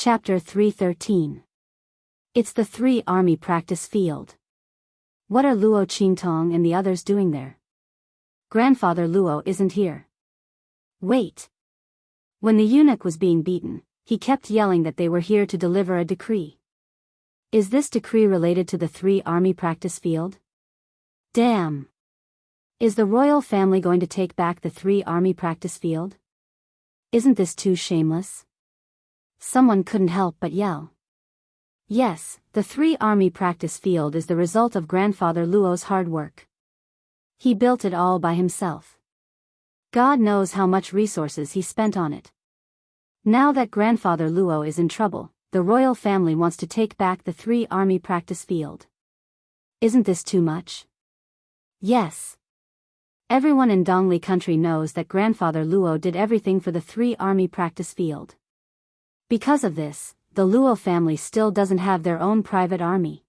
Chapter 313. It's the three-army practice field. What are Luo Qingtong and the others doing there? Grandfather Luo isn't here. Wait. When the eunuch was being beaten, he kept yelling that they were here to deliver a decree. Is this decree related to the three-army practice field? Damn. Is the royal family going to take back the three-army practice field? Isn't this too shameless? Someone couldn't help but yell. Yes, the three-army practice field is the result of Grandfather Luo's hard work. He built it all by himself. God knows how much resources he spent on it. Now that Grandfather Luo is in trouble, the royal family wants to take back the three-army practice field. Isn't this too much? Yes. Everyone in Dongli country knows that Grandfather Luo did everything for the three-army practice field. Because of this, the Luo family still doesn't have their own private army.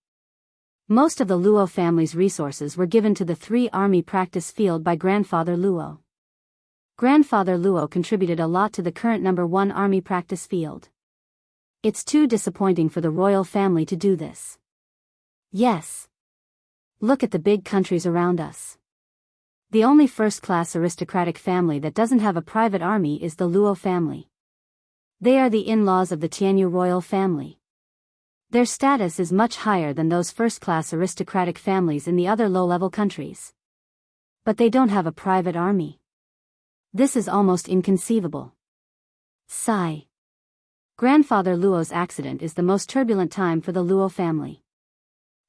Most of the Luo family's resources were given to the three-army practice field by Grandfather Luo. Grandfather Luo contributed a lot to the current number 1 army practice field. It's too disappointing for the royal family to do this. Yes. Look at the big countries around us. The only first-class aristocratic family that doesn't have a private army is the Luo family. They are the in-laws of the Tianyu royal family. Their status is much higher than those first-class aristocratic families in the other low-level countries. But they don't have a private army. This is almost inconceivable. Sigh. Grandfather Luo's accident is the most turbulent time for the Luo family.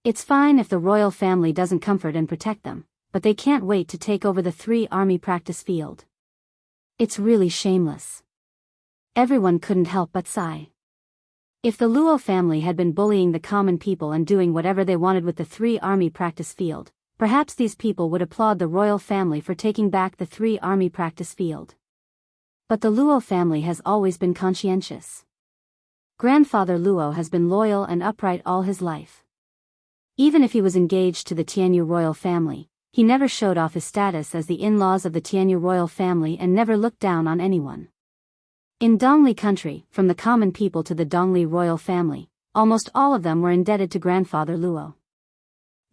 It's fine if the royal family doesn't comfort and protect them, but they can't wait to take over the three-army practice field. It's really shameless. Everyone couldn't help but sigh. If the Luo family had been bullying the common people and doing whatever they wanted with the three-army practice field, perhaps these people would applaud the royal family for taking back the three-army practice field. But the Luo family has always been conscientious. Grandfather Luo has been loyal and upright all his life. Even if he was engaged to the Tianyu royal family, he never showed off his status as the in-laws of the Tianyu royal family and never looked down on anyone. In Dongli country, from the common people to the Dongli royal family, almost all of them were indebted to Grandfather Luo.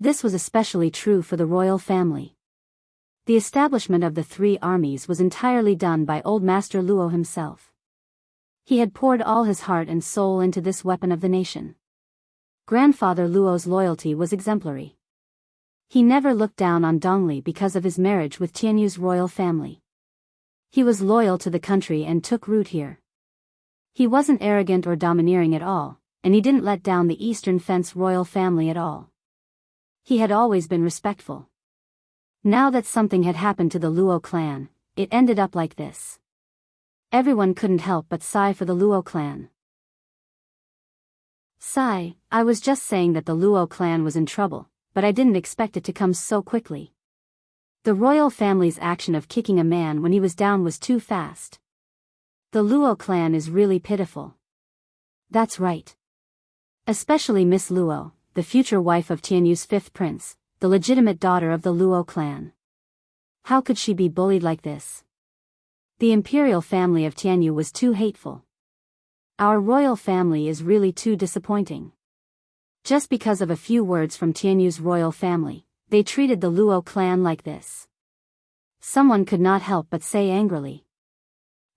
This was especially true for the royal family. The establishment of the three armies was entirely done by Old Master Luo himself. He had poured all his heart and soul into this weapon of the nation. Grandfather Luo's loyalty was exemplary. He never looked down on Dongli because of his marriage with Tianyu's royal family. He was loyal to the country and took root here. He wasn't arrogant or domineering at all, and he didn't let down the Eastern Fence royal family at all. He had always been respectful. Now that something had happened to the Luo clan, it ended up like this. Everyone couldn't help but sigh for the Luo clan. Sigh, I was just saying that the Luo clan was in trouble, but I didn't expect it to come so quickly. The royal family's action of kicking a man when he was down was too fast. The Luo clan is really pitiful. That's right. Especially Miss Luo, the future wife of Tianyu's 5th prince, the legitimate daughter of the Luo clan. How could she be bullied like this? The imperial family of Tianyu was too hateful. Our royal family is really too disappointing. Just because of a few words from Tianyu's royal family, they treated the Luo clan like this. Someone could not help but say angrily.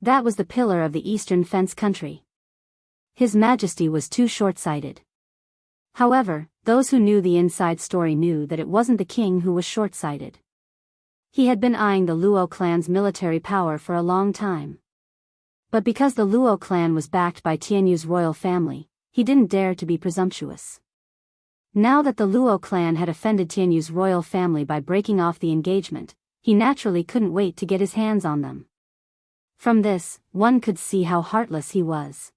That was the pillar of the Eastern Fence country. His Majesty was too short-sighted. However, those who knew the inside story knew that it wasn't the king who was short-sighted. He had been eyeing the Luo clan's military power for a long time. But because the Luo clan was backed by Tianyu's royal family, he didn't dare to be presumptuous. Now that the Luo clan had offended Tianyu's royal family by breaking off the engagement, he naturally couldn't wait to get his hands on them. From this, one could see how heartless he was.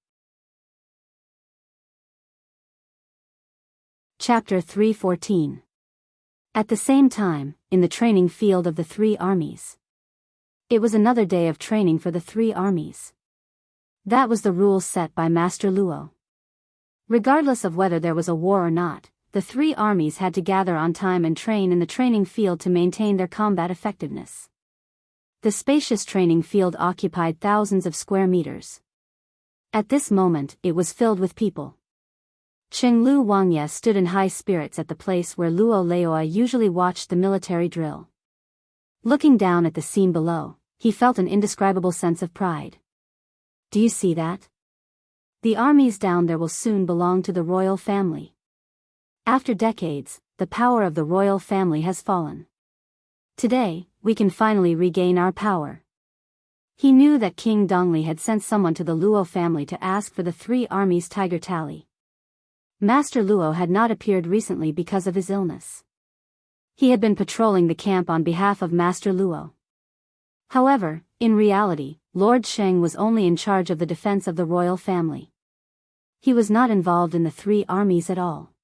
Chapter 314. At the same time, in the training field of the three armies. It was another day of training for the three armies. That was the rules set by Master Luo. Regardless of whether there was a war or not, the three armies had to gather on time and train in the training field to maintain their combat effectiveness. The spacious training field occupied thousands of square meters. At this moment, it was filled with people. Chenglu Wangye stood in high spirits at the place where Luo Leoa usually watched the military drill. Looking down at the scene below, he felt an indescribable sense of pride. Do you see that? The armies down there will soon belong to the royal family. After decades, the power of the royal family has fallen. Today, we can finally regain our power. He knew that King Dongli had sent someone to the Luo family to ask for the three armies' tiger tally. Master Luo had not appeared recently because of his illness. He had been patrolling the camp on behalf of Master Luo. However, in reality, Lord Sheng was only in charge of the defense of the royal family. He was not involved in the three armies at all.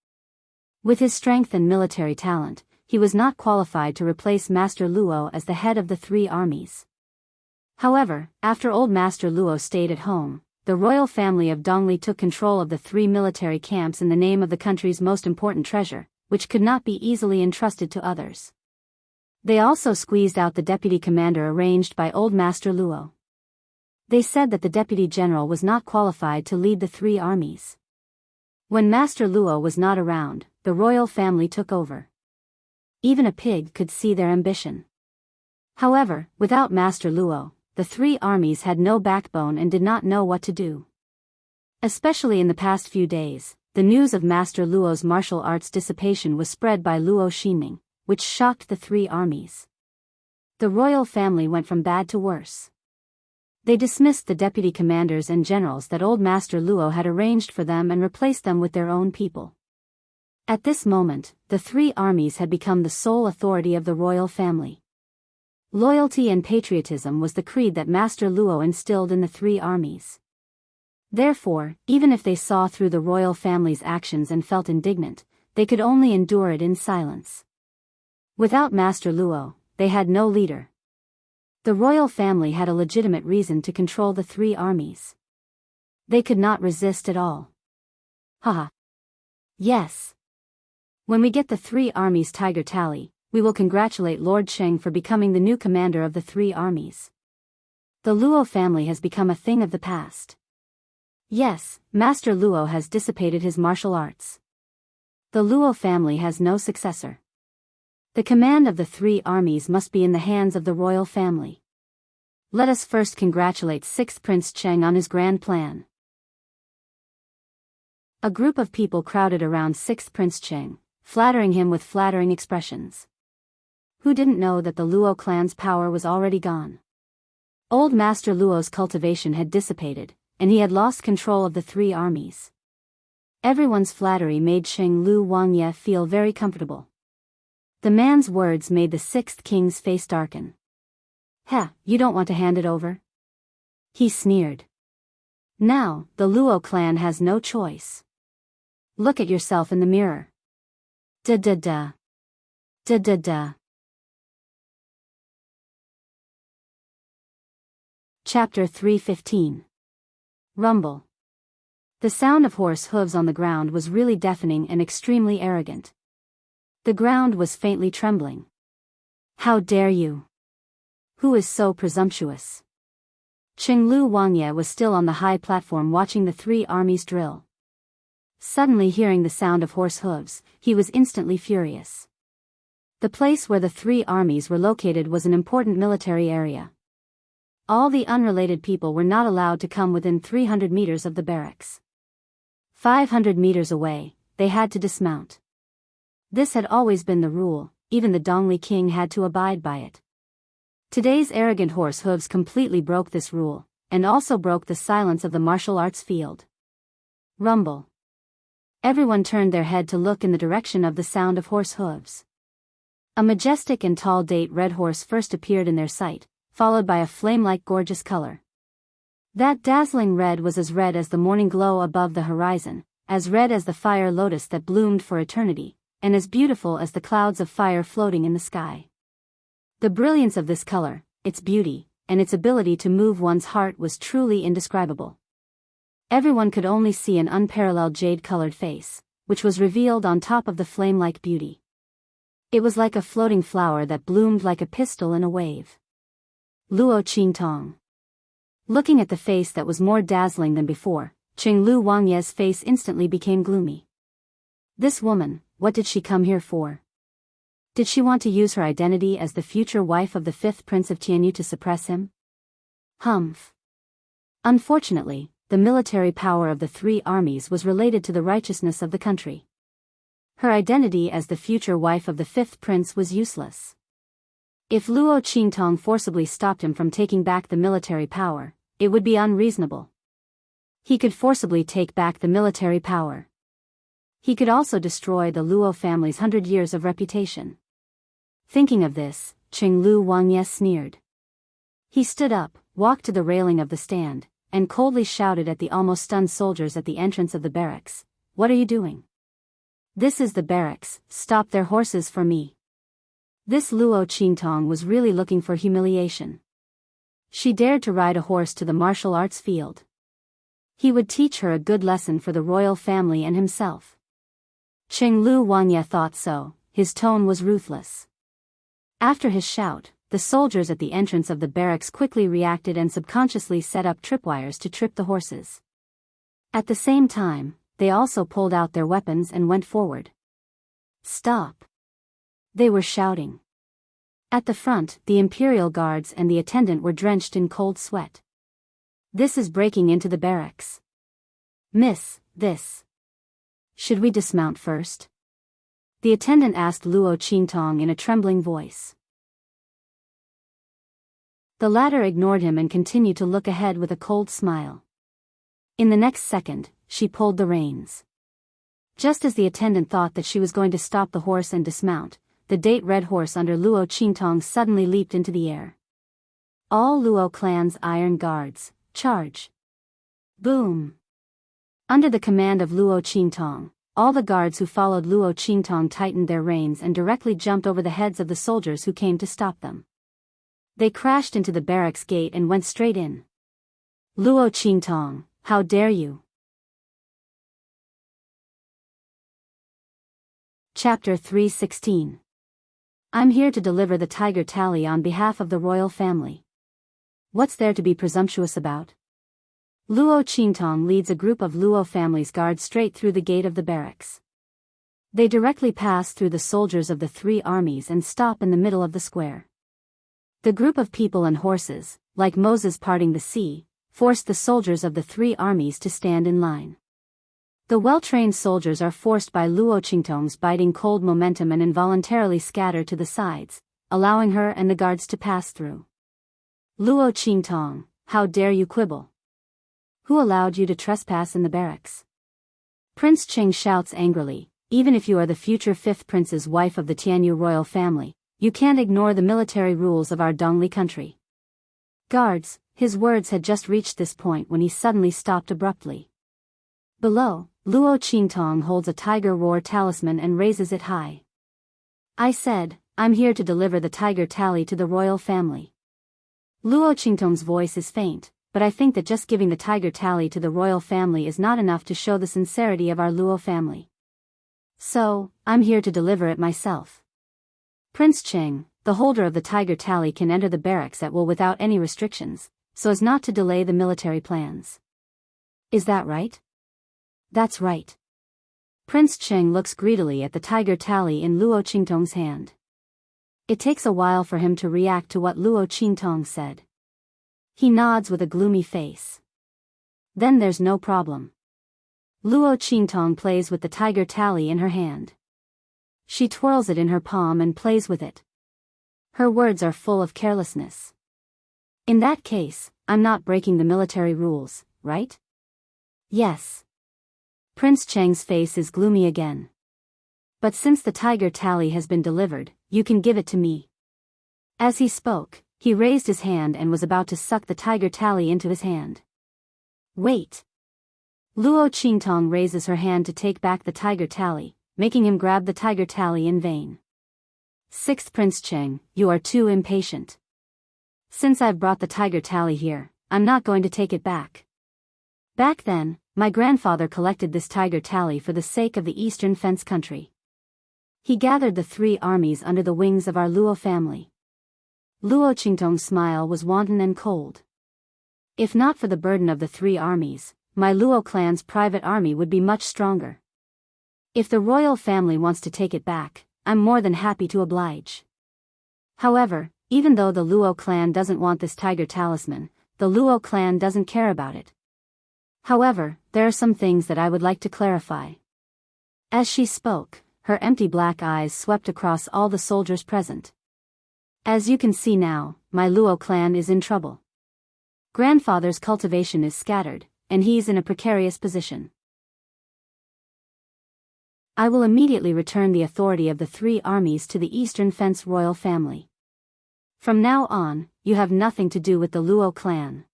With his strength and military talent, he was not qualified to replace Master Luo as the head of the three armies. However, after old Master Luo stayed at home, the royal family of Dongli took control of the three military camps in the name of the country's most important treasure, which could not be easily entrusted to others. They also squeezed out the deputy commander arranged by old Master Luo. They said that the deputy general was not qualified to lead the three armies. When Master Luo was not around, the royal family took over. Even a pig could see their ambition. However, without Master Luo, the three armies had no backbone and did not know what to do. Especially in the past few days, the news of Master Luo's martial arts dissipation was spread by Luo Xinming, which shocked the three armies. The royal family went from bad to worse. They dismissed the deputy commanders and generals that old Master Luo had arranged for them and replaced them with their own people. At this moment, the three armies had become the sole authority of the royal family. Loyalty and patriotism was the creed that Master Luo instilled in the three armies. Therefore, even if they saw through the royal family's actions and felt indignant, they could only endure it in silence. Without Master Luo, they had no leader. The royal family had a legitimate reason to control the three armies. They could not resist at all. Haha. Yes. When we get the three armies' tiger tally, we will congratulate Lord Sheng for becoming the new commander of the three armies. The Luo family has become a thing of the past. Yes, Master Luo has dissipated his martial arts. The Luo family has no successor. The command of the three armies must be in the hands of the royal family. Let us first congratulate 6th Prince Cheng on his grand plan. A group of people crowded around 6th Prince Cheng, flattering him with flattering expressions. Who didn't know that the Luo clan's power was already gone? Old Master Luo's cultivation had dissipated, and he had lost control of the three armies. Everyone's flattery made Chenglu Wangye feel very comfortable. The man's words made the 6th king's face darken. "Heh, you don't want to hand it over?" He sneered. Now, the Luo clan has no choice. Look at yourself in the mirror. Da-da-da. Da-da-da. Chapter 315. Rumble. The sound of horse hooves on the ground was really deafening and extremely arrogant. The ground was faintly trembling. How dare you? Who is so presumptuous? Chenglu Wangye was still on the high platform watching the three armies drill. Suddenly hearing the sound of horse hooves, he was instantly furious. The place where the three armies were located was an important military area. All the unrelated people were not allowed to come within 300 meters of the barracks. 500 meters away, they had to dismount. This had always been the rule, even the Dongli king had to abide by it. Today's arrogant horse hooves completely broke this rule, and also broke the silence of the martial arts field. Rumble. Everyone turned their head to look in the direction of the sound of horse hooves. A majestic and tall date red horse first appeared in their sight, followed by a flame-like gorgeous color. That dazzling red was as red as the morning glow above the horizon, as red as the fire lotus that bloomed for eternity, and as beautiful as the clouds of fire floating in the sky. The brilliance of this color, its beauty, and its ability to move one's heart was truly indescribable. Everyone could only see an unparalleled jade-colored face, which was revealed on top of the flame-like beauty. It was like a floating flower that bloomed like a pistil in a wave. Luo Qingtong. Looking at the face that was more dazzling than before, Qinglu Wangye's face instantly became gloomy. This woman, what did she come here for? Did she want to use her identity as the future wife of the 5th Prince of Jianghu to suppress him? Humph. Unfortunately, the military power of the 3 armies was related to the righteousness of the country. Her identity as the future wife of the 5th prince was useless. If Luo Qingtong forcibly stopped him from taking back the military power, it would be unreasonable. He could forcibly take back the military power. He could also destroy the Luo family's 100 years of reputation. Thinking of this, Qinglu Wangye sneered. He stood up, walked to the railing of the stand, and coldly shouted at the almost stunned soldiers at the entrance of the barracks, "What are you doing? This is the barracks, stop their horses for me." This Luo Qingtong was really looking for humiliation. She dared to ride a horse to the martial arts field. He would teach her a good lesson for the royal family and himself. Qinglu Wangye thought so, his tone was ruthless. After his shout, the soldiers at the entrance of the barracks quickly reacted and subconsciously set up tripwires to trip the horses. At the same time, they also pulled out their weapons and went forward. "Stop!" they were shouting. At the front, the imperial guards and the attendant were drenched in cold sweat. "This is breaking into the barracks. Miss, this. Should we dismount first?" the attendant asked Luo Qingtong in a trembling voice. The latter ignored him and continued to look ahead with a cold smile. In the next second, she pulled the reins. Just as the attendant thought that she was going to stop the horse and dismount, the date-red horse under Luo Qingtong suddenly leaped into the air. "All Luo clan's iron guards, charge!" Boom! Under the command of Luo Qingtong, all the guards who followed Luo Qingtong tightened their reins and directly jumped over the heads of the soldiers who came to stop them. They crashed into the barracks gate and went straight in. "Luo Qingtong, how dare you!" Chapter 316. I'm here to deliver the tiger tally on behalf of the royal family. What's there to be presumptuous about? Luo Qingtong leads a group of Luo family's guards straight through the gate of the barracks. They directly pass through the soldiers of the 3 armies and stop in the middle of the square. The group of people and horses, like Moses parting the sea, forced the soldiers of the 3 armies to stand in line. The well-trained soldiers are forced by Luo Qingtong's biting cold momentum and involuntarily scatter to the sides, allowing her and the guards to pass through. "Luo Qingtong, how dare you quibble? Who allowed you to trespass in the barracks?" Prince Qing shouts angrily, "Even if you are the future 5th prince's wife of the Tianyu royal family, you can't ignore the military rules of our Dongli country." "Guards," his words had just reached this point when he suddenly stopped abruptly. Below, Luo Qingtong holds a tiger roar talisman and raises it high. "I said, I'm here to deliver the tiger tally to the royal family." Luo Qingtong's voice is faint, but I think that just giving the tiger tally to the royal family is not enough to show the sincerity of our Luo family. So, I'm here to deliver it myself. Prince Qing, the holder of the tiger tally, can enter the barracks at will without any restrictions, so as not to delay the military plans. Is that right? That's right. Prince Qing looks greedily at the tiger tally in Luo Qingtong's hand. It takes a while for him to react to what Luo Qingtong said. He nods with a gloomy face. Then there's no problem. Luo Qingtong plays with the tiger tally in her hand. She twirls it in her palm and plays with it. Her words are full of carelessness. "In that case, I'm not breaking the military rules, right?" "Yes." Prince Cheng's face is gloomy again. "But since the tiger tally has been delivered, you can give it to me." As he spoke, he raised his hand and was about to suck the tiger tally into his hand. "Wait." Luo Qingtong raises her hand to take back the tiger tally, making him grab the tiger tally in vain. "6th Prince Cheng, you are too impatient. Since I've brought the tiger tally here, I'm not going to take it back. Back then, my grandfather collected this tiger tally for the sake of the Eastern Fence country. He gathered the 3 armies under the wings of our Luo family." Luo Qingtong's smile was wanton and cold. If not for the burden of the three armies, my Luo clan's private army would be much stronger. If the royal family wants to take it back, I'm more than happy to oblige. However, even though the Luo clan doesn't want this tiger talisman, the Luo clan doesn't care about it. However, there are some things that I would like to clarify. As she spoke, her empty black eyes swept across all the soldiers present. As you can see now, my Luo clan is in trouble. Grandfather's cultivation is scattered, and he's in a precarious position. I will immediately return the authority of the three armies to the Eastern Fence royal family. From now on, you have nothing to do with the Luo clan.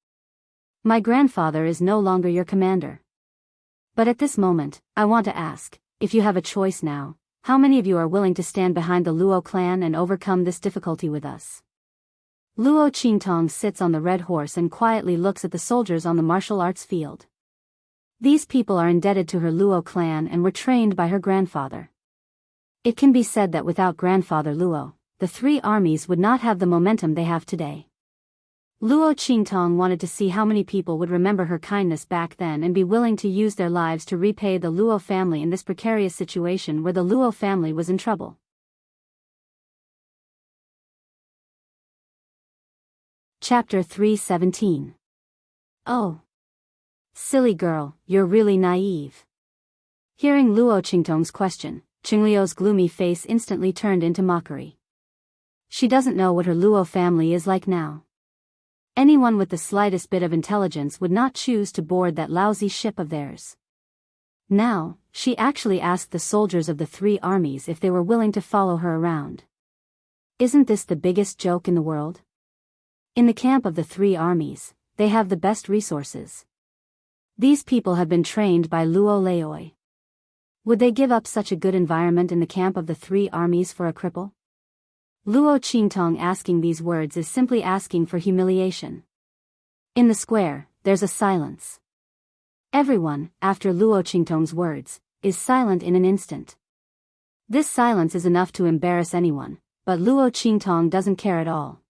My grandfather is no longer your commander. But at this moment, I want to ask, if you have a choice now, how many of you are willing to stand behind the Luo clan and overcome this difficulty with us? Luo Qingtong sits on the red horse and quietly looks at the soldiers on the martial arts field. These people are indebted to her Luo clan and were trained by her grandfather. It can be said that without grandfather Luo, the three armies would not have the momentum they have today. Luo Qingtong wanted to see how many people would remember her kindness back then and be willing to use their lives to repay the Luo family in this precarious situation where the Luo family was in trouble. Chapter 317. Oh. Silly girl, you're really naive. Hearing Luo Qingtong's question, Qingliu's gloomy face instantly turned into mockery. She doesn't know what her Luo family is like now. Anyone with the slightest bit of intelligence would not choose to board that lousy ship of theirs. Now, she actually asked the soldiers of the three armies if they were willing to follow her around. Isn't this the biggest joke in the world? In the camp of the three armies, they have the best resources. These people have been trained by Luo Laoi. Would they give up such a good environment in the camp of the three armies for a cripple? Luo Qingtong asking these words is simply asking for humiliation. In the square, there's a silence. Everyone, after Luo Qingtong's words, is silent in an instant. This silence is enough to embarrass anyone, but Luo Qingtong doesn't care at all.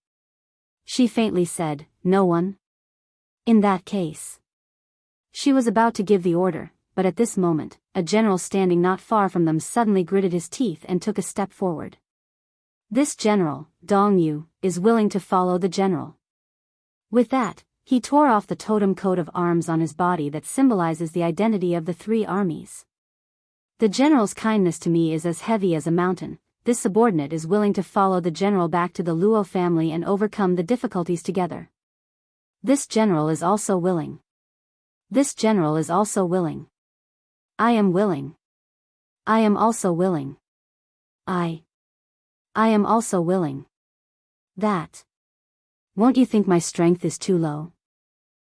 She faintly said, "No one?" In that case. She was about to give the order, but at this moment, a general standing not far from them suddenly gritted his teeth and took a step forward. This general, Dong Yu, is willing to follow the general. With that, he tore off the totem coat of arms on his body that symbolizes the identity of the three armies. The general's kindness to me is as heavy as a mountain. This subordinate is willing to follow the general back to the Luo family and overcome the difficulties together. This general is also willing. This general is also willing. I am willing. I am also willing. I am also willing. That. Won't you think my strength is too low?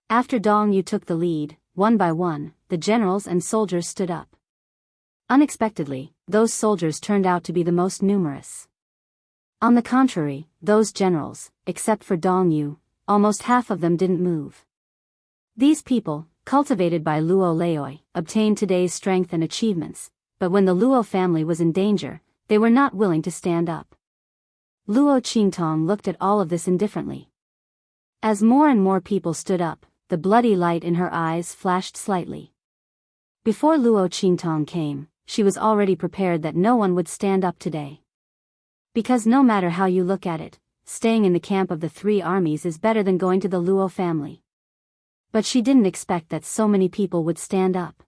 After Dong Yu took the lead, one by one, the generals and soldiers stood up. Unexpectedly, those soldiers turned out to be the most numerous. On the contrary, those generals, except for Dong Yu, almost half of them didn't move. These people, cultivated by Luo Laoi, obtained today's strength and achievements, but when the Luo family was in danger, they were not willing to stand up. Luo Qingtong looked at all of this indifferently. As more and more people stood up, the bloody light in her eyes flashed slightly. Before Luo Qingtong came, she was already prepared that no one would stand up today. Because no matter how you look at it, staying in the camp of the three armies is better than going to the Luo family. But she didn't expect that so many people would stand up.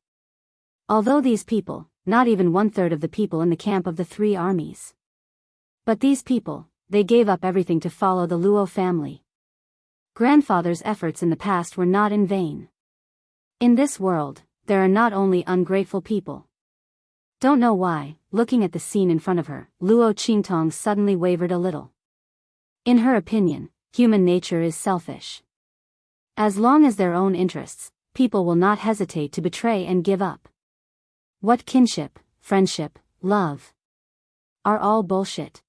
Although these people, not even 1/3 of the people in the camp of the three armies. But these people, they gave up everything to follow the Luo family. Grandfather's efforts in the past were not in vain. In this world, there are not only ungrateful people. Don't know why, looking at the scene in front of her, Luo Qingtong suddenly wavered a little. In her opinion, human nature is selfish. As long as their own interests, people will not hesitate to betray and give up. What kinship, friendship, love are all bullshit.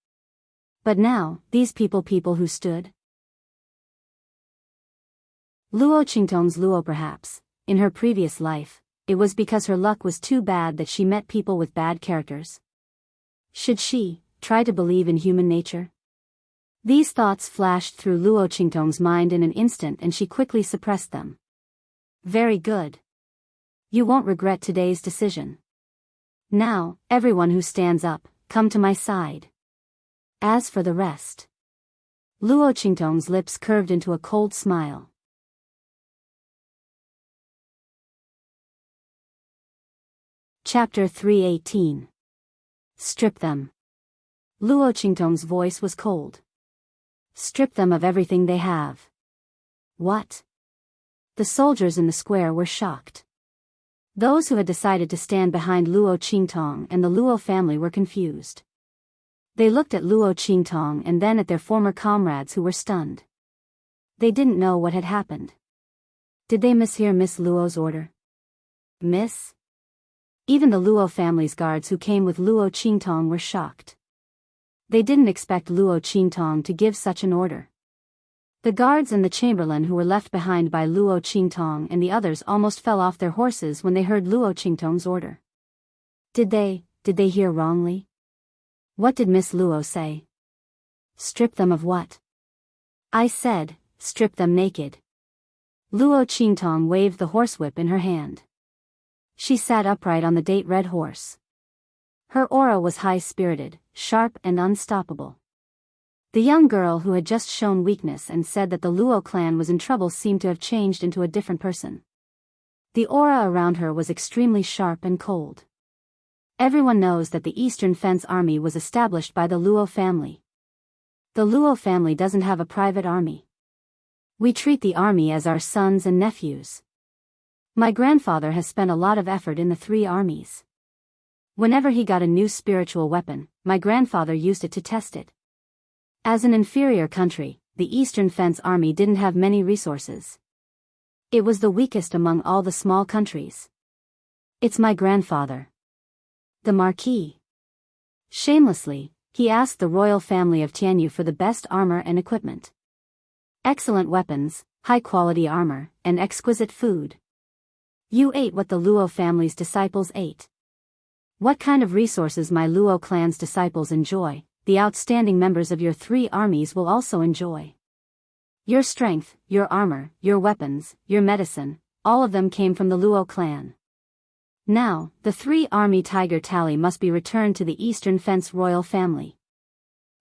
But now, these people who stood. Luo Qingtong's Luo perhaps, in her previous life, it was because her luck was too bad that she met people with bad characters. Should she try to believe in human nature? These thoughts flashed through Luo Qingtong's mind in an instant and she quickly suppressed them. Very good. You won't regret today's decision. Now, everyone who stands up, come to my side. As for the rest. Luo Qingtong's lips curved into a cold smile. Chapter 318. Strip them. Luo Qingtong's voice was cold. Strip them of everything they have. What? The soldiers in the square were shocked. Those who had decided to stand behind Luo Qingtong and the Luo family were confused. They looked at Luo Qingtong and then at their former comrades who were stunned. They didn't know what had happened. Did they mishear Miss Luo's order? Miss? Even the Luo family's guards who came with Luo Qingtong were shocked. They didn't expect Luo Qingtong to give such an order. The guards and the chamberlain who were left behind by Luo Qingtong and the others almost fell off their horses when they heard Luo Qingtong's order. Did they hear wrongly? What did Miss Luo say? Strip them of what? I said, strip them naked. Luo Qingtong waved the horsewhip in her hand. She sat upright on the date-red horse. Her aura was high-spirited, sharp and unstoppable. The young girl who had just shown weakness and said that the Luo clan was in trouble seemed to have changed into a different person. The aura around her was extremely sharp and cold. Everyone knows that the Eastern Fence Army was established by the Luo family. The Luo family doesn't have a private army. We treat the army as our sons and nephews. My grandfather has spent a lot of effort in the three armies. Whenever he got a new spiritual weapon, my grandfather used it to test it. As an inferior country, the Eastern Fence Army didn't have many resources. It was the weakest among all the small countries. It's my grandfather. The Marquis. Shamelessly, he asked the royal family of Jianghu for the best armor and equipment. Excellent weapons, high-quality armor, and exquisite food. You ate what the Luo family's disciples ate. What kind of resources my Luo clan's disciples enjoy, the outstanding members of your three armies will also enjoy. Your strength, your armor, your weapons, your medicine, all of them came from the Luo clan. Now, the three-army tiger tally must be returned to the Eastern Fence royal family.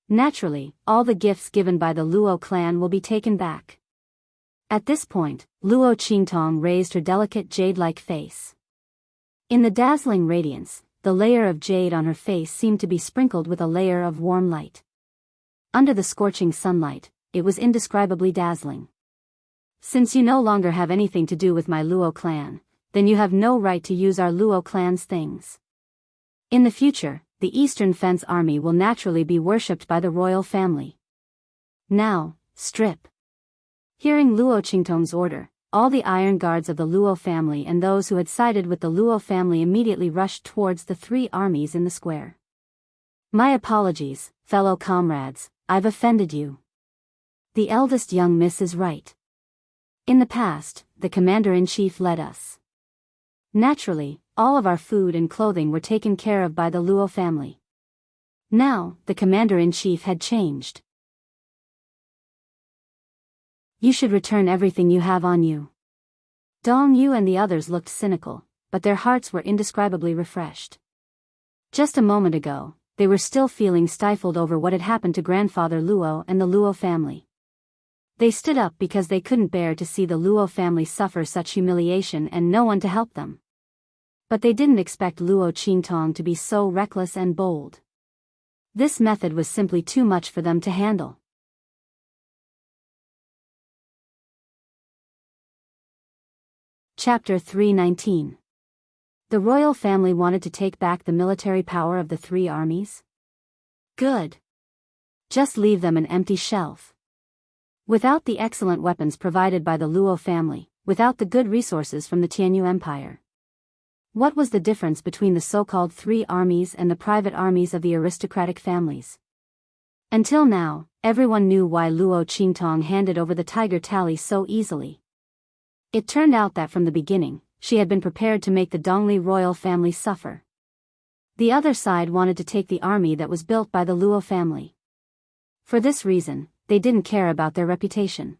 Naturally, all the gifts given by the Luo clan will be taken back. At this point, Luo Qingtong raised her delicate jade-like face. In the dazzling radiance, the layer of jade on her face seemed to be sprinkled with a layer of warm light. Under the scorching sunlight, it was indescribably dazzling. Since you no longer have anything to do with my Luo clan, then you have no right to use our Luo clan's things. In the future, the Eastern Fence Army will naturally be worshipped by the royal family. Now, strip. Hearing Luo Qingtong's order, all the iron guards of the Luo family and those who had sided with the Luo family immediately rushed towards the three armies in the square. My apologies, fellow comrades, I've offended you. The eldest young miss is right. In the past, the commander-in-chief led us. Naturally, all of our food and clothing were taken care of by the Luo family. Now, the commander-in-chief had changed. You should return everything you have on you. Dong Yu and the others looked cynical, but their hearts were indescribably refreshed. Just a moment ago, they were still feeling stifled over what had happened to Grandfather Luo and the Luo family. They stood up because they couldn't bear to see the Luo family suffer such humiliation and no one to help them. But they didn't expect Luo Qingtong to be so reckless and bold. This method was simply too much for them to handle. Chapter 319. The royal family wanted to take back the military power of the three armies? Good. Just leave them an empty shelf. Without the excellent weapons provided by the Luo family, without the good resources from the Tianyu Empire. What was the difference between the so-called three armies and the private armies of the aristocratic families? Until now, everyone knew why Luo Qingtong handed over the tiger tally so easily. It turned out that from the beginning, she had been prepared to make the Dongli royal family suffer. The other side wanted to take the army that was built by the Luo family. For this reason, they didn't care about their reputation.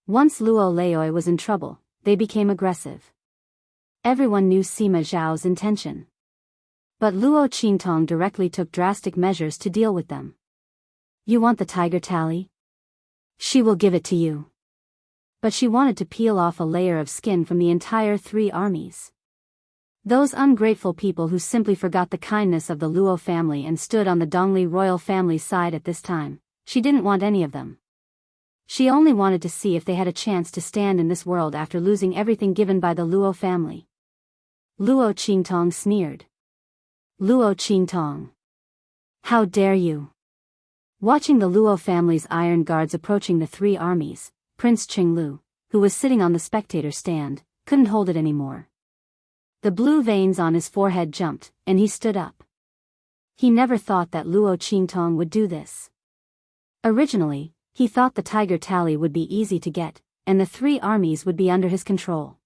Once Luo Laoi was in trouble, they became aggressive. Everyone knew Sima Zhao's intention. But Luo Qingtong directly took drastic measures to deal with them. You want the tiger tally? She will give it to you. But she wanted to peel off a layer of skin from the entire 3 armies. Those ungrateful people who simply forgot the kindness of the Luo family and stood on the Dongli royal family's side at this time, she didn't want any of them. She only wanted to see if they had a chance to stand in this world after losing everything given by the Luo family. Luo Qingtong sneered. Luo Qingtong. How dare you? Watching the Luo family's iron guards approaching the 3 armies, Prince Qinglu, who was sitting on the spectator stand, couldn't hold it anymore. The blue veins on his forehead jumped, and he stood up. He never thought that Luo Qingtong would do this. Originally, he thought the tiger tally would be easy to get, and the 3 armies would be under his control.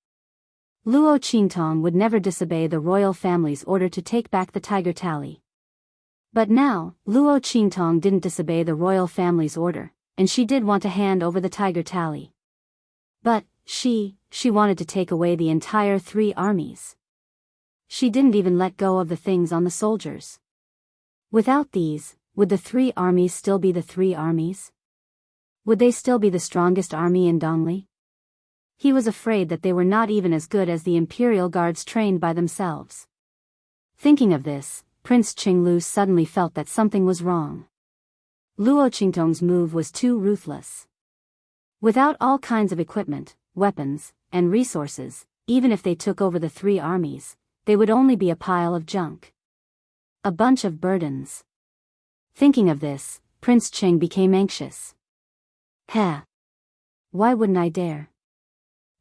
Luo Qingtong would never disobey the royal family's order to take back the tiger tally. But now, Luo Qingtong didn't disobey the royal family's order, and she did want to hand over the tiger tally. But, she wanted to take away the entire 3 armies. She didn't even let go of the things on the soldiers. Without these, would the 3 armies still be the 3 armies? Would they still be the strongest army in Dongli? He was afraid that they were not even as good as the imperial guards trained by themselves. Thinking of this, Prince Qinglu suddenly felt that something was wrong. Luo Qingtong's move was too ruthless. Without all kinds of equipment, weapons, and resources, even if they took over the 3 armies, they would only be a pile of junk. A bunch of burdens. Thinking of this, Prince Qing became anxious. Heh. Why wouldn't I dare?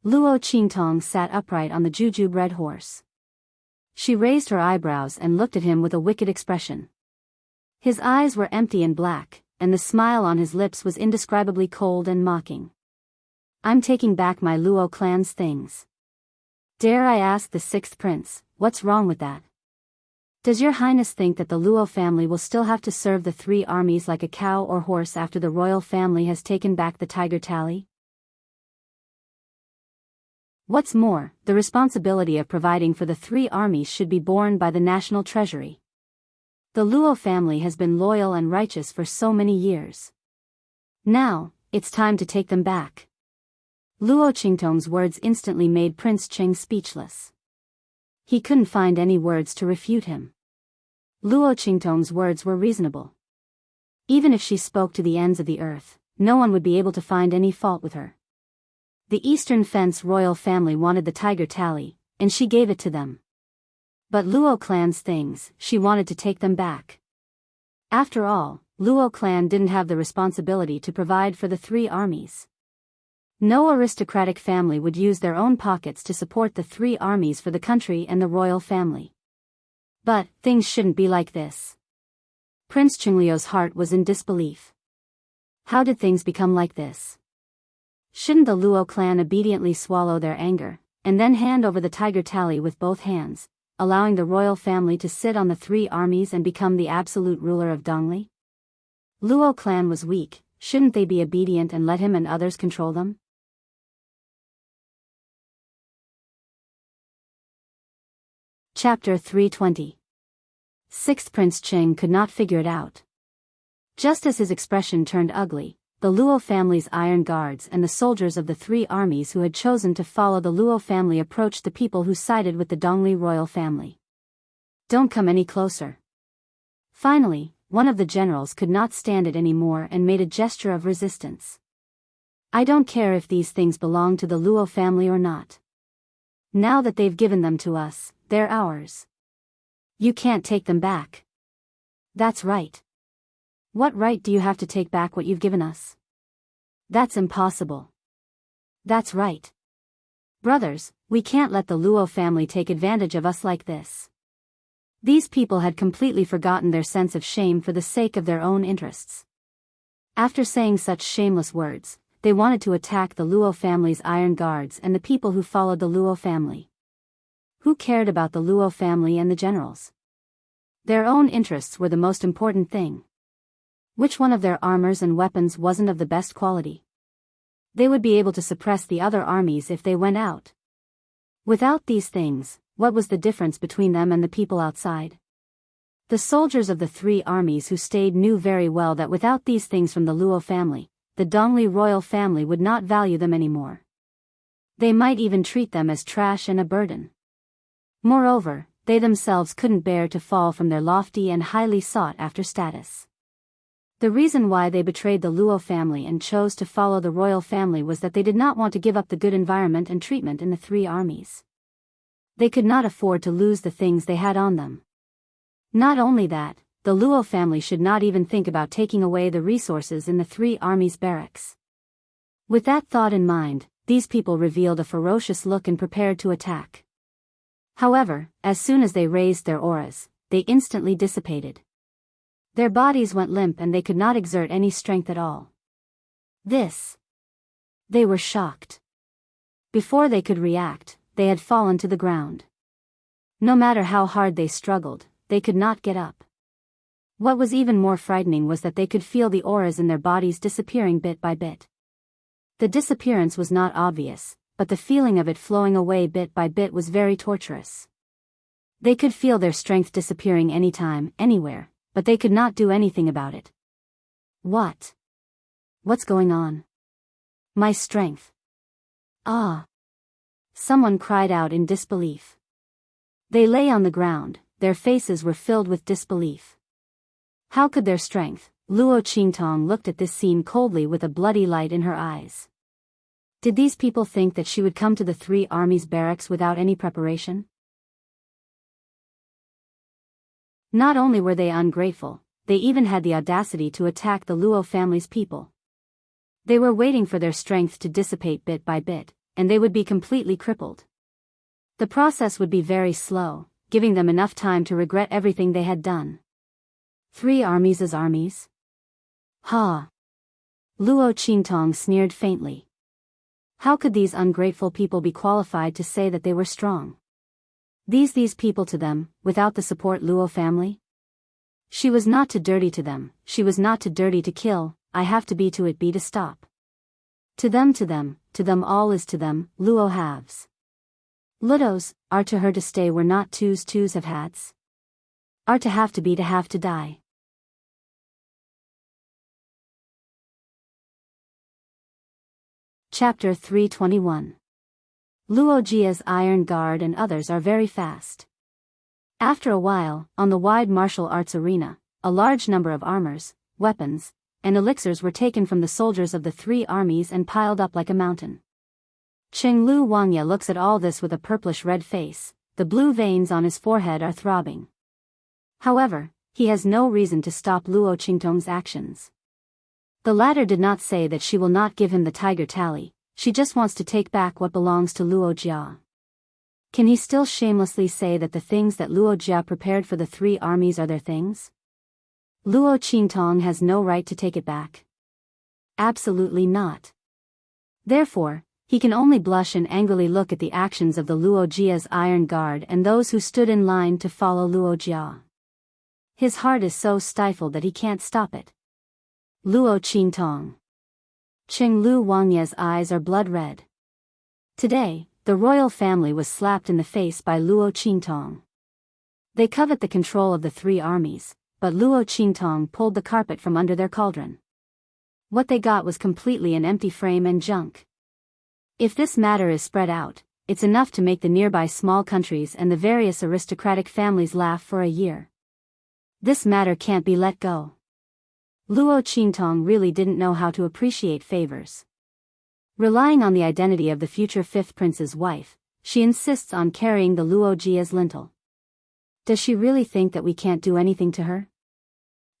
Luo Qingtong sat upright on the jujube red horse. She raised her eyebrows and looked at him with a wicked expression. His eyes were empty and black, and the smile on his lips was indescribably cold and mocking. I'm taking back my Luo clan's things. Dare I ask the 6th prince, what's wrong with that? Does your highness think that the Luo family will still have to serve the 3 armies like a cow or horse after the royal family has taken back the tiger tally? What's more, the responsibility of providing for the 3 armies should be borne by the national treasury. The Luo family has been loyal and righteous for so many years. Now, it's time to take them back. Luo Qingtong's words instantly made Prince Qing speechless. He couldn't find any words to refute him. Luo Qingtong's words were reasonable. Even if she spoke to the ends of the earth, no one would be able to find any fault with her. The Eastern Fence royal family wanted the tiger tally, and she gave it to them. But Luo clan's things, she wanted to take them back. After all, Luo clan didn't have the responsibility to provide for the 3 armies. No aristocratic family would use their own pockets to support the 3 armies for the country and the royal family. But, things shouldn't be like this. Prince Qingliu's heart was in disbelief. How did things become like this? Shouldn't the Luo clan obediently swallow their anger, and then hand over the tiger tally with both hands, allowing the royal family to sit on the 3 armies and become the absolute ruler of Dongli? Luo clan was weak, shouldn't they be obedient and let him and others control them? Chapter 320. 6th Prince Qing could not figure it out. Just as his expression turned ugly, the Luo family's iron guards and the soldiers of the 3 armies who had chosen to follow the Luo family approached the people who sided with the Dongli royal family. Don't come any closer. Finally, one of the generals could not stand it anymore and made a gesture of resistance. I don't care if these things belong to the Luo family or not. Now that they've given them to us, they're ours. You can't take them back. That's right. What right do you have to take back what you've given us? That's impossible. That's right. Brothers, we can't let the Luo family take advantage of us like this. These people had completely forgotten their sense of shame for the sake of their own interests. After saying such shameless words, they wanted to attack the Luo family's iron guards and the people who followed the Luo family. Who cared about the Luo family and the generals? Their own interests were the most important thing. Which one of their armors and weapons wasn't of the best quality? They would be able to suppress the other armies if they went out. Without these things, what was the difference between them and the people outside? The soldiers of the three armies who stayed knew very well that without these things from the Luo family, the Dongli royal family would not value them anymore. They might even treat them as trash and a burden. Moreover, they themselves couldn't bear to fall from their lofty and highly sought-after status. The reason why they betrayed the Luo family and chose to follow the royal family was that they did not want to give up the good environment and treatment in the three armies. They could not afford to lose the things they had on them. Not only that, the Luo family should not even think about taking away the resources in the three armies' barracks. With that thought in mind, these people revealed a ferocious look and prepared to attack. However, as soon as they raised their auras, they instantly dissipated. Their bodies went limp and they could not exert any strength at all. They were shocked. Before they could react, they had fallen to the ground. No matter how hard they struggled, they could not get up. What was even more frightening was that they could feel the auras in their bodies disappearing bit by bit. The disappearance was not obvious, but the feeling of it flowing away bit by bit was very torturous. They could feel their strength disappearing anytime, anywhere, but they could not do anything about it. What's going on? My strength. Ah! Someone cried out in disbelief. They lay on the ground, their faces were filled with disbelief. How could their strength? Luo Qingtong looked at this scene coldly with a bloody light in her eyes. Did these people think that she would come to the three armies' barracks without any preparation? Not only were they ungrateful, they even had the audacity to attack the Luo family's people. They were waiting for their strength to dissipate bit by bit, and they would be completely crippled. The process would be very slow, giving them enough time to regret everything they had done. Three armies as armies? Ha! Luo Qingtong sneered faintly. How could these ungrateful people be qualified to say that they were strong? These people to them, without the support Luo family? She was not too dirty to them, she was not too dirty to kill, I have to be to stop. To them all is to them, Luo halves. Ludos, are to her to stay where not twos have hats. Are to have to die. Chapter 321. Luo Jia's Iron Guard and others are very fast. After a while, on the wide martial arts arena, a large number of armors, weapons, and elixirs were taken from the soldiers of the three armies and piled up like a mountain. Chenglu Wangya looks at all this with a purplish-red face, the blue veins on his forehead are throbbing. However, he has no reason to stop Luo Qingtong's actions. The latter did not say that she will not give him the tiger tally, she just wants to take back what belongs to Luo Jia. Can he still shamelessly say that the things that Luo Jia prepared for the three armies are their things? Luo Qingtong has no right to take it back. Absolutely not. Therefore, he can only blush and angrily look at the actions of the Luo Jia's Iron Guard and those who stood in line to follow Luo Jia. His heart is so stifled that he can't stop it. Luo Qingtong. Chenglu Wangya's eyes are blood red. Today, the royal family was slapped in the face by Luo Qingtong. They covet the control of the three armies, but Luo Qingtong pulled the carpet from under their cauldron. What they got was completely an empty frame and junk. If this matter is spread out, it's enough to make the nearby small countries and the various aristocratic families laugh for a year. This matter can't be let go. Luo Qingtong really didn't know how to appreciate favors. Relying on the identity of the future fifth prince's wife, she insists on carrying the Luo Jia's lintel. Does she really think that we can't do anything to her?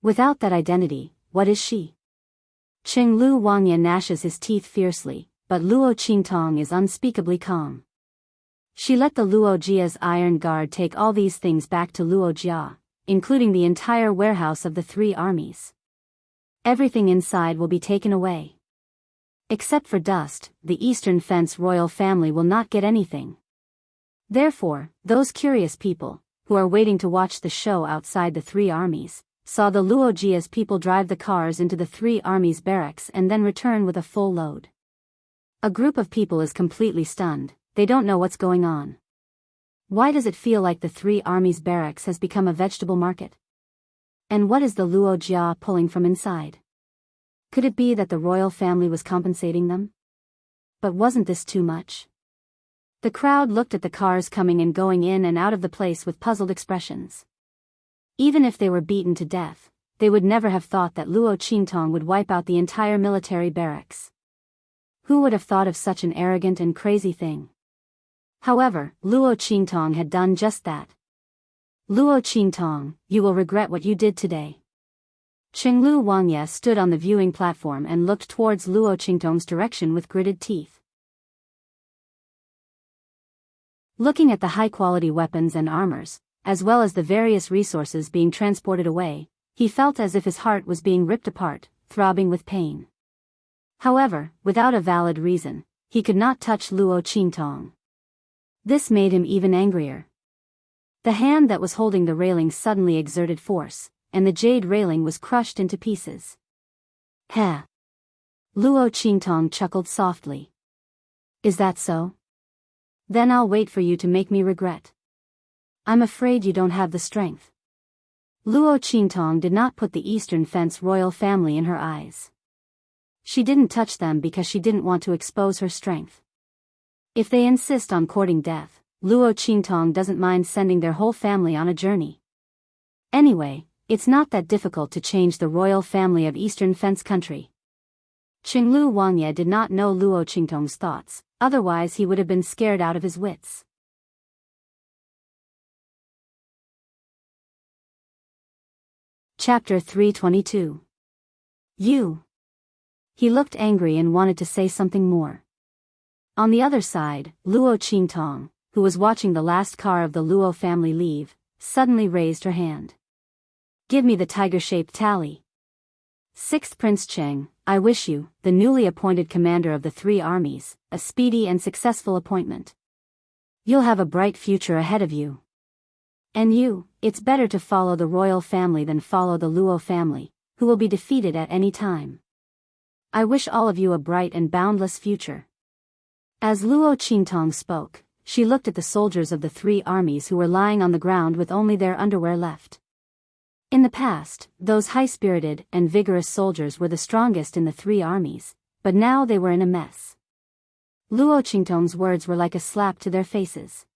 Without that identity, what is she? Chenglu Wangya gnashes his teeth fiercely, but Luo Qingtong is unspeakably calm. She let the Luo Jia's Iron Guard take all these things back to Luo Jia, including the entire warehouse of the three armies. Everything inside will be taken away. Except for dust, the Eastern Fence royal family will not get anything. Therefore, those curious people, who are waiting to watch the show outside the three armies, saw the Luo Jia's people drive the cars into the three armies' barracks and then return with a full load. A group of people is completely stunned, they don't know what's going on. Why does it feel like the three armies' barracks has become a vegetable market? And what is the Luo Jia pulling from inside? Could it be that the royal family was compensating them? But wasn't this too much? The crowd looked at the cars coming and going in and out of the place with puzzled expressions. Even if they were beaten to death, they would never have thought that Luo Qingtong would wipe out the entire military barracks. Who would have thought of such an arrogant and crazy thing? However, Luo Qingtong had done just that. Luo Qingtong, you will regret what you did today. Qinglu Wangye stood on the viewing platform and looked towards Luo Qingtong's direction with gritted teeth. Looking at the high-quality weapons and armors, as well as the various resources being transported away, he felt as if his heart was being ripped apart, throbbing with pain. However, without a valid reason, he could not touch Luo Qingtong. This made him even angrier. The hand that was holding the railing suddenly exerted force, and the jade railing was crushed into pieces. Heh! Luo Qingtong chuckled softly. Is that so? Then I'll wait for you to make me regret. I'm afraid you don't have the strength. Luo Qingtong did not put the Eastern Fence royal family in her eyes. She didn't touch them because she didn't want to expose her strength. If they insist on courting death, Luo Qingtong doesn't mind sending their whole family on a journey. Anyway, it's not that difficult to change the royal family of Eastern Fence country. Qinglu Wangye did not know Luo Qingtong's thoughts, otherwise he would have been scared out of his wits. Chapter 322. You. He looked angry and wanted to say something more. On the other side, Luo Qingtong, who was watching the last car of the Luo family leave, suddenly raised her hand. Give me the tiger-shaped tally. 6th Prince Cheng, I wish you, the newly appointed commander of the three armies, a speedy and successful appointment. You'll have a bright future ahead of you. And you, it's better to follow the royal family than follow the Luo family, who will be defeated at any time. I wish all of you a bright and boundless future. As Luo Qingtong spoke, she looked at the soldiers of the three armies who were lying on the ground with only their underwear left. In the past, those high-spirited and vigorous soldiers were the strongest in the three armies, but now they were in a mess. Luo Qingtong's words were like a slap to their faces.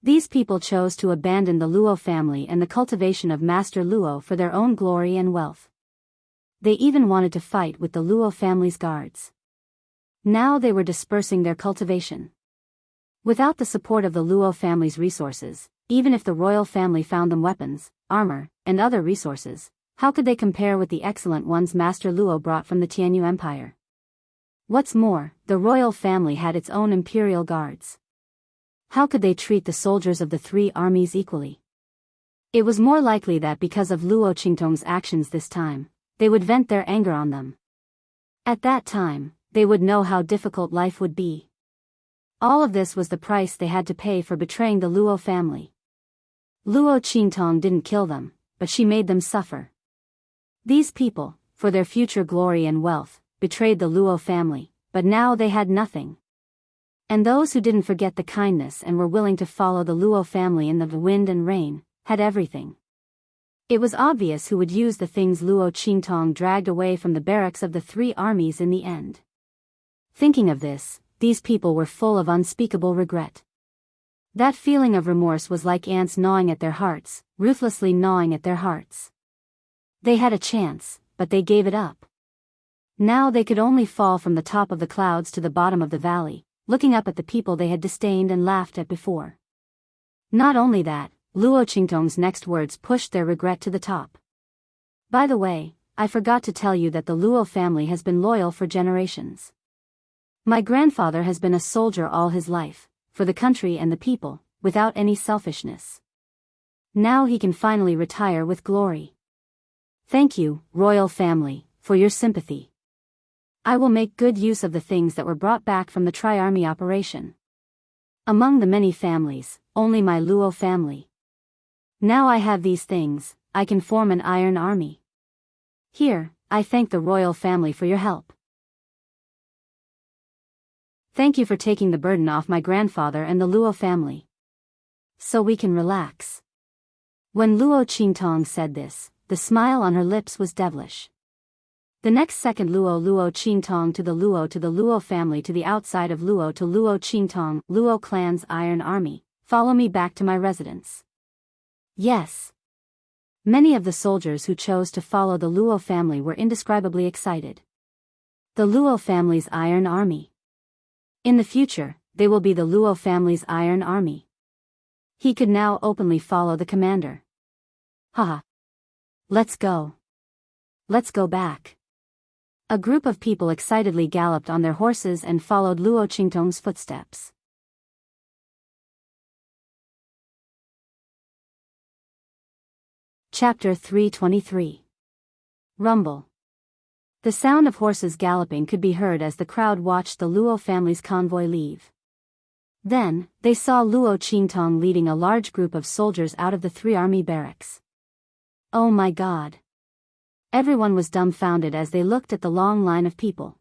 These people chose to abandon the Luo family and the cultivation of Master Luo for their own glory and wealth. They even wanted to fight with the Luo family's guards. Now they were dispersing their cultivation. Without the support of the Luo family's resources, even if the royal family found them weapons, armor, and other resources, how could they compare with the excellent ones Master Luo brought from the Tianyu Empire? What's more, the royal family had its own imperial guards. How could they treat the soldiers of the three armies equally? It was more likely that because of Luo Qingtong's actions this time, they would vent their anger on them. At that time, they would know how difficult life would be. All of this was the price they had to pay for betraying the Luo family. Luo Qingtong didn't kill them, but she made them suffer. These people, for their future glory and wealth, betrayed the Luo family, but now they had nothing. And those who didn't forget the kindness and were willing to follow the Luo family in the wind and rain, had everything. It was obvious who would use the things Luo Qingtong dragged away from the barracks of the three armies in the end. Thinking of this, these people were full of unspeakable regret. That feeling of remorse was like ants gnawing at their hearts, ruthlessly gnawing at their hearts. They had a chance, but they gave it up. Now they could only fall from the top of the clouds to the bottom of the valley, looking up at the people they had disdained and laughed at before. Not only that, Luo Qingtong's next words pushed their regret to the top. By the way, I forgot to tell you that the Luo family has been loyal for generations. My grandfather has been a soldier all his life, for the country and the people, without any selfishness. Now he can finally retire with glory. Thank you, royal family, for your sympathy. I will make good use of the things that were brought back from the Tri-Army operation. Among the many families, only my Luo family. Now I have these things, I can form an iron army. Here, I thank the royal family for your help. Thank you for taking the burden off my grandfather and the Luo family. So we can relax. When Luo Qingtong said this, the smile on her lips was devilish. The next second Luo Qingtong to the Luo family to the outside of Luo to Luo Qingtong, Luo clan's iron army, follow me back to my residence. Yes. Many of the soldiers who chose to follow the Luo family were indescribably excited. The Luo family's iron army. In the future, they will be the Luo family's iron army. He could now openly follow the commander. Haha. Let's go. Let's go back. A group of people excitedly galloped on their horses and followed Luo Qingtong's footsteps. Chapter 323. Rumble. The sound of horses galloping could be heard as the crowd watched the Luo family's convoy leave. Then, they saw Luo Qingtong leading a large group of soldiers out of the three-army barracks. Oh my God! Everyone was dumbfounded as they looked at the long line of people.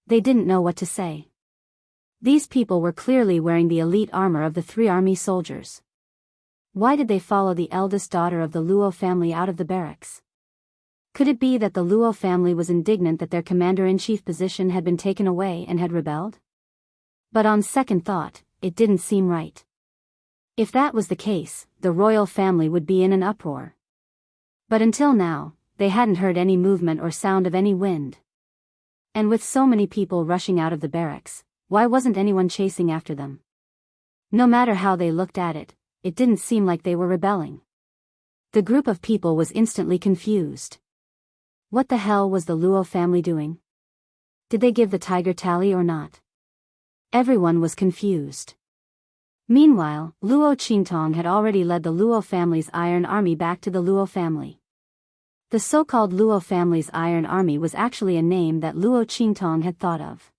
They didn't know what to say. These people were clearly wearing the elite armor of the three-army soldiers. Why did they follow the eldest daughter of the Luo family out of the barracks? Could it be that the Luo family was indignant that their commander-in-chief position had been taken away and had rebelled? But on second thought, it didn't seem right. If that was the case, the royal family would be in an uproar. But until now, they hadn't heard any movement or sound of any wind. And with so many people rushing out of the barracks, why wasn't anyone chasing after them? No matter how they looked at it, it didn't seem like they were rebelling. The group of people was instantly confused. What the hell was the Luo family doing? Did they give the tiger tally or not? Everyone was confused. Meanwhile, Luo Qingtong had already led the Luo family's iron army back to the Luo family. The so-called Luo family's iron army was actually a name that Luo Qingtong had thought of.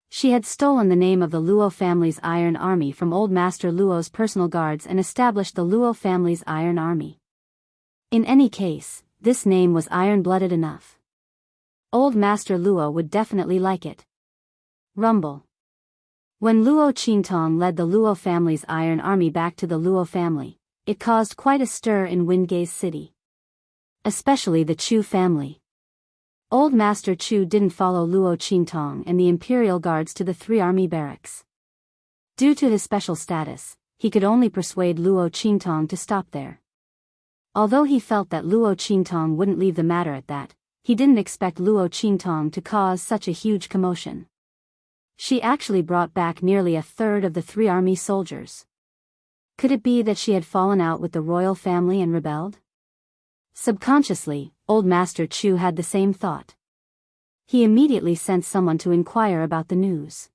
She had stolen the name of the Luo family's iron army from Old Master Luo's personal guards and established the Luo family's iron army. In any case, this name was iron-blooded enough. Old Master Luo would definitely like it. Rumble. When Luo Qingtong led the Luo family's iron army back to the Luo family, it caused quite a stir in Windgaze City. Especially the Chu family. Old Master Chu didn't follow Luo Qingtong and the imperial guards to the three-army barracks. Due to his special status, he could only persuade Luo Qingtong to stop there. Although he felt that Luo Qingtong wouldn't leave the matter at that, he didn't expect Luo Qingtong to cause such a huge commotion. She actually brought back nearly a third of the three-army soldiers. Could it be that she had fallen out with the royal family and rebelled? Subconsciously, Old Master Chu had the same thought. He immediately sent someone to inquire about the news.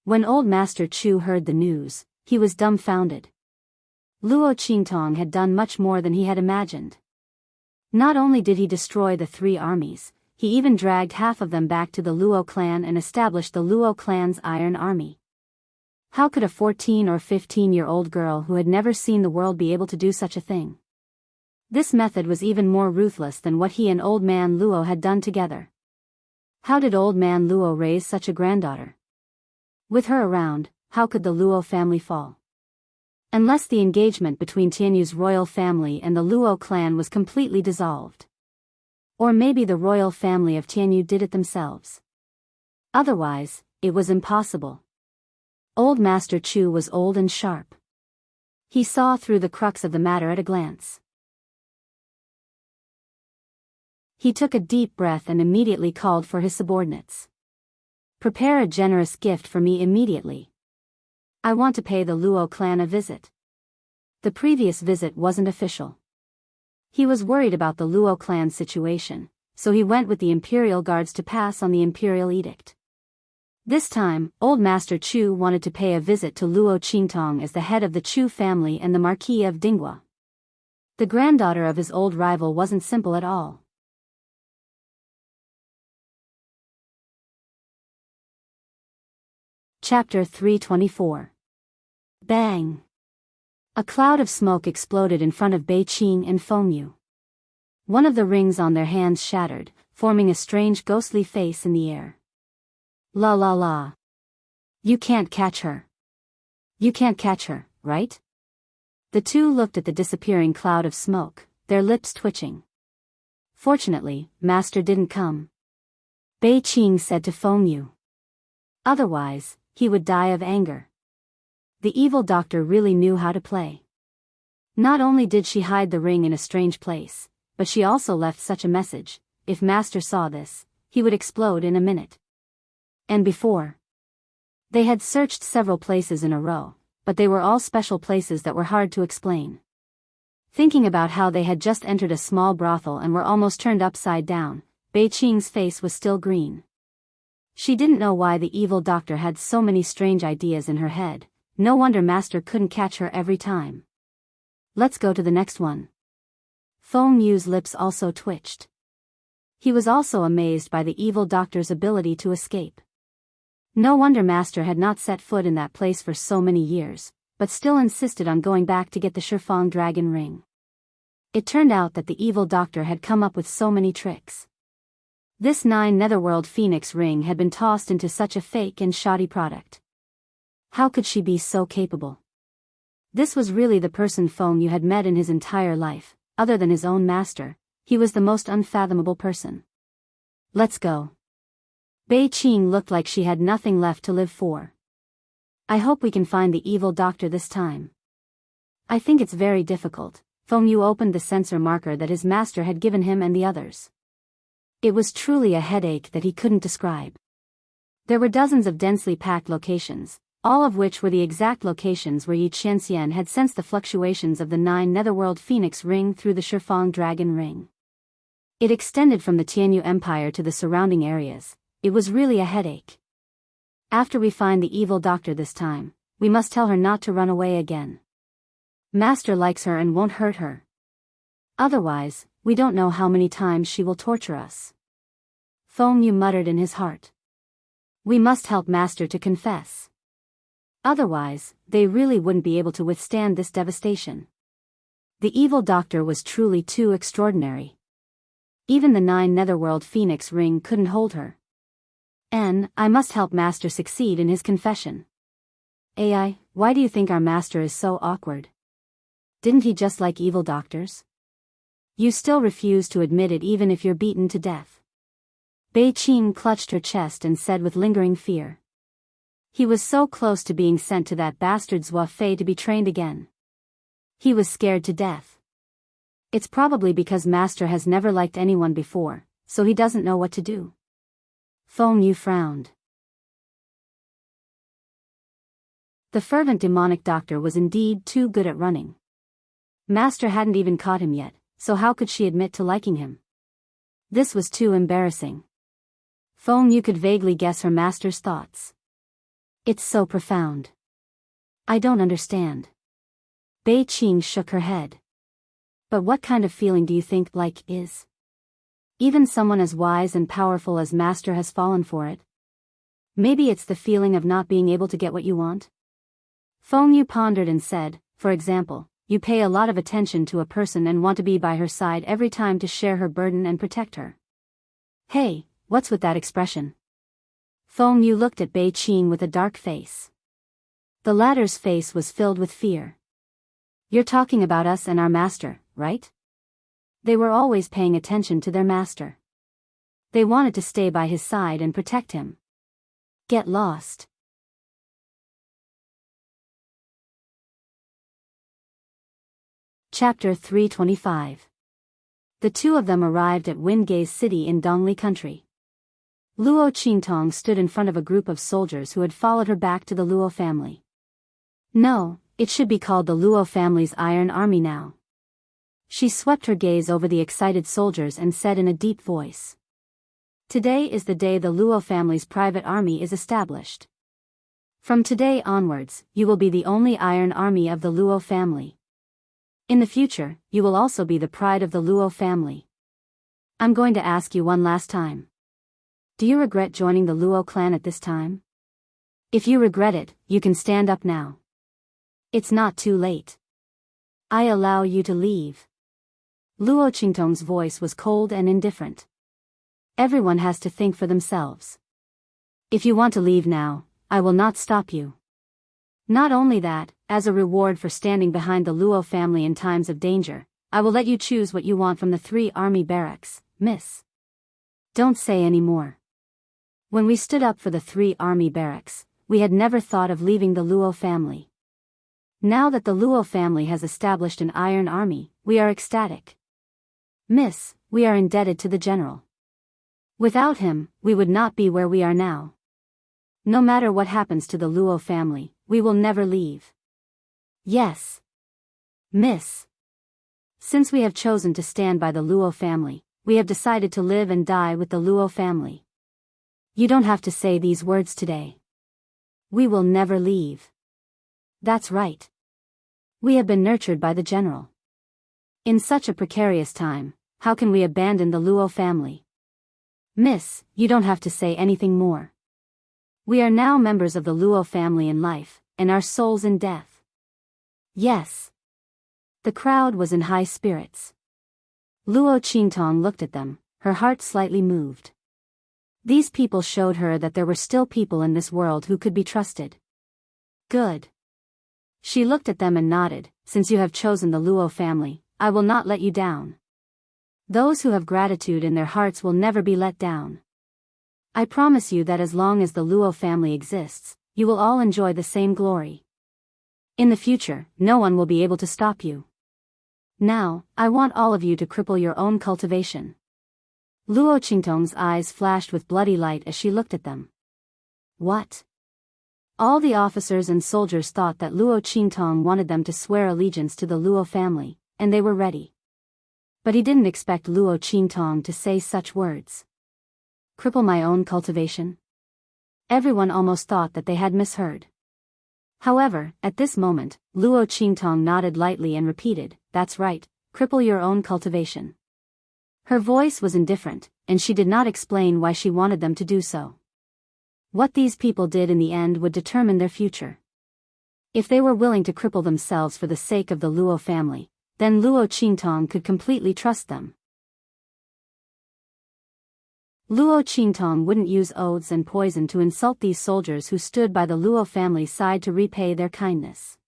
When Old Master Chu heard the news, he was dumbfounded. Luo Qingtong had done much more than he had imagined. Not only did he destroy the three armies, he even dragged half of them back to the Luo clan and established the Luo clan's iron army. How could a 14 or 15-year-old girl who had never seen the world be able to do such a thing? This method was even more ruthless than what he and Old Man Luo had done together. How did Old Man Luo raise such a granddaughter? With her around, how could the Luo family fall? Unless the engagement between Tianyu's royal family and the Luo clan was completely dissolved. Or maybe the royal family of Tianyu did it themselves. Otherwise, it was impossible. Old Master Chu was old and sharp. He saw through the crux of the matter at a glance. He took a deep breath and immediately called for his subordinates. Prepare a generous gift for me immediately. I want to pay the Luo clan a visit. The previous visit wasn't official. He was worried about the Luo clan situation, so he went with the imperial guards to pass on the imperial edict. This time, Old Master Chu wanted to pay a visit to Luo Qingtong as the head of the Chu family and the Marquis of Dinghua. The granddaughter of his old rival wasn't simple at all. Chapter 324. Bang! A cloud of smoke exploded in front of Bei Qing and Feng Yu. One of the rings on their hands shattered, forming a strange ghostly face in the air. La la la. You can't catch her. You can't catch her, right? The two looked at the disappearing cloud of smoke, their lips twitching. Fortunately, Master didn't come. Bei Qing said to Feng Yu. Otherwise, he would die of anger. The evil doctor really knew how to play. Not only did she hide the ring in a strange place, but she also left such a message: if Master saw this, he would explode in a minute. And before. They had searched several places in a row, but they were all special places that were hard to explain. Thinking about how they had just entered a small brothel and were almost turned upside down, Bei Qing's face was still green. She didn't know why the evil doctor had so many strange ideas in her head. No wonder Master couldn't catch her every time. Let's go to the next one. Feng Yu's lips also twitched. He was also amazed by the evil doctor's ability to escape. No wonder Master had not set foot in that place for so many years, but still insisted on going back to get the Shifang dragon ring. It turned out that the evil doctor had come up with so many tricks. This 9 Netherworld Phoenix ring had been tossed into such a fake and shoddy product. How could she be so capable? This was really the person Feng Yu had met in his entire life. Other than his own master, he was the most unfathomable person. Let's go. Bei Qing looked like she had nothing left to live for. I hope we can find the evil doctor this time. I think it's very difficult. Feng Yu opened the sensor marker that his master had given him and the others. It was truly a headache that he couldn't describe. There were dozens of densely packed locations, all of which were the exact locations where Yi Qianxian had sensed the fluctuations of the 9 Netherworld Phoenix ring through the Shifang dragon ring. It extended from the Tianyu Empire to the surrounding areas. It was really a headache. After we find the evil doctor this time, we must tell her not to run away again. Master likes her and won't hurt her. Otherwise, we don't know how many times she will torture us. Feng Yu muttered in his heart. We must help Master to confess. Otherwise, they really wouldn't be able to withstand this devastation. The evil doctor was truly too extraordinary. Even the 9 Netherworld Phoenix ring couldn't hold her. I must help Master succeed in his confession. AI, why do you think our master is so awkward? Didn't he just like evil doctors? You still refuse to admit it even if you're beaten to death. Bei Qing clutched her chest and said with lingering fear. He was so close to being sent to that bastard Zhua Fei to be trained again. He was scared to death. It's probably because Master has never liked anyone before, so he doesn't know what to do. Feng Yu frowned. The fervent demonic doctor was indeed too good at running. Master hadn't even caught him yet, so how could she admit to liking him? This was too embarrassing. Feng Yu could vaguely guess her master's thoughts. It's so profound. I don't understand. Bei Qing shook her head. But what kind of feeling do you think like is? Even someone as wise and powerful as Master has fallen for it. Maybe it's the feeling of not being able to get what you want? Feng Yu pondered and said, for example, you pay a lot of attention to a person and want to be by her side every time to share her burden and protect her. Hey, what's with that expression? Feng Yu looked at Bei Qing with a dark face. The latter's face was filled with fear. You're talking about us and our master, right? They were always paying attention to their master. They wanted to stay by his side and protect him. Get lost. Chapter 325. The two of them arrived at Wingei's city in Dongli country. Luo Qingtong stood in front of a group of soldiers who had followed her back to the Luo family. No, it should be called the Luo family's Iron Army now. She swept her gaze over the excited soldiers and said in a deep voice. Today is the day the Luo family's private army is established. From today onwards, you will be the only Iron Army of the Luo family. In the future, you will also be the pride of the Luo family. I'm going to ask you one last time. Do you regret joining the Luo clan at this time? If you regret it, you can stand up now. It's not too late. I allow you to leave. Luo Qingtong's voice was cold and indifferent. Everyone has to think for themselves. If you want to leave now, I will not stop you. Not only that, as a reward for standing behind the Luo family in times of danger, I will let you choose what you want from the 3 army barracks, miss. Don't say any more. When we stood up for the 3 army barracks, we had never thought of leaving the Luo family. Now that the Luo family has established an iron army, we are ecstatic. Miss, we are indebted to the general. Without him, we would not be where we are now. No matter what happens to the Luo family, we will never leave. Yes. Miss. Since we have chosen to stand by the Luo family, we have decided to live and die with the Luo family. You don't have to say these words today. We will never leave. That's right. We have been nurtured by the general. In such a precarious time, how can we abandon the Luo family? Miss, you don't have to say anything more. We are now members of the Luo family in life, and our souls in death. Yes. The crowd was in high spirits. Luo Qingtong looked at them, her heart slightly moved. These people showed her that there were still people in this world who could be trusted. Good. She looked at them and nodded. Since you have chosen the Luo family, I will not let you down. Those who have gratitude in their hearts will never be let down. I promise you that as long as the Luo family exists, you will all enjoy the same glory. In the future, no one will be able to stop you. Now, I want all of you to cripple your own cultivation. Luo Qingtong's eyes flashed with bloody light as she looked at them. What? All the officers and soldiers thought that Luo Qingtong wanted them to swear allegiance to the Luo family, and they were ready. But he didn't expect Luo Qingtong to say such words. Cripple my own cultivation? Everyone almost thought that they had misheard. However, at this moment, Luo Qingtong nodded lightly and repeated, that's right, cripple your own cultivation. Her voice was indifferent, and she did not explain why she wanted them to do so. What these people did in the end would determine their future. If they were willing to cripple themselves for the sake of the Luo family, then Luo Qingtong could completely trust them. Luo Qingtong wouldn't use oaths and poison to insult these soldiers who stood by the Luo family's side to repay their kindness.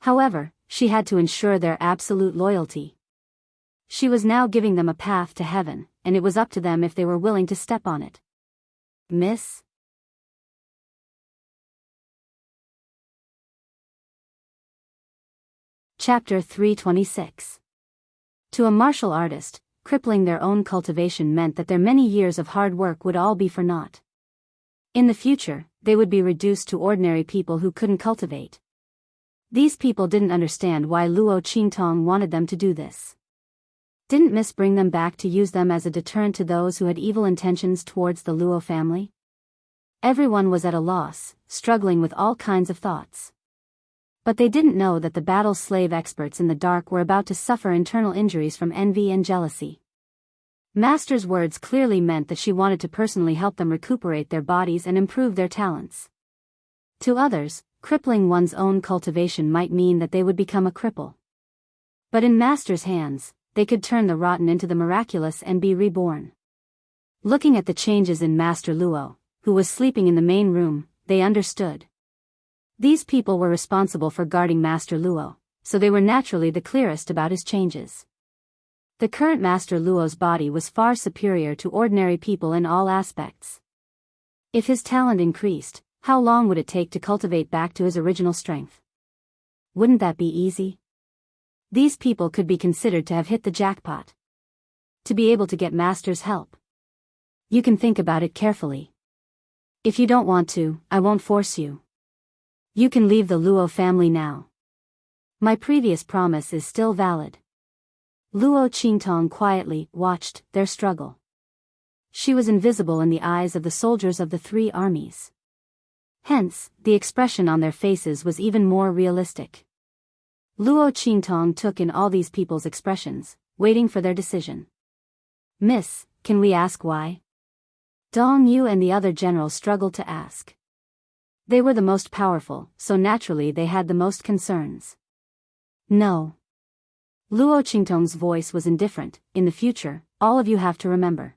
However, she had to ensure their absolute loyalty. She was now giving them a path to heaven, and it was up to them if they were willing to step on it. Miss? Chapter 326. To a martial artist, crippling their own cultivation meant that their many years of hard work would all be for naught. In the future, they would be reduced to ordinary people who couldn't cultivate. These people didn't understand why Luo Qingtong wanted them to do this. Didn't Miss bring them back to use them as a deterrent to those who had evil intentions towards the Luo family? Everyone was at a loss, struggling with all kinds of thoughts. But they didn't know that the battle slave experts in the dark were about to suffer internal injuries from envy and jealousy. Master's words clearly meant that she wanted to personally help them recuperate their bodies and improve their talents. To others, crippling one's own cultivation might mean that they would become a cripple. But in Master's hands, they could turn the rotten into the miraculous and be reborn. Looking at the changes in Master Luo, who was sleeping in the main room, they understood. These people were responsible for guarding Master Luo, so they were naturally the clearest about his changes. The current Master Luo's body was far superior to ordinary people in all aspects. If his talent increased, how long would it take to cultivate back to his original strength? Wouldn't that be easy? These people could be considered to have hit the jackpot. To be able to get Master's help. You can think about it carefully. If you don't want to, I won't force you. You can leave the Luo family now. My previous promise is still valid. Luo Qingtong quietly watched their struggle. She was invisible in the eyes of the soldiers of the 3 armies. Hence, the expression on their faces was even more realistic. Luo Qingtong took in all these people's expressions, waiting for their decision. Miss, can we ask why? Dong Yu and the other generals struggled to ask. They were the most powerful, so naturally they had the most concerns. No. Luo Qingtong's voice was indifferent. In the future, all of you have to remember.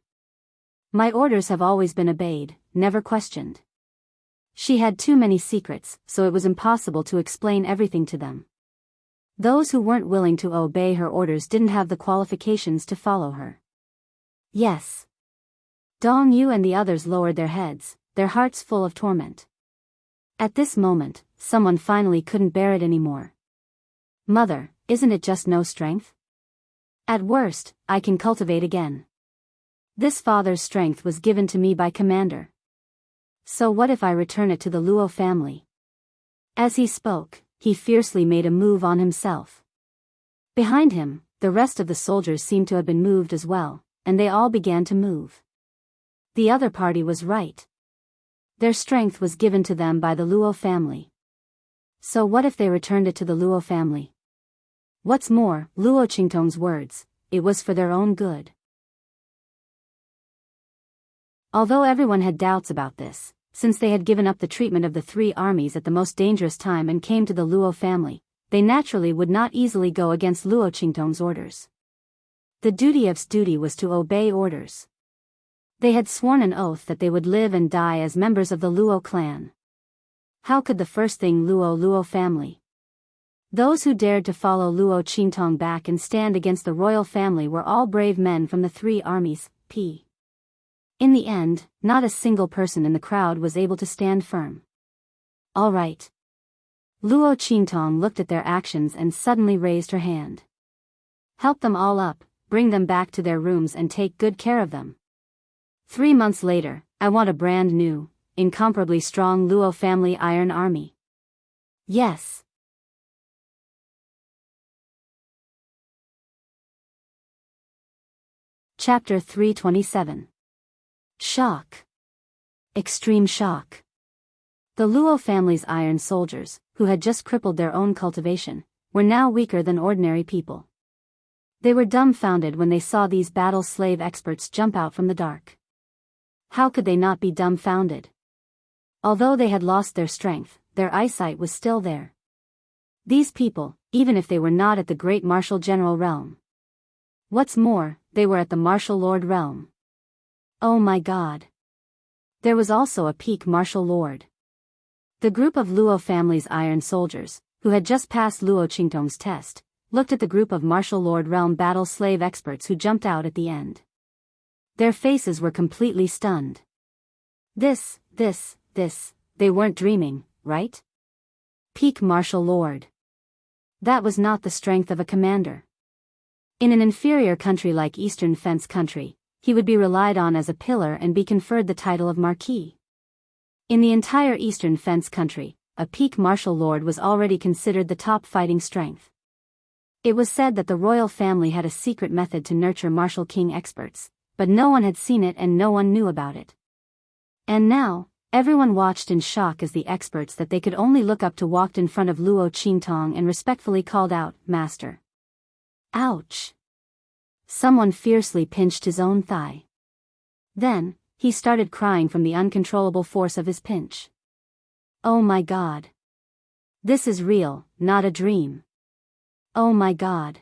My orders have always been obeyed, never questioned. She had too many secrets, so it was impossible to explain everything to them. Those who weren't willing to obey her orders didn't have the qualifications to follow her. Yes. Dong Yu and the others lowered their heads, their hearts full of torment. At this moment, someone finally couldn't bear it anymore. Mother, isn't it just no strength? At worst, I can cultivate again. This father's strength was given to me by commander. So what if I return it to the Luo family? As he spoke, he fiercely made a move on himself. Behind him, the rest of the soldiers seemed to have been moved as well, and they all began to move. The other party was right. Their strength was given to them by the Luo family. So what if they returned it to the Luo family? What's more, Luo Qingtong's words, it was for their own good. Although everyone had doubts about this, since they had given up the treatment of the three armies at the most dangerous time and came to the Luo family, they naturally would not easily go against Luo Qingtong's orders. The duty was to obey orders. They had sworn an oath that they would live and die as members of the Luo clan. How could the first thing Luo family? Those who dared to follow Luo Qingtong back and stand against the royal family were all brave men from the three armies. In the end, not a single person in the crowd was able to stand firm. All right. Luo Qingtong looked at their actions and suddenly raised her hand. Help them all up, bring them back to their rooms and take good care of them. 3 months later, I want a brand new, incomparably strong Luo family iron army. Yes. Chapter 327. Shock. Extreme shock. The Luo family's iron soldiers, who had just crippled their own cultivation, were now weaker than ordinary people. They were dumbfounded when they saw these battle slave experts jump out from the dark. How could they not be dumbfounded? Although they had lost their strength, their eyesight was still there. These people, even if they were not at the great martial general realm. What's more, they were at the martial lord realm. Oh my God. There was also a peak martial lord. The group of Luo family's iron soldiers, who had just passed Luo Qingtong's test, looked at the group of martial lord realm battle slave experts who jumped out at the end. Their faces were completely stunned. They weren't dreaming, right? Peak martial lord. That was not the strength of a commander. In an inferior country like Eastern Fence Country, he would be relied on as a pillar and be conferred the title of Marquis. In the entire Eastern Fence Country, a peak martial lord was already considered the top fighting strength. It was said that the royal family had a secret method to nurture martial king experts, but no one had seen it and no one knew about it. And now, everyone watched in shock as the experts that they could only look up to walked in front of Luo Qingtong and respectfully called out, "Master." Ouch! Someone fiercely pinched his own thigh. Then, he started crying from the uncontrollable force of his pinch. Oh my God! This is real, not a dream. Oh my God!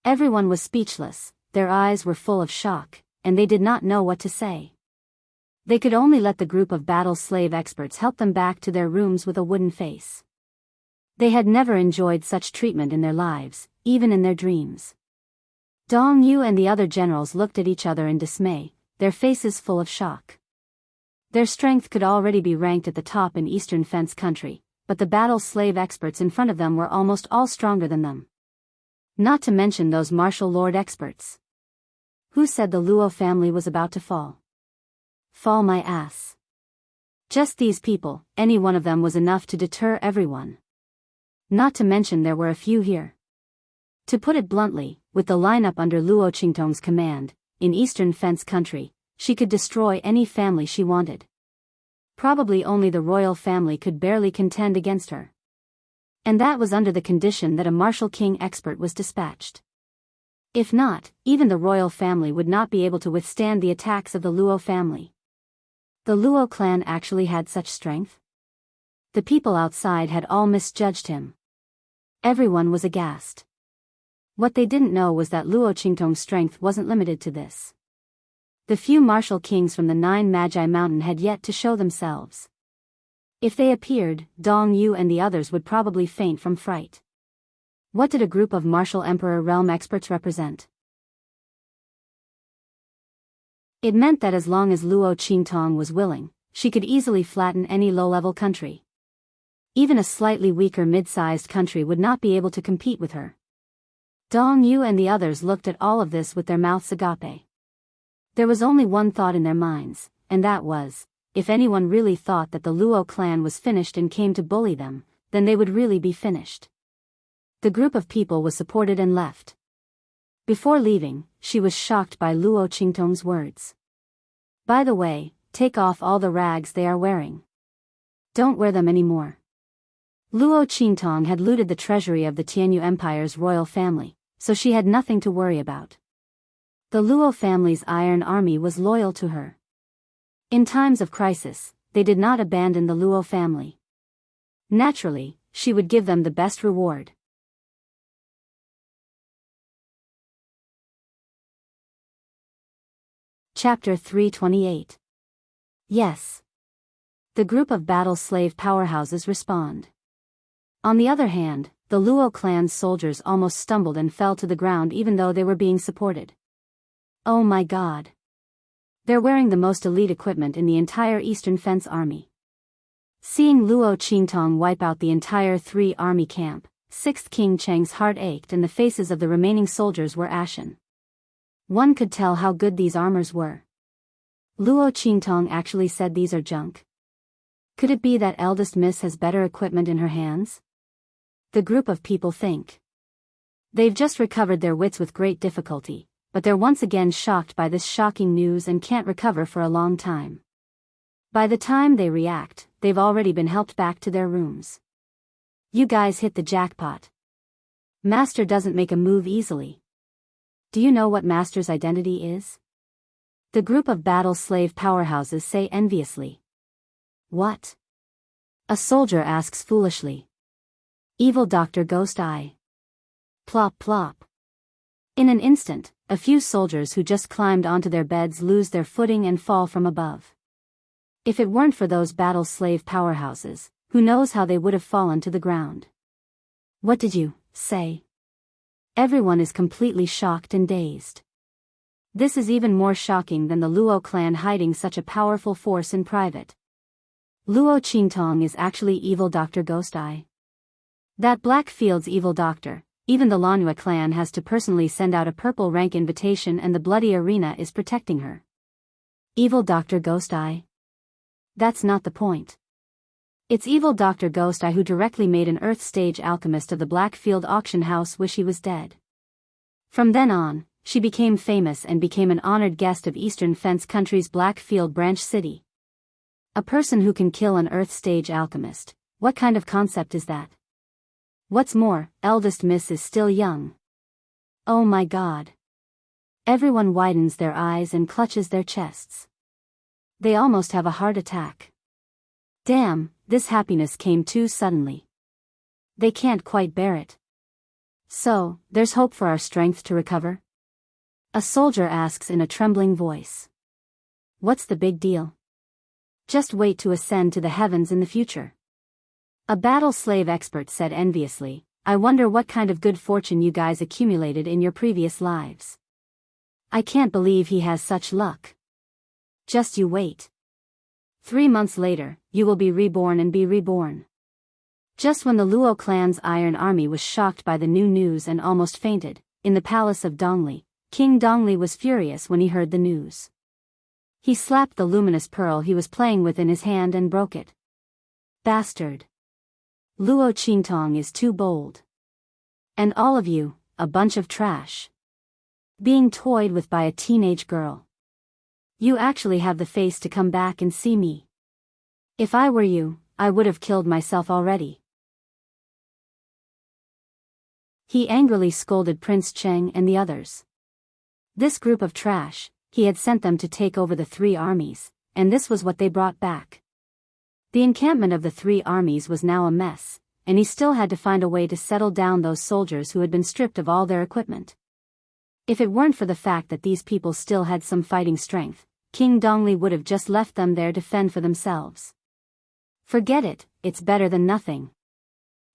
Everyone was speechless, their eyes were full of shock, and they did not know what to say. They could only let the group of battle slave experts help them back to their rooms with a wooden face. They had never enjoyed such treatment in their lives, even in their dreams. Dong Yu and the other generals looked at each other in dismay, their faces full of shock. Their strength could already be ranked at the top in Eastern Fence Country, but the battle slave experts in front of them were almost all stronger than them. Not to mention those martial lord experts. Who said the Luo family was about to fall? Fall my ass. Just these people, any one of them was enough to deter everyone. Not to mention there were a few here. To put it bluntly, with the lineup under Luo Qingtong's command, in Eastern Fence Country, she could destroy any family she wanted. Probably only the royal family could barely contend against her. And that was under the condition that a martial king expert was dispatched. If not, even the royal family would not be able to withstand the attacks of the Luo family. The Luo clan actually had such strength? The people outside had all misjudged him. Everyone was aghast. What they didn't know was that Luo Qingtong's strength wasn't limited to this. The few martial kings from the Nine Magi Mountain had yet to show themselves. If they appeared, Dong Yu and the others would probably faint from fright. What did a group of martial emperor realm experts represent? It meant that as long as Luo Qingtong was willing, she could easily flatten any low-level country. Even a slightly weaker mid-sized country would not be able to compete with her. Dong Yu and the others looked at all of this with their mouths agape. There was only one thought in their minds, and that was, if anyone really thought that the Luo clan was finished and came to bully them, then they would really be finished. The group of people was supported and left. Before leaving, she was shocked by Luo Qingtong's words. By the way, take off all the rags they are wearing. Don't wear them anymore. Luo Qingtong had looted the treasury of the Tianyu Empire's royal family, so she had nothing to worry about. The Luo family's iron army was loyal to her. In times of crisis, they did not abandon the Luo family. Naturally, she would give them the best reward. Chapter 328. Yes. The group of battle slave powerhouses respond. On the other hand, the Luo clan's soldiers almost stumbled and fell to the ground even though they were being supported. Oh my god. They're wearing the most elite equipment in the entire Eastern Fence army. Seeing Luo Qingtong wipe out the entire three-army camp, 6th King Cheng's heart ached and the faces of the remaining soldiers were ashen. One could tell how good these armors were. Luo Qingtong actually said these are junk. Could it be that eldest miss has better equipment in her hands? The group of people think. They've just recovered their wits with great difficulty, but they're once again shocked by this shocking news and can't recover for a long time. By the time they react, they've already been helped back to their rooms. You guys hit the jackpot. Master doesn't make a move easily. Do you know what Master's identity is? The group of battle slave powerhouses say enviously. What? A soldier asks foolishly. Evil Dr. Ghost Eye. Plop plop. In an instant, a few soldiers who just climbed onto their beds lose their footing and fall from above. If it weren't for those battle slave powerhouses, who knows how they would have fallen to the ground. What did you say? Everyone is completely shocked and dazed. This is even more shocking than the Luo clan hiding such a powerful force in private. Luo Qingtong is actually evil Dr. Ghost Eye. That Blackfield's evil doctor, even the Lanhua clan has to personally send out a purple rank invitation and the bloody arena is protecting her. Evil Dr. Ghost Eye? That's not the point. It's evil Dr. Ghost Eye who directly made an Earth Stage alchemist of the Blackfield auction house wish he was dead. From then on, she became famous and became an honored guest of Eastern Fence Country's Blackfield branch city. A person who can kill an Earth Stage alchemist, what kind of concept is that? What's more, eldest miss is still young. Oh my god. Everyone widens their eyes and clutches their chests. They almost have a heart attack. Damn, this happiness came too suddenly. They can't quite bear it. So, there's hope for our strength to recover? A soldier asks in a trembling voice. What's the big deal? Just wait to ascend to the heavens in the future. A battle slave expert said enviously, I wonder what kind of good fortune you guys accumulated in your previous lives. I can't believe he has such luck. Just you wait. 3 months later, you will be reborn and be reborn. Just when the Luo clan's iron army was shocked by the new news and almost fainted, in the palace of Dongli, King Dongli was furious when he heard the news. He slapped the luminous pearl he was playing with in his hand and broke it. Bastard. Luo Qingtong is too bold. And all of you, a bunch of trash. Being toyed with by a teenage girl. You actually have the face to come back and see me. If I were you, I would have killed myself already. He angrily scolded Prince Cheng and the others. This group of trash, he had sent them to take over the 3 armies, and this was what they brought back. The encampment of the 3 armies was now a mess, and he still had to find a way to settle down those soldiers who had been stripped of all their equipment. If it weren't for the fact that these people still had some fighting strength, King Dongli would have just left them there to fend for themselves. Forget it, it's better than nothing.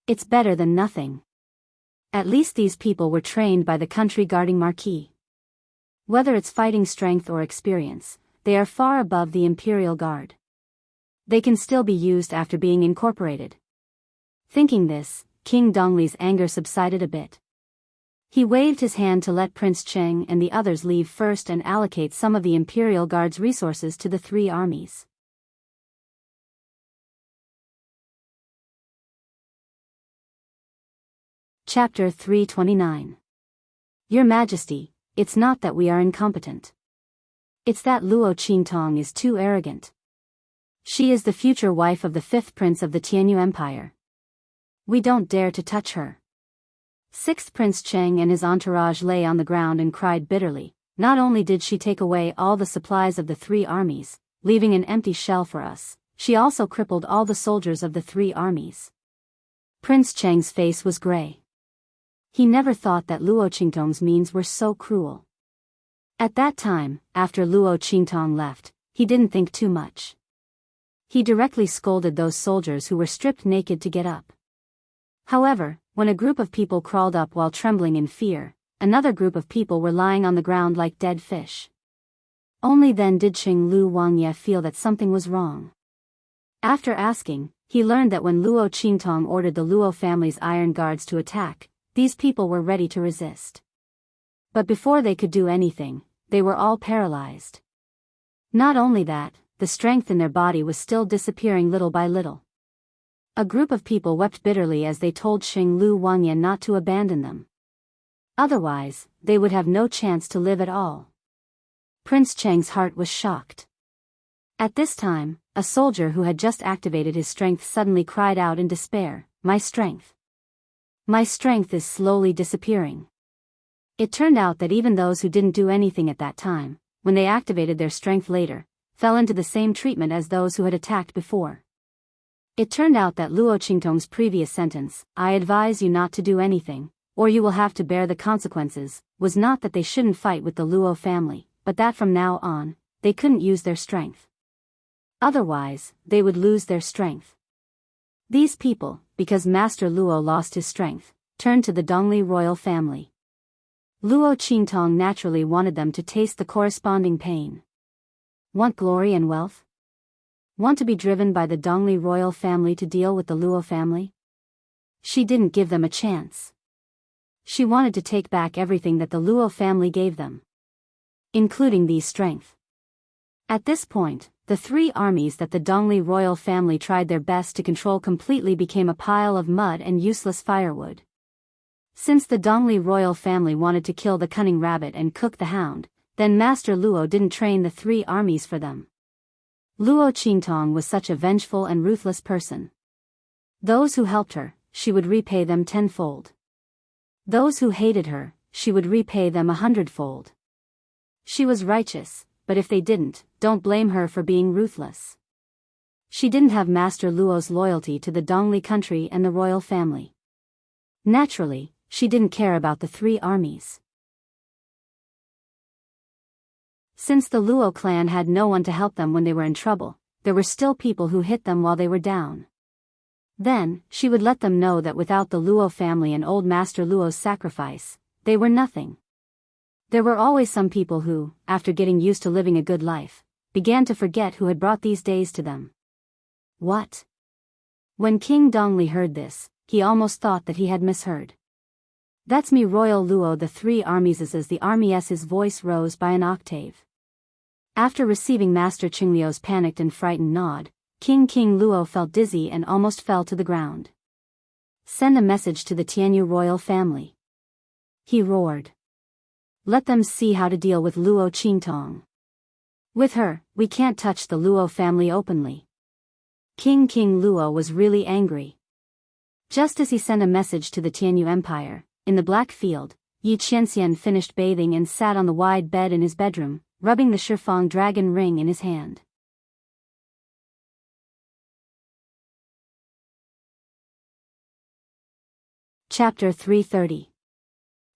It's better than nothing. At least these people were trained by the country guarding marquis. Whether it's fighting strength or experience, they are far above the Imperial Guard. They can still be used after being incorporated. Thinking this, King Dongli's anger subsided a bit. He waved his hand to let Prince Cheng and the others leave first and allocate some of the Imperial Guard's resources to the three armies. Chapter 329. Your Majesty, it's not that we are incompetent. It's that Luo Qingtong is too arrogant. She is the future wife of the fifth prince of the Tianyu Empire. We don't dare to touch her. Sixth Prince Cheng and his entourage lay on the ground and cried bitterly. Not only did she take away all the supplies of the three armies, leaving an empty shell for us, she also crippled all the soldiers of the three armies. Prince Cheng's face was gray. He never thought that Luo Qingtong's means were so cruel. At that time, after Luo Qingtong left, he didn't think too much. He directly scolded those soldiers who were stripped naked to get up. However, when a group of people crawled up while trembling in fear, another group of people were lying on the ground like dead fish. Only then did Qing Lu Wangye feel that something was wrong. After asking, he learned that when Luo Qingtong ordered the Luo family's iron guards to attack, these people were ready to resist. But before they could do anything, they were all paralyzed. Not only that, the strength in their body was still disappearing little by little. A group of people wept bitterly as they told Qing Lu Wangye not to abandon them. Otherwise, they would have no chance to live at all. Prince Cheng's heart was shocked. At this time, a soldier who had just activated his strength suddenly cried out in despair, "My strength! My strength is slowly disappearing." It turned out that even those who didn't do anything at that time, when they activated their strength later, fell into the same treatment as those who had attacked before. It turned out that Luo Qingtong's previous sentence, "I advise you not to do anything, or you will have to bear the consequences," was not that they shouldn't fight with the Luo family, but that from now on, they couldn't use their strength. Otherwise, they would lose their strength. These people, because Master Luo lost his strength, turned to the Dongli royal family. Luo Qingtong naturally wanted them to taste the corresponding pain. Want glory and wealth? Want to be driven by the Dongli royal family to deal with the Luo family? She didn't give them a chance. She wanted to take back everything that the Luo family gave them, including these strength. At this point, the three armies that the Dongli royal family tried their best to control completely became a pile of mud and useless firewood. Since the Dongli royal family wanted to kill the cunning rabbit and cook the hound, then Master Luo didn't train the three armies for them. Luo Qingtong was such a vengeful and ruthless person. Those who helped her, she would repay them tenfold. Those who hated her, she would repay them 100-fold. She was righteous, but if they didn't, don't blame her for being ruthless. She didn't have Master Luo's loyalty to the Dongli country and the royal family. Naturally, she didn't care about the three armies. Since the Luo clan had no one to help them when they were in trouble, there were still people who hit them while they were down. Then, she would let them know that without the Luo family and old Master Luo's sacrifice, they were nothing. There were always some people who, after getting used to living a good life, began to forget who had brought these days to them. What? When King Dongli heard this, he almost thought that he had misheard. "That's me, Royal Luo, the three armies," as the army's voice rose by an octave. After receiving Master Qingliu's panicked and frightened nod, King Luo felt dizzy and almost fell to the ground. "Send a message to the Tianyu royal family," he roared. "Let them see how to deal with Luo Qingtong. With her, we can't touch the Luo family openly." King Luo was really angry. Just as he sent a message to the Tianyu Empire, in the Black Field, Yi Qianxian finished bathing and sat on the wide bed in his bedroom, rubbing the Shifeng dragon ring in his hand. Chapter 330.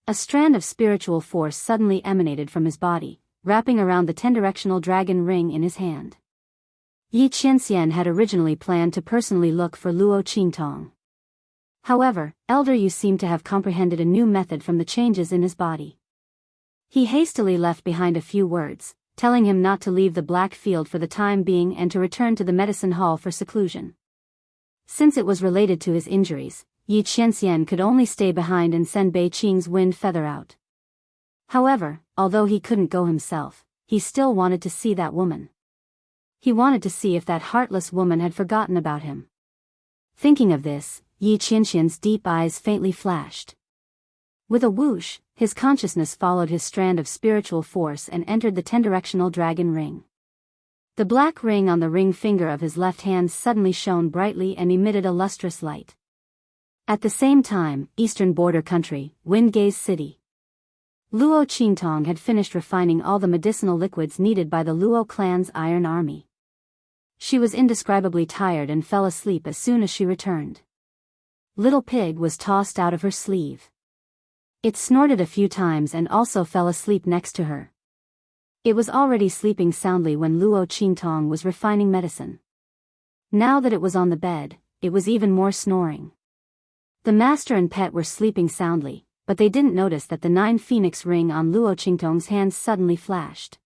A strand of spiritual force suddenly emanated from his body, wrapping around the 10-directional dragon ring in his hand. Yi Qianxian had originally planned to personally look for Luo Qingtong. However, Elder Yu seemed to have comprehended a new method from the changes in his body. He hastily left behind a few words, telling him not to leave the black field for the time being and to return to the medicine hall for seclusion. Since it was related to his injuries, Yi Qianxian could only stay behind and send Bei Qing's wind feather out. However, although he couldn't go himself, he still wanted to see that woman. He wanted to see if that heartless woman had forgotten about him. Thinking of this, Yi Qianxian's deep eyes faintly flashed. With a whoosh, his consciousness followed his strand of spiritual force and entered the 10-directional dragon ring. The black ring on the ring finger of his left hand suddenly shone brightly and emitted a lustrous light. At the same time, eastern border country, Windgaze City. Luo Qingtong had finished refining all the medicinal liquids needed by the Luo clan's iron army. She was indescribably tired and fell asleep as soon as she returned. Little Pig was tossed out of her sleeve. It snorted a few times and also fell asleep next to her. It was already sleeping soundly when Luo Qingtong was refining medicine. Now that it was on the bed, it was even more snoring. The master and pet were sleeping soundly, but they didn't notice that the 9 phoenix ring on Luo Qingtong's hand suddenly flashed.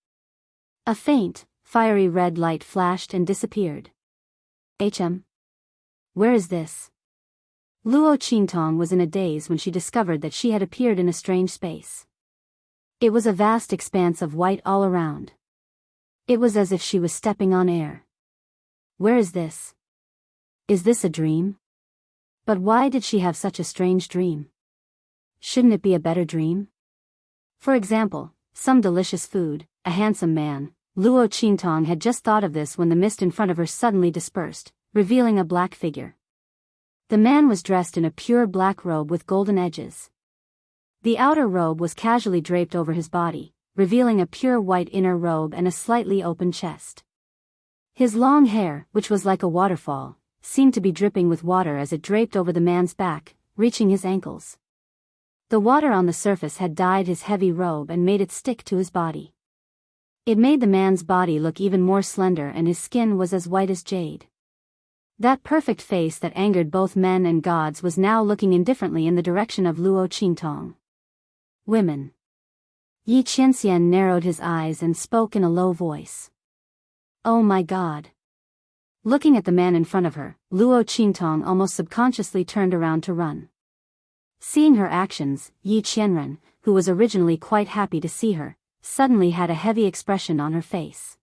A faint, fiery red light flashed and disappeared. Where is this? Luo Qingtong was in a daze when she discovered that she had appeared in a strange space. It was a vast expanse of white all around. It was as if she was stepping on air. Where is this? Is this a dream? But why did she have such a strange dream? Shouldn't it be a better dream? For example, some delicious food, a handsome man. Luo Qingtong had just thought of this when the mist in front of her suddenly dispersed, revealing a black figure. The man was dressed in a pure black robe with golden edges. The outer robe was casually draped over his body, revealing a pure white inner robe and a slightly open chest. His long hair, which was like a waterfall, seemed to be dripping with water as it draped over the man's back, reaching his ankles. The water on the surface had dyed his heavy robe and made it stick to his body. It made the man's body look even more slender and his skin was as white as jade. That perfect face that angered both men and gods was now looking indifferently in the direction of Luo Qingtong. Women. Yi Qianxian narrowed his eyes and spoke in a low voice. Oh my God. Looking at the man in front of her, Luo Qingtong almost subconsciously turned around to run. Seeing her actions, Yi Qianren, who was originally quite happy to see her, suddenly had a heavy expression on her face.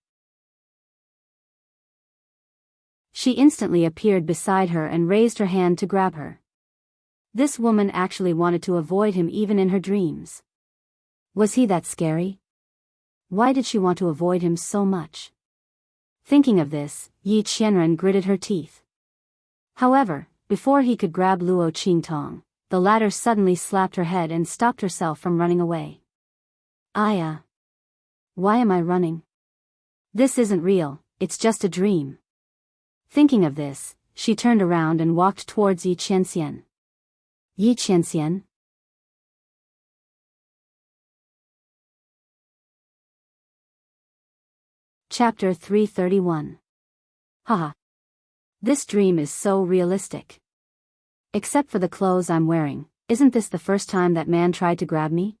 She instantly appeared beside her and raised her hand to grab her. This woman actually wanted to avoid him even in her dreams. Was he that scary? Why did she want to avoid him so much? Thinking of this, Yi Qianren gritted her teeth. However, before he could grab Luo Qingtong, the latter suddenly slapped her head and stopped herself from running away. Why am I running? This isn't real, it's just a dream. Thinking of this, she turned around and walked towards Yi Qianxian. Yi Qianxian? Chapter 331. Haha. This dream is so realistic. Except for the clothes I'm wearing, isn't this the first time that man tried to grab me?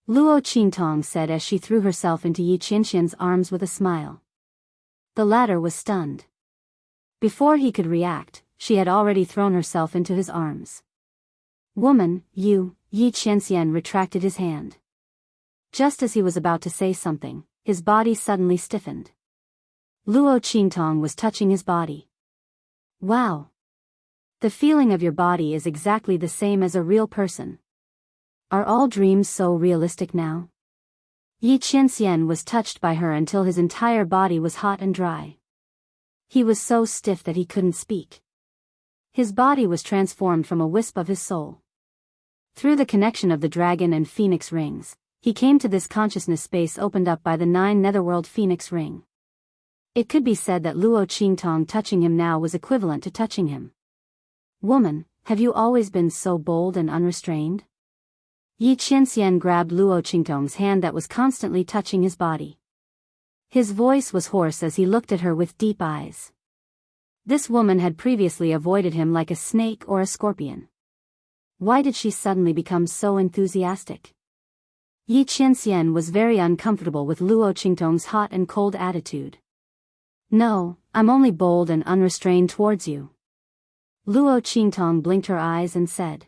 Luo Qingtong said as she threw herself into Yi Qianxian's arms with a smile. The latter was stunned. Before he could react, she had already thrown herself into his arms. Woman, you, Yi Qianxian retracted his hand. Just as he was about to say something, his body suddenly stiffened. Luo Qingtong was touching his body. Wow. The feeling of your body is exactly the same as a real person. Are all dreams so realistic now? Yi Qianxian was touched by her until his entire body was hot and dry. He was so stiff that he couldn't speak. His body was transformed from a wisp of his soul. Through the connection of the dragon and phoenix rings, he came to this consciousness space opened up by the 9 netherworld phoenix ring. It could be said that Luo Qingtong touching him now was equivalent to touching him. Woman, have you always been so bold and unrestrained? Yi Qianxian grabbed Luo Qingtong's hand that was constantly touching his body. His voice was hoarse as he looked at her with deep eyes. This woman had previously avoided him like a snake or a scorpion. Why did she suddenly become so enthusiastic? Yi Qianxian was very uncomfortable with Luo Qingtong's hot and cold attitude. No, I'm only bold and unrestrained towards you. Luo Qingtong blinked her eyes and said.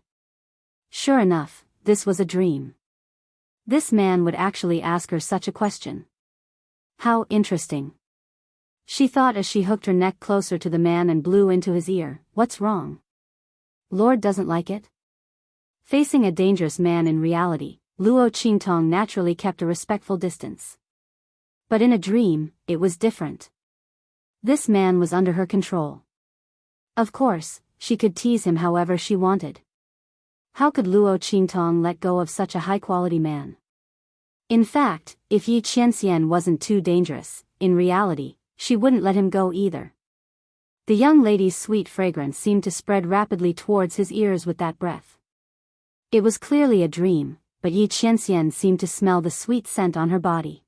Sure enough, this was a dream. This man would actually ask her such a question. How interesting. She thought as she hooked her neck closer to the man and blew into his ear. What's wrong? Lord doesn't like it? Facing a dangerous man in reality, Luo Qingtong naturally kept a respectful distance. But in a dream, it was different. This man was under her control. Of course, she could tease him however she wanted. How could Luo Qingtong let go of such a high-quality man? In fact, if Yi Qianxian wasn't too dangerous, in reality, she wouldn't let him go either. The young lady's sweet fragrance seemed to spread rapidly towards his ears with that breath. It was clearly a dream, but Yi Qianxian seemed to smell the sweet scent on her body.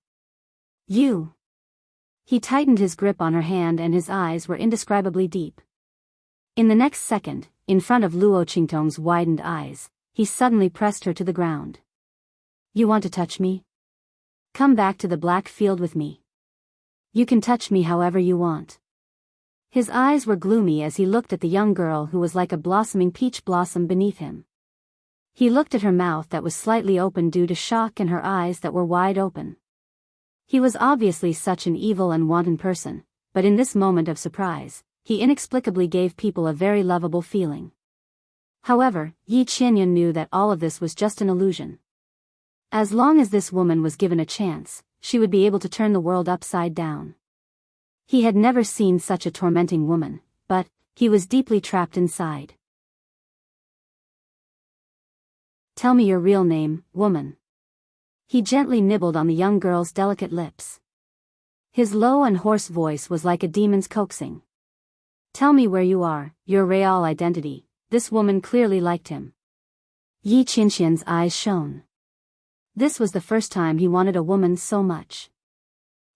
You. He tightened his grip on her hand and his eyes were indescribably deep. In the next second, in front of Luo Qingtong's widened eyes, he suddenly pressed her to the ground. You want to touch me? Come back to the black field with me. You can touch me however you want. His eyes were gloomy as he looked at the young girl who was like a blossoming peach blossom beneath him. He looked at her mouth that was slightly open due to shock and her eyes that were wide open. He was obviously such an evil and wanton person, but in this moment of surprise, he inexplicably gave people a very lovable feeling. However, Yi Qianyan knew that all of this was just an illusion. As long as this woman was given a chance, she would be able to turn the world upside down. He had never seen such a tormenting woman, but he was deeply trapped inside. Tell me your real name, woman. He gently nibbled on the young girl's delicate lips. His low and hoarse voice was like a demon's coaxing. Tell me where you are, your real identity. This woman clearly liked him. Yi Qianxian's eyes shone. This was the first time he wanted a woman so much.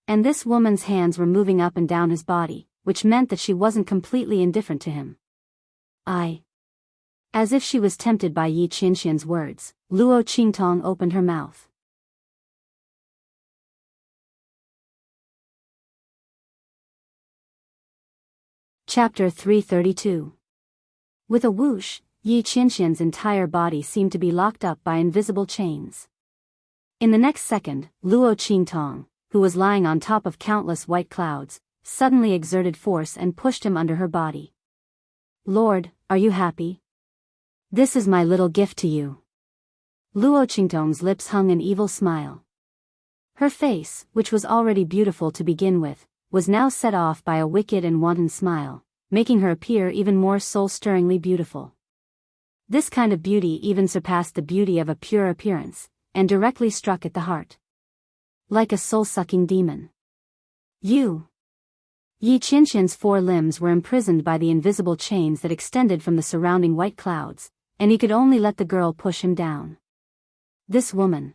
And this woman's hands were moving up and down his body, which meant that she wasn't completely indifferent to him. As if she was tempted by Yi Qianxian's words, Luo Qingtong opened her mouth. Chapter 332. With a whoosh, Yi Qianxian's entire body seemed to be locked up by invisible chains. In the next second, Luo Qingtong, who was lying on top of countless white clouds, suddenly exerted force and pushed him under her body. Lord, are you happy? This is my little gift to you. Luo Qingtong's lips hung an evil smile. Her face, which was already beautiful to begin with, was now set off by a wicked and wanton smile, making her appear even more soul-stirringly beautiful. This kind of beauty even surpassed the beauty of a pure appearance, and directly struck at the heart. Like a soul-sucking demon. Yi Qianxian's 4 limbs were imprisoned by the invisible chains that extended from the surrounding white clouds, and he could only let the girl push him down. This woman.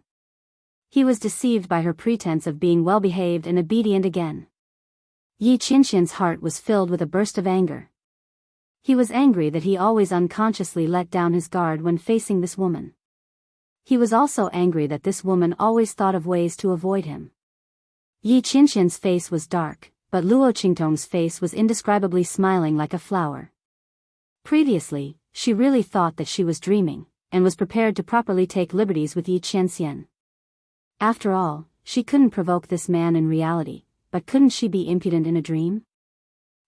He was deceived by her pretense of being well-behaved and obedient again. Yi Qianxian's heart was filled with a burst of anger. He was angry that he always unconsciously let down his guard when facing this woman. He was also angry that this woman always thought of ways to avoid him. Yi Qianxian's face was dark, but Luo Qingtong's face was indescribably smiling like a flower. Previously, she really thought that she was dreaming, and was prepared to properly take liberties with Yi Qianxian. After all, she couldn't provoke this man in reality, but couldn't she be impudent in a dream?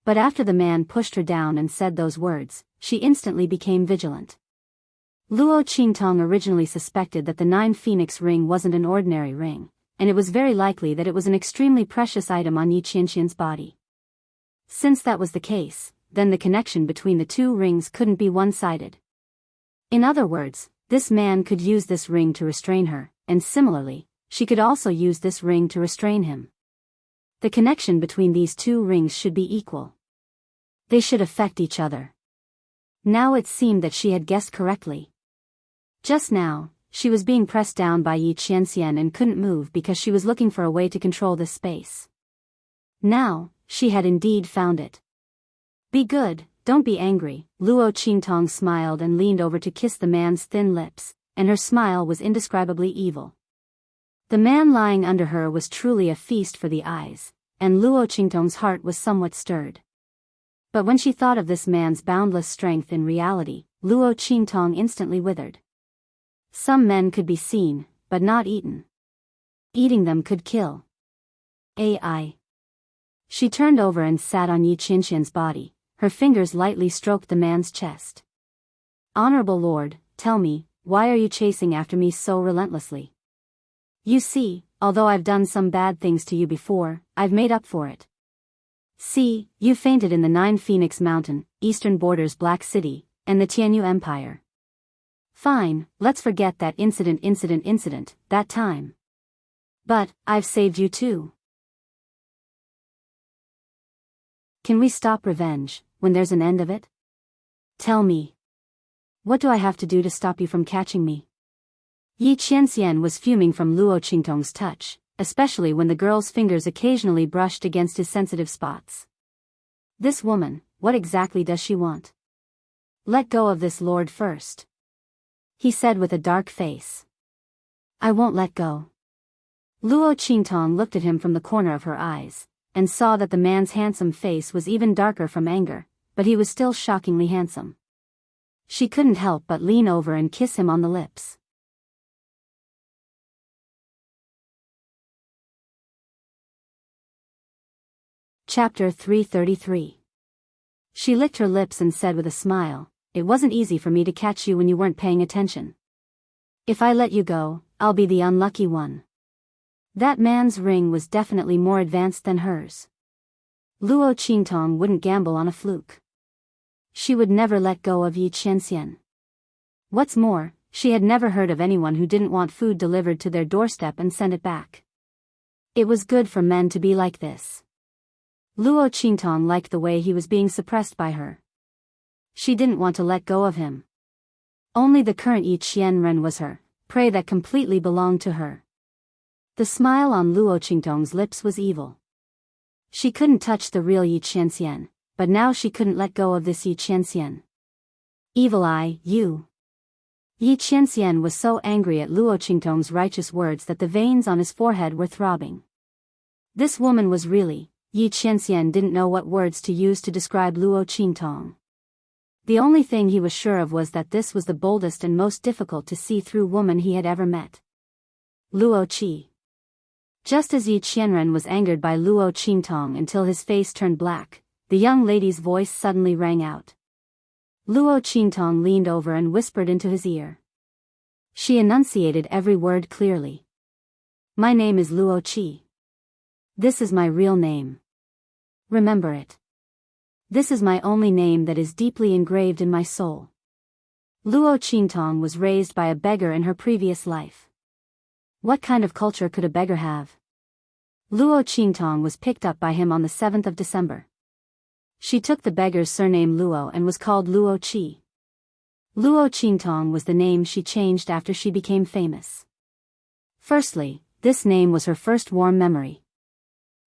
But after the man pushed her down and said those words, she instantly became vigilant. Luo Qingtong originally suspected that the 9 Phoenix ring wasn't an ordinary ring, and it was very likely that it was an extremely precious item on Yi Qianxian's body. Since that was the case, then the connection between the 2 rings couldn't be one-sided. In other words, this man could use this ring to restrain her, and similarly, she could also use this ring to restrain him. The connection between these 2 rings should be equal. They should affect each other. Now it seemed that she had guessed correctly. Just now, she was being pressed down by Yi Qianxian and couldn't move because she was looking for a way to control this space. Now, she had indeed found it. Be good, don't be angry, Luo Qingtong smiled and leaned over to kiss the man's thin lips, and her smile was indescribably evil. The man lying under her was truly a feast for the eyes, and Luo Qingtong's heart was somewhat stirred. But when she thought of this man's boundless strength in reality, Luo Qingtong instantly withered. Some men could be seen, but not eaten. Eating them could kill. AI. She turned over and sat on Yi Qianxian's body, her fingers lightly stroked the man's chest. Honorable Lord, tell me, why are you chasing after me so relentlessly? You see, although I've done some bad things to you before, I've made up for it. See, you fainted in the Nine Phoenix Mountain, eastern borders Black City, and the Tianyu Empire. Fine, let's forget that incident, that time. But, I've saved you too. Can we stop revenge, when there's an end of it? Tell me. What do I have to do to stop you from catching me? Yi Qianxian was fuming from Luo Qingtong's touch, especially when the girl's fingers occasionally brushed against his sensitive spots. This woman, what exactly does she want? Let go of this lord first, he said with a dark face. I won't let go. Luo Qingtong looked at him from the corner of her eyes, and saw that the man's handsome face was even darker from anger, but he was still shockingly handsome. She couldn't help but lean over and kiss him on the lips. Chapter 333. She licked her lips and said with a smile, it wasn't easy for me to catch you when you weren't paying attention. If I let you go, I'll be the unlucky one. That man's ring was definitely more advanced than hers. Luo Qingtong wouldn't gamble on a fluke. She would never let go of Yi Qianxian. What's more, she had never heard of anyone who didn't want food delivered to their doorstep and send it back. It was good for men to be like this. Luo Qingtong liked the way he was being suppressed by her. She didn't want to let go of him. Only the current Yi Qianren was her prey that completely belonged to her. The smile on Luo Qingtong's lips was evil. She couldn't touch the real Yi Qianxian, but now she couldn't let go of this Yi Qianxian. Evil eye, you. Yi Qianxian was so angry at Luo Qingtong's righteous words that the veins on his forehead were throbbing. This woman was really, Yi Qianxian didn't know what words to use to describe Luo Qingtong. The only thing he was sure of was that this was the boldest and most difficult to see through woman he had ever met. Luo Qi. Just as Yi Qianren was angered by Luo Qingtong until his face turned black, the young lady's voice suddenly rang out. Luo Qingtong leaned over and whispered into his ear. She enunciated every word clearly. My name is Luo Qi. This is my real name. Remember it. This is my only name that is deeply engraved in my soul. Luo Qingtong was raised by a beggar in her previous life. What kind of culture could a beggar have? Luo Qingtong was picked up by him on the 7th of December. She took the beggar's surname Luo and was called Luo Qi. Luo Qingtong was the name she changed after she became famous. Firstly, this name was her first warm memory.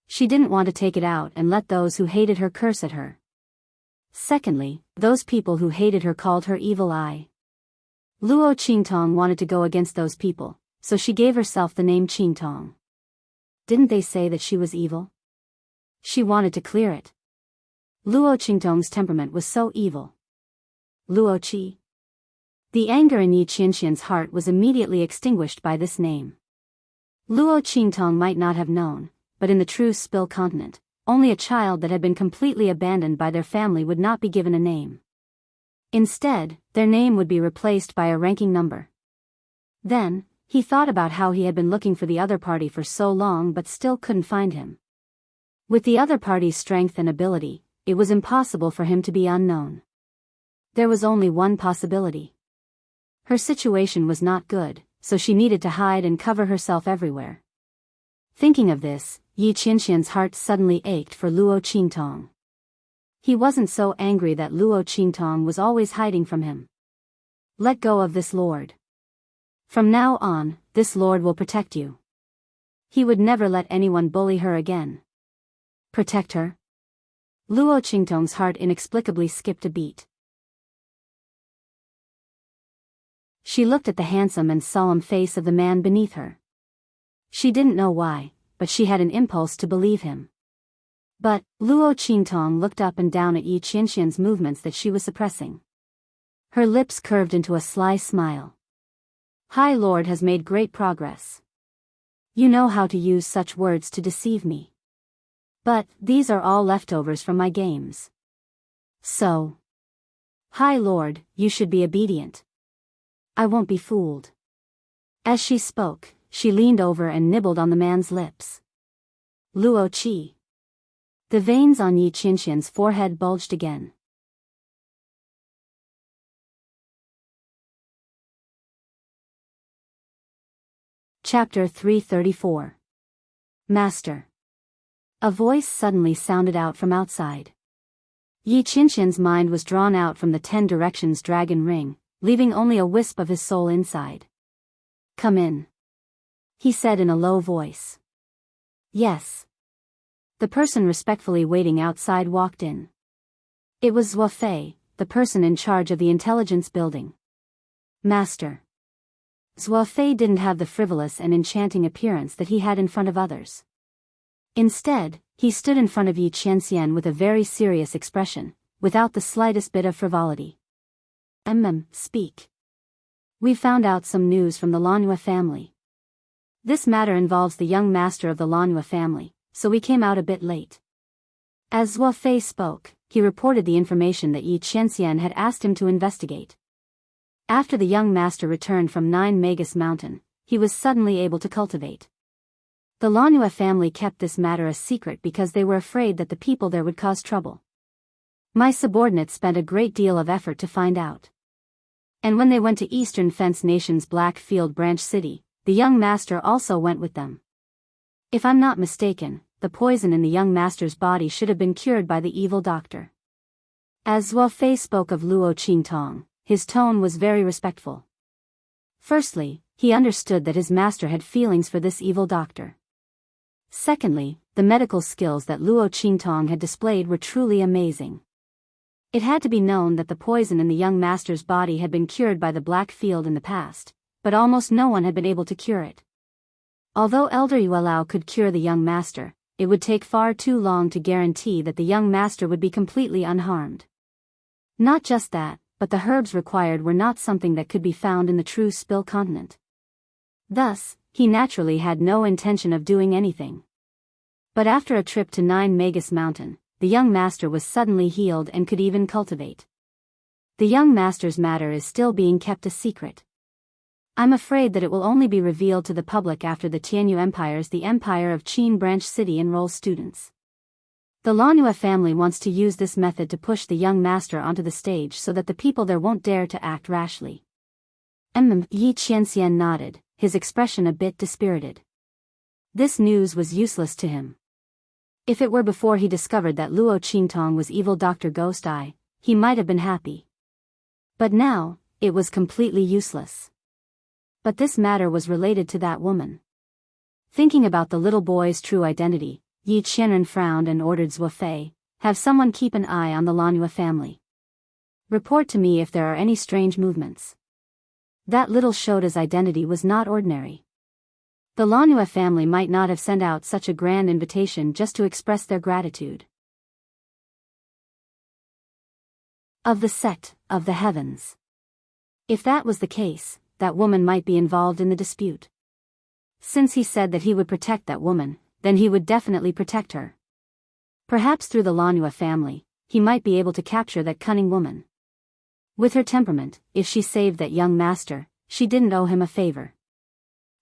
She didn't want to take it out and let those who hated her curse at her. Secondly, those people who hated her called her evil eye. Luo Qingtong wanted to go against those people, so she gave herself the name Qingtong. Didn't they say that she was evil? She wanted to clear it. Luo Qingtong's temperament was so evil. Luo Qi. The anger in Yi Qianxian's heart was immediately extinguished by this name. Luo Qingtong might not have known, but in the true Spill continent, only a child that had been completely abandoned by their family would not be given a name. Instead, their name would be replaced by a ranking number. Then, he thought about how he had been looking for the other party for so long but still couldn't find him. With the other party's strength and ability, it was impossible for him to be unknown. There was only one possibility. Her situation was not good, so she needed to hide and cover herself everywhere. Thinking of this, Yi Qianxian's heart suddenly ached for Luo Qingtong. He wasn't so angry that Luo Qingtong was always hiding from him. Let go of this lord. From now on, this lord will protect you. He would never let anyone bully her again. Protect her? Luo Qingtong's heart inexplicably skipped a beat. She looked at the handsome and solemn face of the man beneath her. She didn't know why, but she had an impulse to believe him. But Luo Qingtong looked up and down at Yi Qianxian's movements that she was suppressing. Her lips curved into a sly smile. High Lord has made great progress. You know how to use such words to deceive me. But these are all leftovers from my games. So, High Lord, you should be obedient. I won't be fooled. As she spoke, she leaned over and nibbled on the man's lips. Luo Qi. The veins on Yi Qianxian's forehead bulged again. Chapter 334. Master. A voice suddenly sounded out from outside. Yi Qianxian's mind was drawn out from the 10 directions dragon ring, leaving only a wisp of his soul inside. Come in, he said in a low voice. Yes. The person respectfully waiting outside walked in. It was Zhuo Fei, the person in charge of the intelligence building. Master. Zhuo Fei didn't have the frivolous and enchanting appearance that he had in front of others. Instead, he stood in front of Yi Qianxian with a very serious expression, without the slightest bit of frivolity. Speak. We found out some news from the Lanhua family. This matter involves the young master of the Lanhua family, so we came out a bit late. As Zhuo Fei spoke, he reported the information that Yi Qianxian had asked him to investigate. After the young master returned from 9 Magus Mountain, he was suddenly able to cultivate. The Lanhua family kept this matter a secret because they were afraid that the people there would cause trouble. My subordinates spent a great deal of effort to find out. And when they went to Eastern Fence Nation's Black Field Branch City, the young master also went with them. If I'm not mistaken, the poison in the young master's body should have been cured by the evil doctor. As Zhuo Fei spoke of Luo Qingtong, his tone was very respectful. Firstly, he understood that his master had feelings for this evil doctor. Secondly, the medical skills that Luo Qingtong had displayed were truly amazing. It had to be known that the poison in the young master's body had been cured by the Black Field in the past, but almost no one had been able to cure it. Although Elder Yuelao could cure the young master, it would take far too long to guarantee that the young master would be completely unharmed. Not just that, but the herbs required were not something that could be found in the true Spill continent. Thus, he naturally had no intention of doing anything. But after a trip to 9 Magus Mountain, the young master was suddenly healed and could even cultivate. The young master's matter is still being kept a secret. I'm afraid that it will only be revealed to the public after the Tianyu Empire's the Empire of Qin Branch City enrolls students. The Lanhua family wants to use this method to push the young master onto the stage so that the people there won't dare to act rashly. Yi Qianxian nodded, his expression a bit dispirited. This news was useless to him. If it were before he discovered that Luo Qingtong was evil Dr. Ghost Eye, he might have been happy. But now, it was completely useless. But this matter was related to that woman. Thinking about the little boy's true identity, Yi Qianren frowned and ordered Zhuo Fei, have someone keep an eye on the Lanhua family. Report to me if there are any strange movements. That little Shota's identity was not ordinary. The Lanhua family might not have sent out such a grand invitation just to express their gratitude. Of the sect of the heavens. If that was the case, that woman might be involved in the dispute. Since he said that he would protect that woman, then he would definitely protect her. Perhaps through the Lanhua family, he might be able to capture that cunning woman. With her temperament, if she saved that young master, she didn't owe him a favor.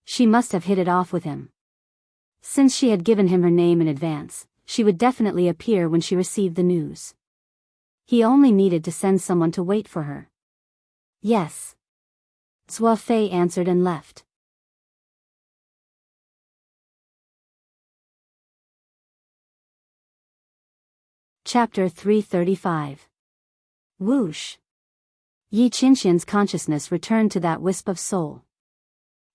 She must have hit it off with him. Since she had given him her name in advance, she would definitely appear when she received the news. He only needed to send someone to wait for her. Yes. Zhuo Fei answered and left. Chapter 335. Whoosh. Yi Qinxian's consciousness returned to that wisp of soul.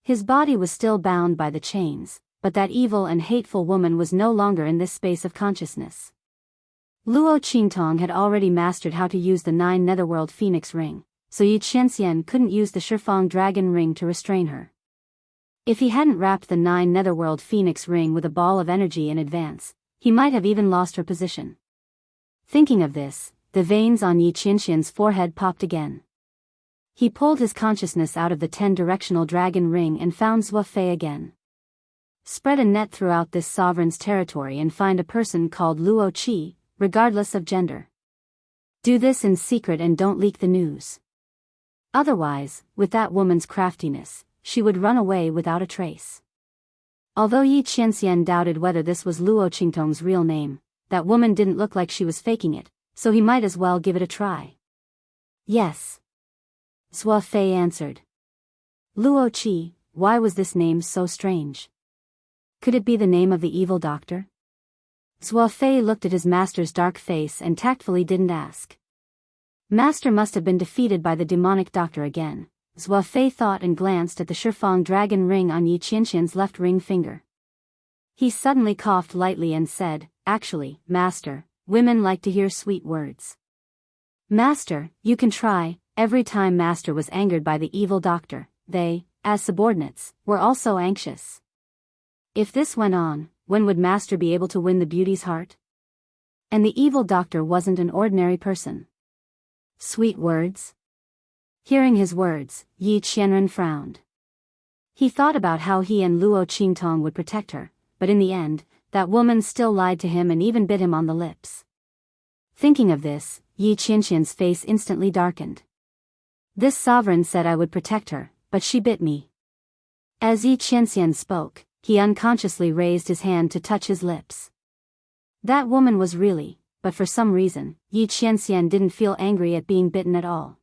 His body was still bound by the chains, but that evil and hateful woman was no longer in this space of consciousness. Luo Qingtong had already mastered how to use the 9 Netherworld Phoenix Ring, so Yi Qianxian couldn't use the Shifang Dragon Ring to restrain her. If he hadn't wrapped the 9 Netherworld Phoenix Ring with a ball of energy in advance, he might have even lost her position. Thinking of this, the veins on Yi Qianxian's forehead popped again. He pulled his consciousness out of the 10-directional dragon ring and found Zhua Fei again. Spread a net throughout this sovereign's territory and find a person called Luo Qi, regardless of gender. Do this in secret and don't leak the news. Otherwise, with that woman's craftiness, she would run away without a trace. Although Yi Qianxian doubted whether this was Luo Qingtong's real name, that woman didn't look like she was faking it, so he might as well give it a try. Yes. Zhua Fei answered. Luo Qi, why was this name so strange? Could it be the name of the evil doctor? Zhua Fei looked at his master's dark face and tactfully didn't ask. Master must have been defeated by the demonic doctor again, Zhua Fei thought and glanced at the Shifang dragon ring on Yi Qianxian's left ring finger. He suddenly coughed lightly and said, Actually, Master, women like to hear sweet words. Master, you can try. Every time Master was angered by the evil doctor, they, as subordinates, were also anxious. If this went on, when would Master be able to win the beauty's heart? And the evil doctor wasn't an ordinary person. Sweet words? Hearing his words, Yi Qianren frowned. He thought about how he and Luo Qingtong would protect her, but in the end, that woman still lied to him and even bit him on the lips. Thinking of this, Yi Qianxian's face instantly darkened. This sovereign said I would protect her, but she bit me. As Yi Qianxian spoke, he unconsciously raised his hand to touch his lips. That woman was really, but for some reason, Yi Qianxian didn't feel angry at being bitten at all.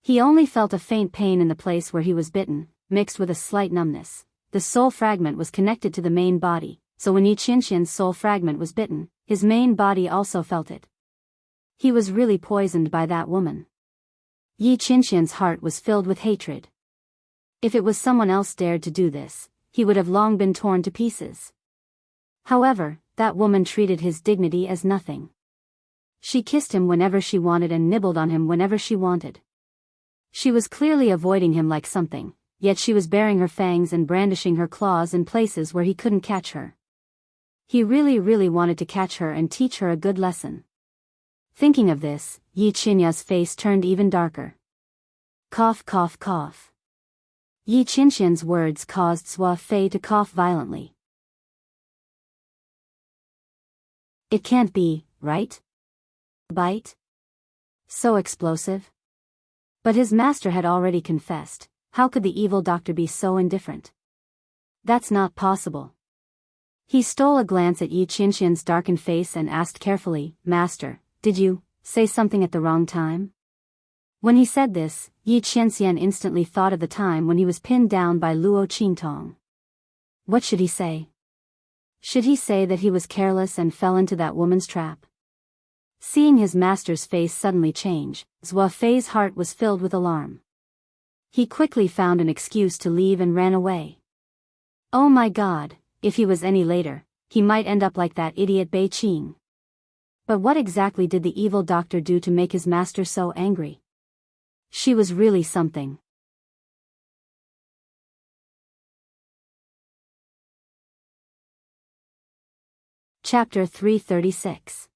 He only felt a faint pain in the place where he was bitten, mixed with a slight numbness. The soul fragment was connected to the main body, so when Yi Qianxian's soul fragment was bitten, his main body also felt it. He was really poisoned by that woman. Yi Qianxian's heart was filled with hatred. If it was someone else dared to do this, he would have long been torn to pieces. However, that woman treated his dignity as nothing. She kissed him whenever she wanted and nibbled on him whenever she wanted. She was clearly avoiding him like something, yet she was baring her fangs and brandishing her claws in places where he couldn't catch her. He really wanted to catch her and teach her a good lesson. Thinking of this, Yi Qianxian's face turned even darker. Cough, cough, cough. Yi Qianxian's words caused Zhua Fei to cough violently. It can't be, right? Bite? So explosive? But his master had already confessed. How could the evil doctor be so indifferent? That's not possible. He stole a glance at Yi Qianxian's darkened face and asked carefully, Master, did you say something at the wrong time? When he said this, Yi Qianxian instantly thought of the time when he was pinned down by Luo Qingtong. What should he say? Should he say that he was careless and fell into that woman's trap? Seeing his master's face suddenly change, Zhua Fei's heart was filled with alarm. He quickly found an excuse to leave and ran away. Oh my God, if he was any later, he might end up like that idiot Bei Qing. But what exactly did the evil doctor do to make his master so angry? She was really something. Chapter 336.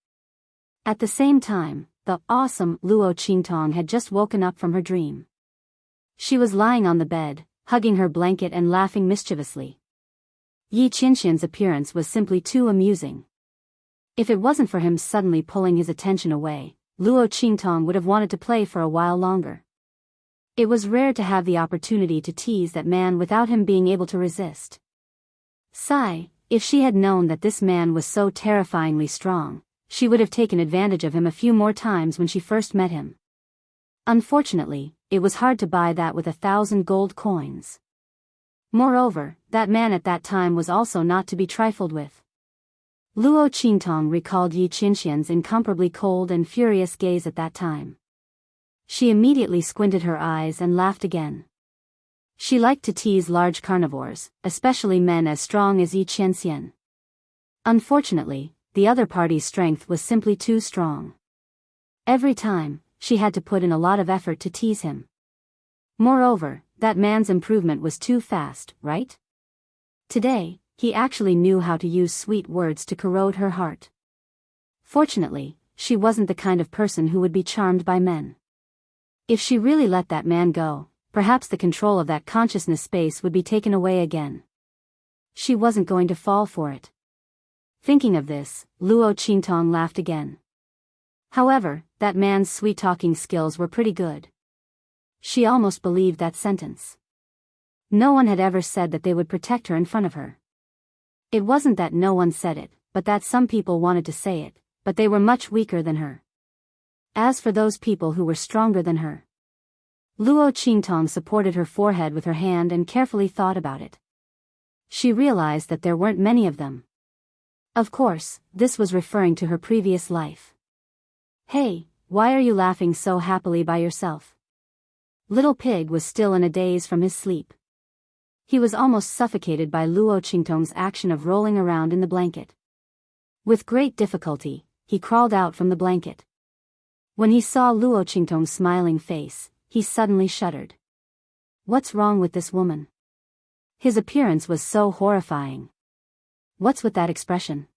At the same time, the awesome Luo Qingtong had just woken up from her dream. She was lying on the bed, hugging her blanket and laughing mischievously. Yi Qianxian's appearance was simply too amusing. If it wasn't for him suddenly pulling his attention away, Luo Qingtong would have wanted to play for a while longer. It was rare to have the opportunity to tease that man without him being able to resist. Sigh, if she had known that this man was so terrifyingly strong, she would have taken advantage of him a few more times when she first met him. Unfortunately, it was hard to buy that with 1,000 gold coins. Moreover, that man at that time was also not to be trifled with. Luo Qingtong recalled Yi Qinxian's incomparably cold and furious gaze at that time. She immediately squinted her eyes and laughed again. She liked to tease large carnivores, especially men as strong as Yi Qianxian. Unfortunately, the other party's strength was simply too strong. Every time, she had to put in a lot of effort to tease him. Moreover, that man's improvement was too fast, right? Today, he actually knew how to use sweet words to corrode her heart. Fortunately, she wasn't the kind of person who would be charmed by men. If she really let that man go, perhaps the control of that consciousness space would be taken away again. She wasn't going to fall for it. Thinking of this, Luo Qingtong laughed again. However, that man's sweet-talking skills were pretty good. She almost believed that sentence. No one had ever said that they would protect her in front of her. It wasn't that no one said it, but that some people wanted to say it, but they were much weaker than her. As for those people who were stronger than her, Luo Qingtong supported her forehead with her hand and carefully thought about it. She realized that there weren't many of them. Of course, this was referring to her previous life. Hey, why are you laughing so happily by yourself? Little Pig was still in a daze from his sleep. He was almost suffocated by Luo Qingtong's action of rolling around in the blanket. With great difficulty, he crawled out from the blanket. When he saw Luo Qingtong's smiling face, he suddenly shuddered. What's wrong with this woman? His appearance was so horrifying. What's with that expression?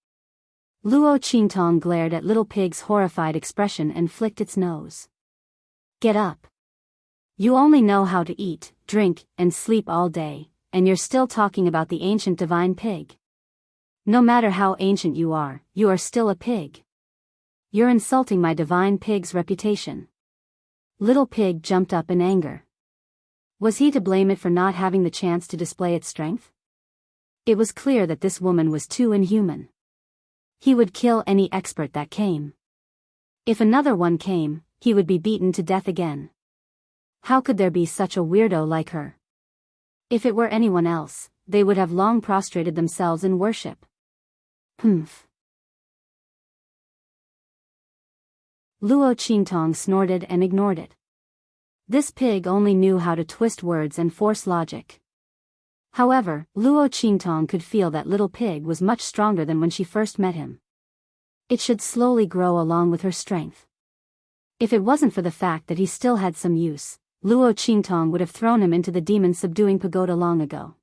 Luo Qingtong glared at Little Pig's horrified expression and flicked its nose. Get up. You only know how to eat, drink, and sleep all day, and you're still talking about the ancient divine pig. No matter how ancient you are still a pig. You're insulting my divine pig's reputation. Little Pig jumped up in anger. Was he to blame it for not having the chance to display its strength? It was clear that this woman was too inhuman. He would kill any expert that came. If another one came, he would be beaten to death again. How could there be such a weirdo like her? If it were anyone else, they would have long prostrated themselves in worship. Humph. Luo Qingtong snorted and ignored it. This pig only knew how to twist words and force logic. However, Luo Qingtong could feel that Little Pig was much stronger than when she first met him. It should slowly grow along with her strength. If it wasn't for the fact that he still had some use, Luo Qingtong would have thrown him into the demon-subduing pagoda long ago.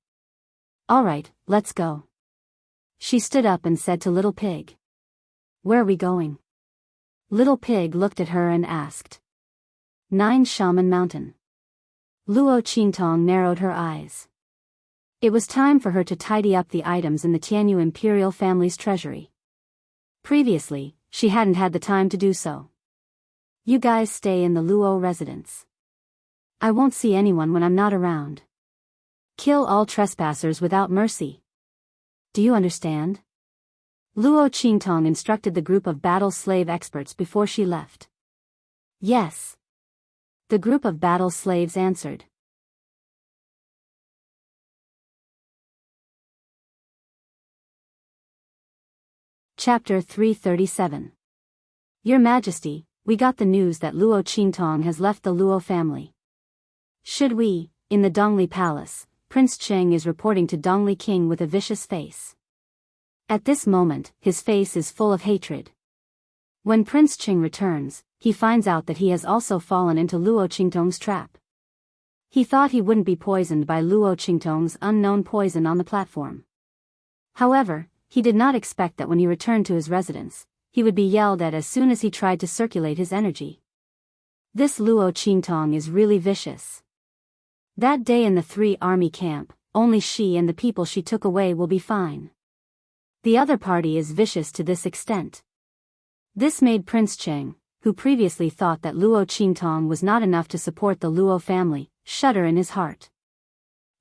Alright, let's go. She stood up and said to Little Pig. Where are we going? Little Pig looked at her and asked. 9 Shaman Mountain. Luo Qingtong narrowed her eyes. It was time for her to tidy up the items in the Tianyu imperial family's treasury. Previously, she hadn't had the time to do so. You guys stay in the Luo residence. I won't see anyone when I'm not around. Kill all trespassers without mercy. Do you understand? Luo Qingtong instructed the group of battle slave experts before she left. Yes. The group of battle slaves answered. Chapter 337. Your Majesty, we got the news that Luo Qingtong has left the Luo family. Should we, in the Dongli Palace, Prince Cheng is reporting to Dongli King with a vicious face. At this moment, his face is full of hatred. When Prince Cheng returns, he finds out that he has also fallen into Luo Qingtong's trap. He thought he wouldn't be poisoned by Luo Qingtong's unknown poison on the platform. However, he did not expect that when he returned to his residence, he would be yelled at as soon as he tried to circulate his energy. This Luo Qingtong is really vicious. That day in the 3-army camp, only she and the people she took away will be fine. The other party is vicious to this extent. This made Prince Cheng, who previously thought that Luo Qingtong was not enough to support the Luo family, shudder in his heart.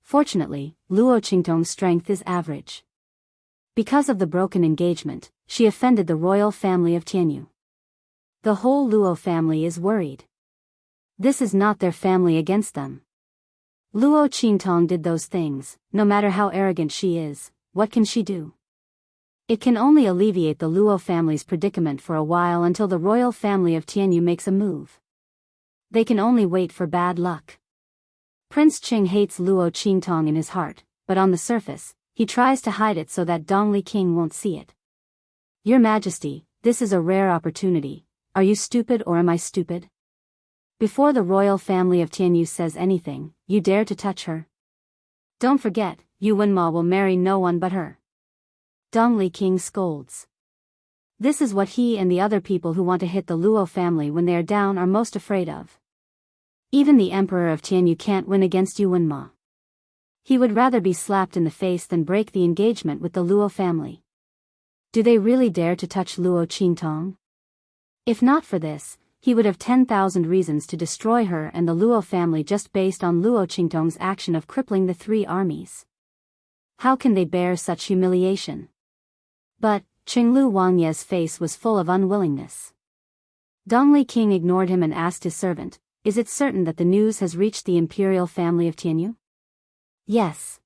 Fortunately, Luo Qingtong's strength is average. Because of the broken engagement, she offended the royal family of Tianyu. The whole Luo family is worried. This is not their family against them. Luo Qingtong did those things, no matter how arrogant she is, what can she do? It can only alleviate the Luo family's predicament for a while until the royal family of Tianyu makes a move. They can only wait for bad luck. Prince Qing hates Luo Qingtong in his heart, but on the surface, he tries to hide it so that Dongli King won't see it. Your Majesty, this is a rare opportunity. Are you stupid or am I stupid? Before the royal family of Tianyu says anything, you dare to touch her? Don't forget, Yu Wenma will marry no one but her. Dongli King scolds. This is what he and the other people who want to hit the Luo family when they are down are most afraid of. Even the Emperor of Tianyu can't win against Yu Wenma. He would rather be slapped in the face than break the engagement with the Luo family. Do they really dare to touch Luo Qingtong? If not for this, he would have 10,000 reasons to destroy her and the Luo family just based on Luo Qingtong's action of crippling the three armies. How can they bear such humiliation? But Qinglu Wangye's face was full of unwillingness. Dongli King ignored him and asked his servant, "Is it certain that the news has reached the imperial family of Tianyu?" "Yes.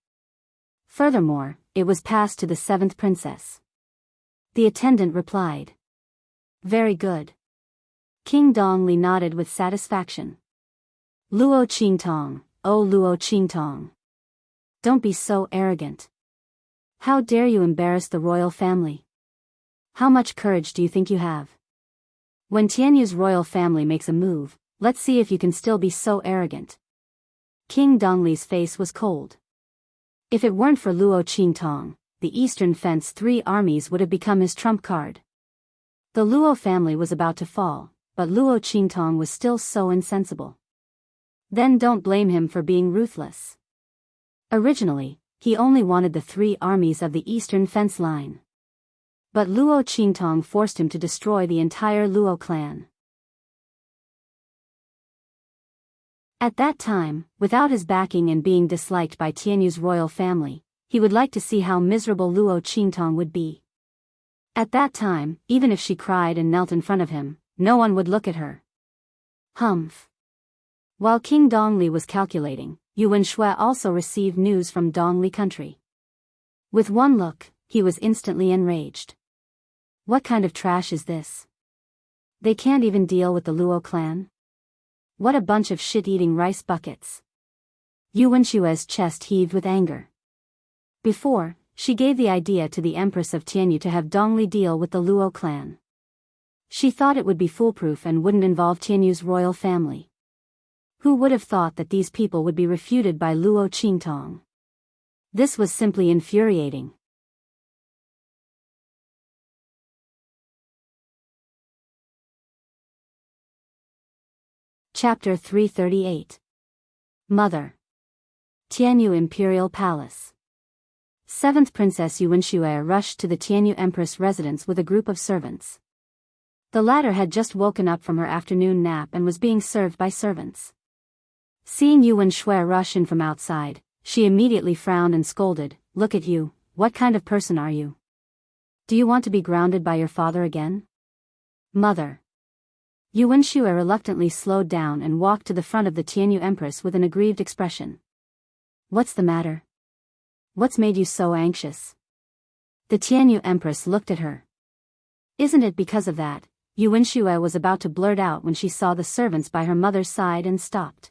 Furthermore, it was passed to the 7th princess." The attendant replied. "Very good." King Dongli nodded with satisfaction. "Luo Qingtong, oh Luo Qingtong. Don't be so arrogant. How dare you embarrass the royal family? How much courage do you think you have? When Tianyu's royal family makes a move, let's see if you can still be so arrogant." King Dongli's face was cold. If it weren't for Luo Qingtong, the Eastern Fence 3 armies would have become his trump card. The Luo family was about to fall, but Luo Qingtong was still so insensible. Then don't blame him for being ruthless. Originally, he only wanted the 3 armies of the Eastern Fence line. But Luo Qingtong forced him to destroy the entire Luo clan. At that time, without his backing and being disliked by Tianyu's royal family, he would like to see how miserable Luo Qingtong would be. At that time, even if she cried and knelt in front of him, no one would look at her. Humph. While King Dongli was calculating, Yu Wenshui also received news from Dongli country. With one look, he was instantly enraged. What kind of trash is this? They can't even deal with the Luo clan? What a bunch of shit-eating rice buckets. Yu Wenshui's chest heaved with anger. Before, she gave the idea to the Empress of Tianyu to have Dongli deal with the Luo clan. She thought it would be foolproof and wouldn't involve Tianyu's royal family. Who would have thought that these people would be refuted by Luo Qingtong? This was simply infuriating. Chapter 338. Mother. Tianyu Imperial Palace. 7th Princess Yu Wenshui rushed to the Tianyu Empress residence with a group of servants. The latter had just woken up from her afternoon nap and was being served by servants. Seeing Yu Wenshui rush in from outside, she immediately frowned and scolded, "Look at you, what kind of person are you? Do you want to be grounded by your father again?" "Mother." Yu Wenshui reluctantly slowed down and walked to the front of the Tianyu Empress with an aggrieved expression. "What's the matter? What's made you so anxious?" The Tianyu Empress looked at her. "Isn't it because of that?" Yu Wenshui was about to blurt out when she saw the servants by her mother's side and stopped.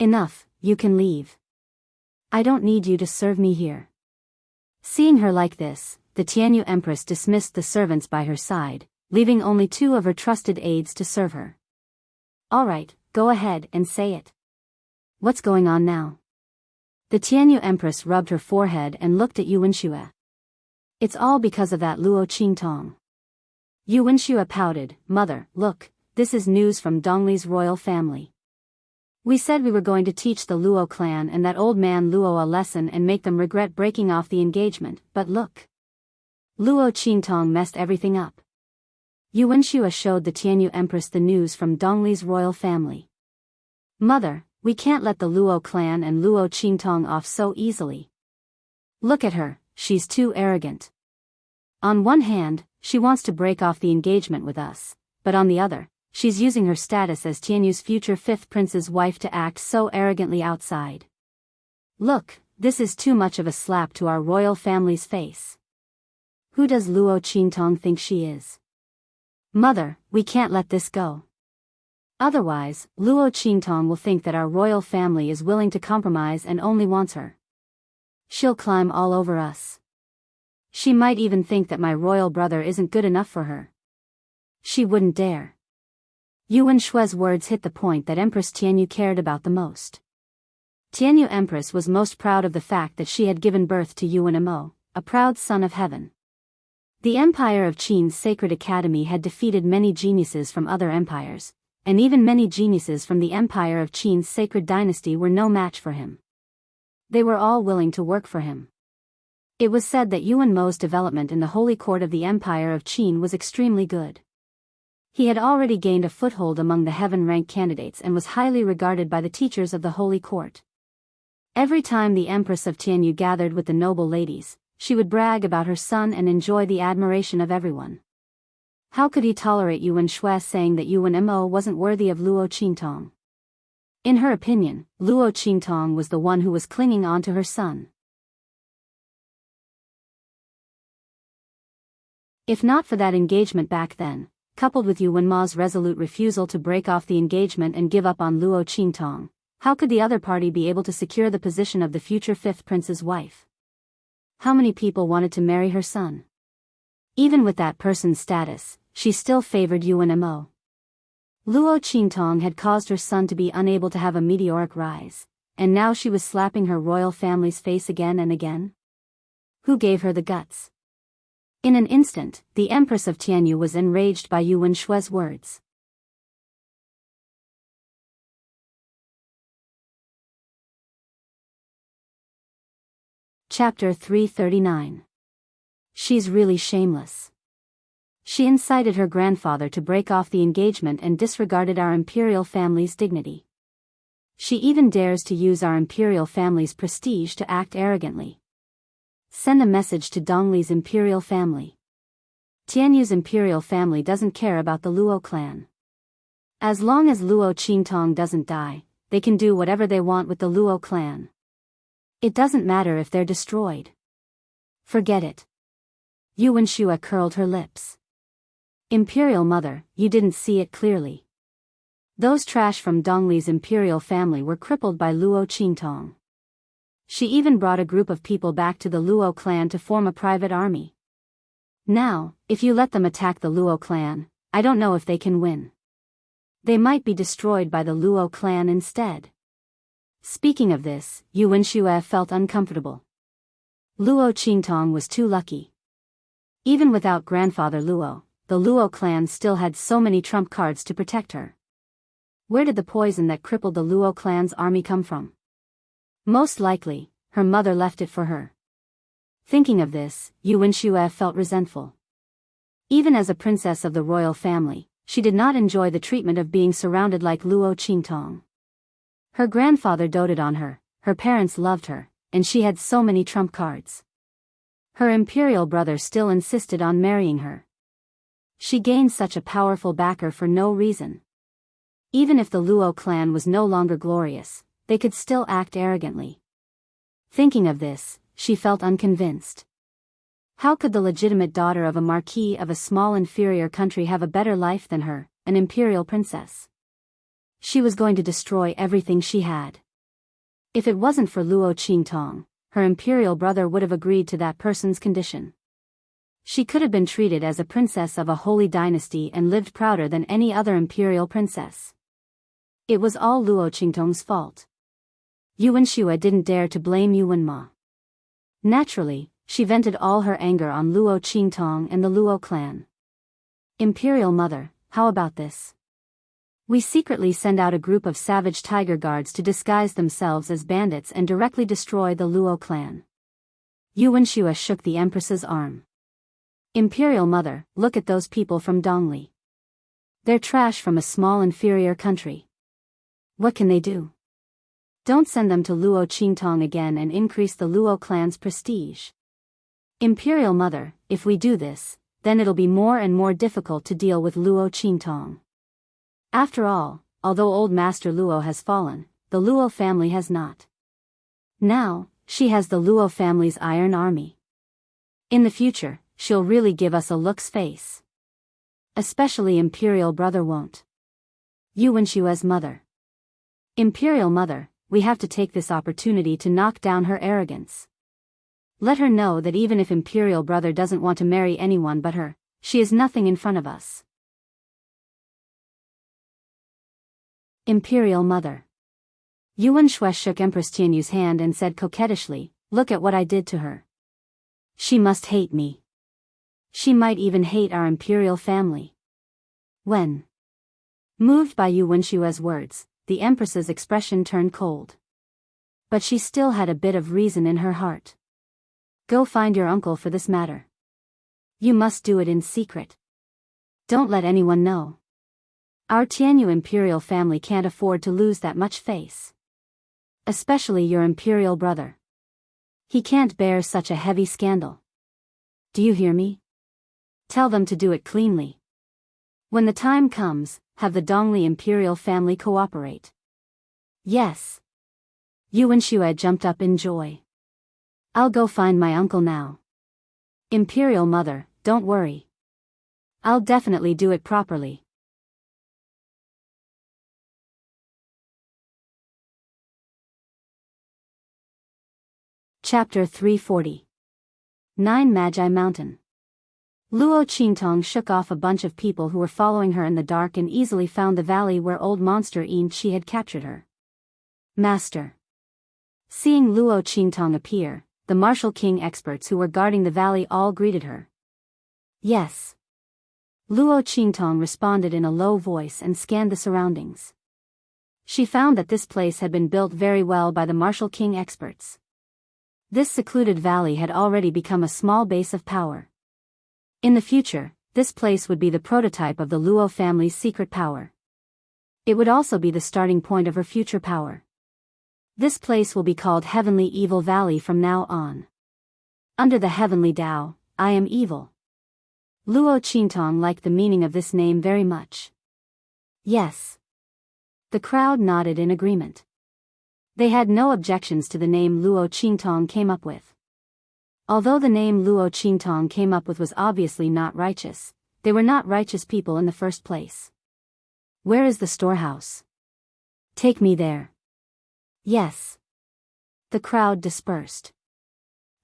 "Enough, you can leave. I don't need you to serve me here." Seeing her like this, the Tianyu Empress dismissed the servants by her side, leaving only 2 of her trusted aides to serve her. "All right, go ahead and say it. What's going on now?" The Tianyu Empress rubbed her forehead and looked at Yu Wenshui. "It's all because of that Luo Qingtong." Yu Wenshui pouted, "Mother, look, this is news from Dongli's royal family. We said we were going to teach the Luo clan and that old man Luo a lesson and make them regret breaking off the engagement, but look. Luo Qingtong messed everything up." Yu Wenshui showed the Tianyu Empress the news from Dongli's royal family. "Mother, we can't let the Luo clan and Luo Qingtong off so easily. Look at her, she's too arrogant. On one hand, she wants to break off the engagement with us, but on the other, she's using her status as Tianyu's future 5th prince's wife to act so arrogantly outside. Look, this is too much of a slap to our royal family's face. Who does Luo Qingtong think she is? Mother, we can't let this go. Otherwise, Luo Qingtong will think that our royal family is willing to compromise and only wants her. She'll climb all over us. She might even think that my royal brother isn't good enough for her. She wouldn't dare. Yuan Shui's words hit the point that Empress Tianyu cared about the most. Tianyu Empress was most proud of the fact that she had given birth to Yuan Mo, a proud son of heaven. The Empire of Qin's Sacred Academy had defeated many geniuses from other empires, and even many geniuses from the Empire of Qin's Sacred Dynasty were no match for him. They were all willing to work for him. It was said that Yuan Mo's development in the Holy Court of the Empire of Qin was extremely good. He had already gained a foothold among the heaven-rank candidates and was highly regarded by the teachers of the Holy Court. Every time the Empress of Tianyu gathered with the noble ladies, she would brag about her son and enjoy the admiration of everyone. How could he tolerate Yuan Shui saying that Yuan Mo wasn't worthy of Luo Qingtong? In her opinion, Luo Qingtong was the one who was clinging on to her son. If not for that engagement back then, coupled with Yuan Ma's resolute refusal to break off the engagement and give up on Luo Qingtong, how could the other party be able to secure the position of the future fifth prince's wife? How many people wanted to marry her son? Even with that person's status, she still favored Yuan Mo. Luo Qingtong had caused her son to be unable to have a meteoric rise, and now she was slapping her royal family's face again and again? Who gave her the guts? In an instant, the Empress of Tianyu was enraged by Yuan Shui's words. Chapter 339. She's really shameless. She incited her grandfather to break off the engagement and disregarded our imperial family's dignity. She even dares to use our imperial family's prestige to act arrogantly. Send a message to Dongli's imperial family. Tianyu's imperial family doesn't care about the Luo clan. As long as Luo Qingtong doesn't die, they can do whatever they want with the Luo clan. It doesn't matter if they're destroyed. Forget it. Yuan Shui curled her lips. Imperial mother, you didn't see it clearly. Those trash from Dongli's imperial family were crippled by Luo Qingtong. She even brought a group of people back to the Luo clan to form a private army. Now, if you let them attack the Luo clan, I don't know if they can win. They might be destroyed by the Luo clan instead. Speaking of this, Yuan Shui felt uncomfortable. Luo Qingtong was too lucky. Even without grandfather Luo, the Luo clan still had so many trump cards to protect her. Where did the poison that crippled the Luo clan's army come from? Most likely, her mother left it for her. Thinking of this, Yuan Shui felt resentful. Even as a princess of the royal family, she did not enjoy the treatment of being surrounded like Luo Qingtong. Her grandfather doted on her, her parents loved her, and she had so many trump cards. Her imperial brother still insisted on marrying her. She gained such a powerful backer for no reason. Even if the Luo clan was no longer glorious, they could still act arrogantly. Thinking of this, she felt unconvinced. How could the legitimate daughter of a marquis of a small inferior country have a better life than her, an imperial princess? She was going to destroy everything she had. If it wasn't for Luo Qingtong, her imperial brother would have agreed to that person's condition. She could have been treated as a princess of a holy dynasty and lived prouder than any other imperial princess. It was all Luo Qingtong's fault. Yuan Shui didn't dare to blame Yuan Ma. Naturally, she vented all her anger on Luo Qingtong and the Luo clan. Imperial mother, how about this? We secretly send out a group of savage tiger guards to disguise themselves as bandits and directly destroy the Luo clan. Yuan Shui shook the Empress's arm. Imperial mother, look at those people from Dongli. They're trash from a small inferior country. What can they do? Don't send them to Luo Qingtong again and increase the Luo clan's prestige. Imperial mother, if we do this, then it'll be more and more difficult to deal with Luo Qingtong. After all, although old Master Luo has fallen, the Luo family has not. Now, she has the Luo family's iron army. In the future, she'll really give us a look's face. Especially Imperial Brother won't. You Wenshua's mother. Imperial Mother, we have to take this opportunity to knock down her arrogance. Let her know that even if Imperial Brother doesn't want to marry anyone but her, she is nothing in front of us. Imperial Mother. Yuan Shui shook Empress Tianyu's hand and said coquettishly, "Look at what I did to her. She must hate me. She might even hate our imperial family." When moved by Yuan Shui's words, the Empress's expression turned cold. But she still had a bit of reason in her heart. Go find your uncle for this matter. You must do it in secret. Don't let anyone know. Our Tianyu imperial family can't afford to lose that much face. Especially your imperial brother. He can't bear such a heavy scandal. Do you hear me? Tell them to do it cleanly. When the time comes, have the Dongli imperial family cooperate. Yes. Yuan Shui jumped up in joy. I'll go find my uncle now. Imperial Mother, don't worry. I'll definitely do it properly. Chapter 340. 9 Magi Mountain. Luo Qingtong shook off a bunch of people who were following her in the dark and easily found the valley where old monster Yin Chi had captured her. Master. Seeing Luo Qingtong appear, the martial king experts who were guarding the valley all greeted her. Yes. Luo Qingtong responded in a low voice and scanned the surroundings. She found that this place had been built very well by the martial king experts. This secluded valley had already become a small base of power. In the future, this place would be the prototype of the Luo family's secret power. It would also be the starting point of her future power. This place will be called Heavenly Evil Valley from now on. Under the Heavenly Tao, I am evil. Luo Qingtong liked the meaning of this name very much. Yes. The crowd nodded in agreement. They had no objections to the name Luo Qingtong came up with. Although the name Luo Qingtong came up with was obviously not righteous, they were not righteous people in the first place. Where is the storehouse? Take me there. Yes. The crowd dispersed.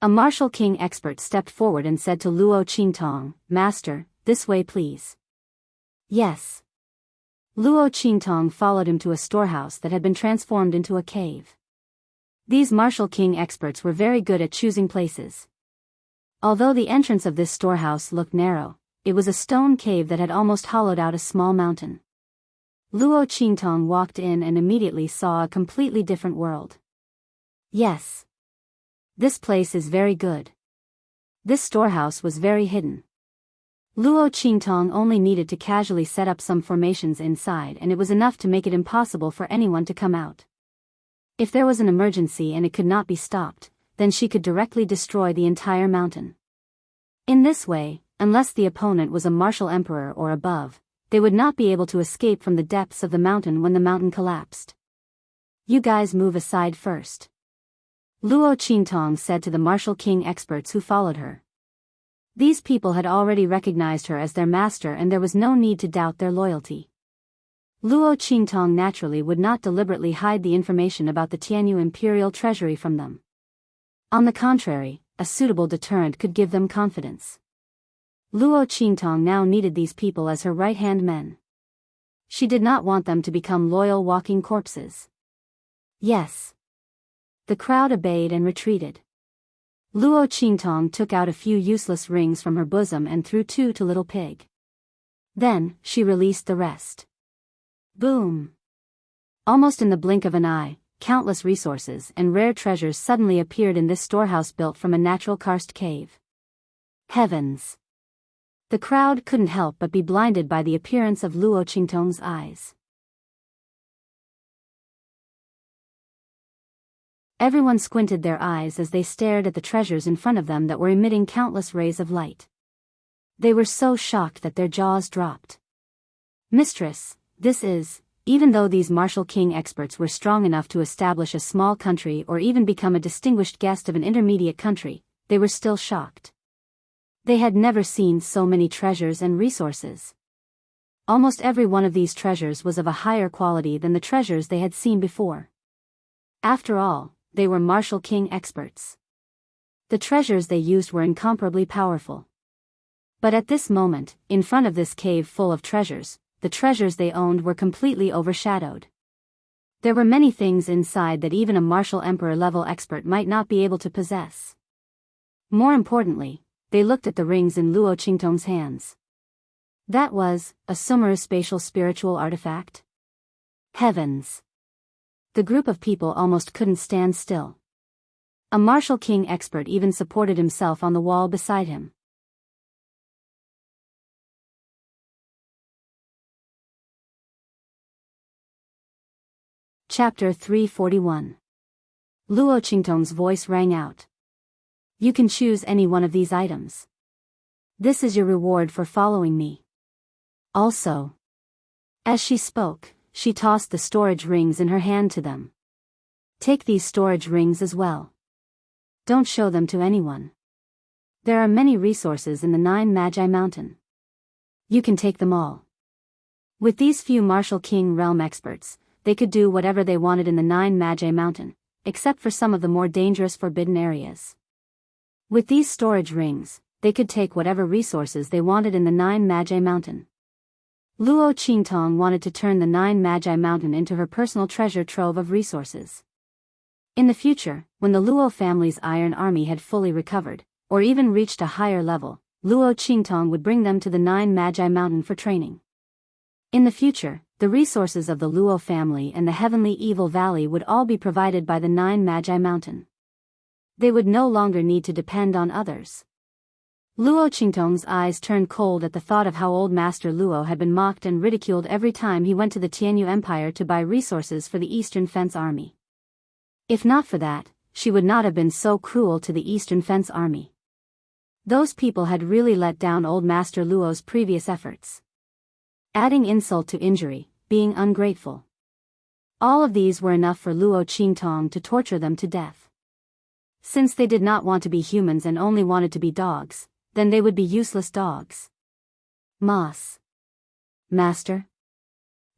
A martial king expert stepped forward and said to Luo Qingtong, "Master, this way please." Yes. Luo Qingtong followed him to a storehouse that had been transformed into a cave. These martial king experts were very good at choosing places. Although the entrance of this storehouse looked narrow, it was a stone cave that had almost hollowed out a small mountain. Luo Qingtong walked in and immediately saw a completely different world. Yes. This place is very good. This storehouse was very hidden. Luo Qingtong only needed to casually set up some formations inside and it was enough to make it impossible for anyone to come out. If there was an emergency and it could not be stopped, then she could directly destroy the entire mountain. In this way, unless the opponent was a martial emperor or above, they would not be able to escape from the depths of the mountain when the mountain collapsed. You guys move aside first. Luo Qingtong said to the martial king experts who followed her. These people had already recognized her as their master and there was no need to doubt their loyalty. Luo Qingtong naturally would not deliberately hide the information about the Tianyu imperial treasury from them. On the contrary, a suitable deterrent could give them confidence. Luo Qingtong now needed these people as her right-hand men. She did not want them to become loyal walking corpses. Yes. The crowd obeyed and retreated. Luo Qingtong took out a few useless rings from her bosom and threw 2 to Little Pig. Then, she released the rest. Boom! Almost in the blink of an eye, countless resources and rare treasures suddenly appeared in this storehouse built from a natural karst cave. Heavens! The crowd couldn't help but be blinded by the appearance of Luo Qingtong's eyes. Everyone squinted their eyes as they stared at the treasures in front of them that were emitting countless rays of light. They were so shocked that their jaws dropped. Mistress, this is, even though these martial king experts were strong enough to establish a small country or even become a distinguished guest of an intermediate country, they were still shocked. They had never seen so many treasures and resources. Almost every one of these treasures was of a higher quality than the treasures they had seen before. After all, they were martial king experts. The treasures they used were incomparably powerful. But at this moment, in front of this cave full of treasures, the treasures they owned were completely overshadowed. There were many things inside that even a martial emperor-level expert might not be able to possess. More importantly, they looked at the rings in Luo Qingtong's hands. That was a Sumeru spatial spiritual artifact. Heavens! The group of people almost couldn't stand still. A martial king expert even supported himself on the wall beside him. Chapter 341. Luo Qingtong's voice rang out. You can choose any one of these items. This is your reward for following me. Also. As she spoke, she tossed the storage rings in her hand to them. Take these storage rings as well. Don't show them to anyone. There are many resources in the 9 Magi Mountain. You can take them all. With these few martial king realm experts, they could do whatever they wanted in the 9 Magi Mountain, except for some of the more dangerous forbidden areas. With these storage rings, they could take whatever resources they wanted in the 9 Magi Mountain. Luo Qingtong wanted to turn the 9 Magi Mountain into her personal treasure trove of resources. In the future, when the Luo family's iron army had fully recovered, or even reached a higher level, Luo Qingtong would bring them to the 9 Magi Mountain for training. In the future, the resources of the Luo family and the Heavenly Evil Valley would all be provided by the 9 Magi Mountain. They would no longer need to depend on others. Luo Qingtong's eyes turned cold at the thought of how old Master Luo had been mocked and ridiculed every time he went to the Tianyu Empire to buy resources for the Eastern Fence Army. If not for that, she would not have been so cruel to the Eastern Fence Army. Those people had really let down old Master Luo's previous efforts. Adding insult to injury, being ungrateful. All of these were enough for Luo Qingtong to torture them to death. Since they did not want to be humans and only wanted to be dogs, then they would be useless dogs. Moss. Master.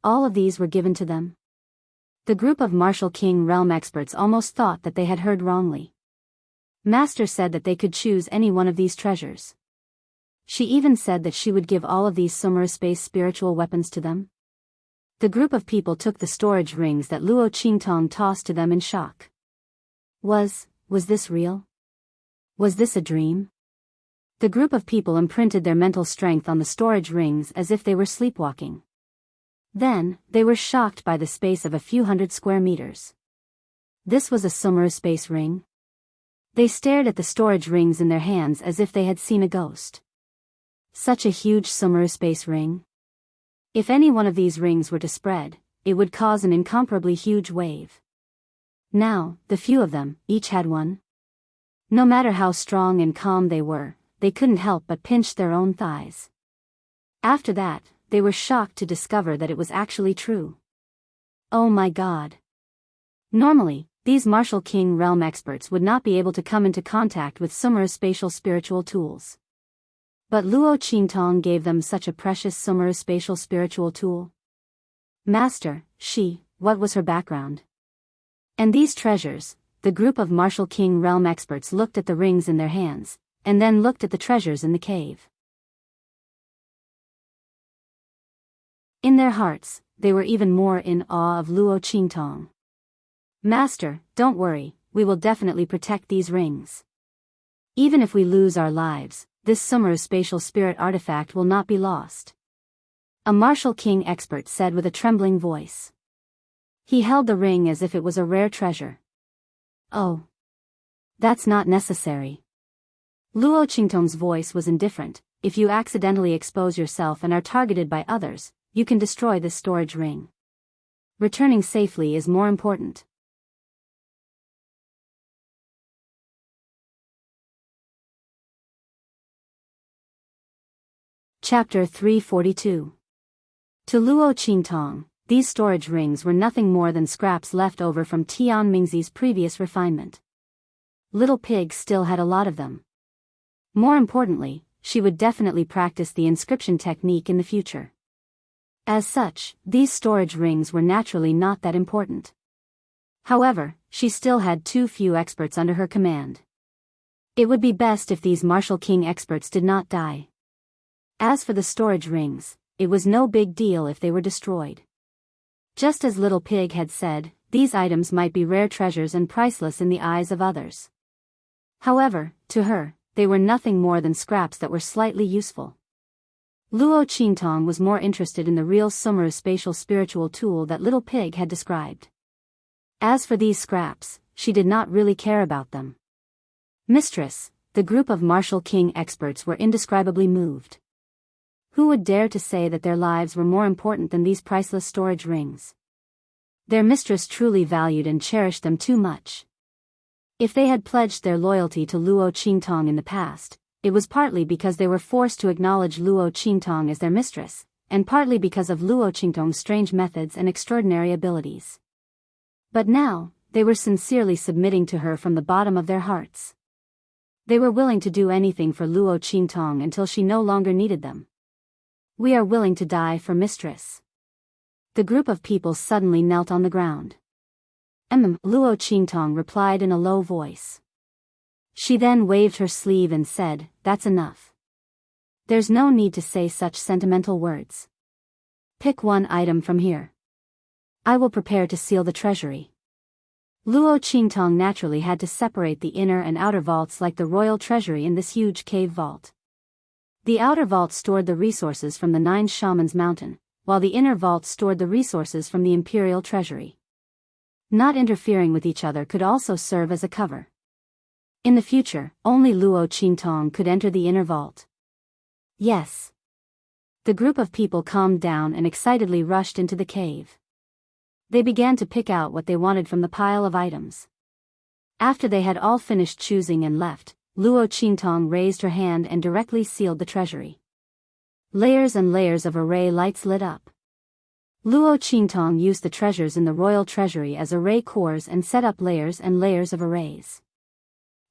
All of these were given to them. The group of martial king realm experts almost thought that they had heard wrongly. Master said that they could choose any one of these treasures. She even said that she would give all of these Sumeru space spiritual weapons to them. The group of people took the storage rings that Luo Qingtong tossed to them in shock. Was this real? Was this a dream? The group of people imprinted their mental strength on the storage rings as if they were sleepwalking. Then, they were shocked by the space of a few hundred square meters. This was a Sumeru space ring? They stared at the storage rings in their hands as if they had seen a ghost. Such a huge Sumeru space ring? If any one of these rings were to spread, it would cause an incomparably huge wave. Now, the few of them, each had one. No matter how strong and calm they were, they couldn't help but pinch their own thighs. After that, they were shocked to discover that it was actually true. Oh my God. Normally, these martial king realm experts would not be able to come into contact with Sumeru spatial spiritual tools. But Luo Qingtong gave them such a precious Sumeru spatial spiritual tool. Master, what was her background? And these treasures, the group of martial king realm experts looked at the rings in their hands, and then looked at the treasures in the cave. In their hearts, they were even more in awe of Luo Qingtong. Master, don't worry, we will definitely protect these rings. Even if we lose our lives, this Sumeru spatial spirit artifact will not be lost. A martial king expert said with a trembling voice. He held the ring as if it was a rare treasure. Oh. That's not necessary. Luo Qingtong's voice was indifferent. If you accidentally expose yourself and are targeted by others, you can destroy this storage ring. Returning safely is more important. Chapter 342. To Luo Qingtong, these storage rings were nothing more than scraps left over from Tian Mingzi's previous refinement. Little Pig still had a lot of them. More importantly, she would definitely practice the inscription technique in the future. As such, these storage rings were naturally not that important. However, she still had too few experts under her command. It would be best if these martial king experts did not die. As for the storage rings, it was no big deal if they were destroyed. Just as Little Pig had said, these items might be rare treasures and priceless in the eyes of others. However, to her, they were nothing more than scraps that were slightly useful. Luo Qingtong was more interested in the real Sumeru spatial spiritual tool that Little Pig had described. As for these scraps, she did not really care about them. Mistress, the group of martial king experts were indescribably moved. Who would dare to say that their lives were more important than these priceless storage rings? Their mistress truly valued and cherished them too much. If they had pledged their loyalty to Luo Qingtong in the past, it was partly because they were forced to acknowledge Luo Qingtong as their mistress, and partly because of Luo Qingtong's strange methods and extraordinary abilities. But now, they were sincerely submitting to her from the bottom of their hearts. They were willing to do anything for Luo Qingtong until she no longer needed them. We are willing to die for mistress. The group of people suddenly knelt on the ground. Luo Qingtong replied in a low voice. She then waved her sleeve and said, "That's enough. There's no need to say such sentimental words. Pick one item from here. I will prepare to seal the treasury." Luo Qingtong naturally had to separate the inner and outer vaults like the royal treasury in this huge cave vault. The outer vault stored the resources from the 9 Shamans Mountain, while the inner vault stored the resources from the imperial treasury. Not interfering with each other could also serve as a cover. In the future, only Luo Qingtong could enter the inner vault. Yes. The group of people calmed down and excitedly rushed into the cave. They began to pick out what they wanted from the pile of items. After they had all finished choosing and left, Luo Qingtong raised her hand and directly sealed the treasury. Layers and layers of array lights lit up. Luo Qingtong used the treasures in the royal treasury as array cores and set up layers and layers of arrays.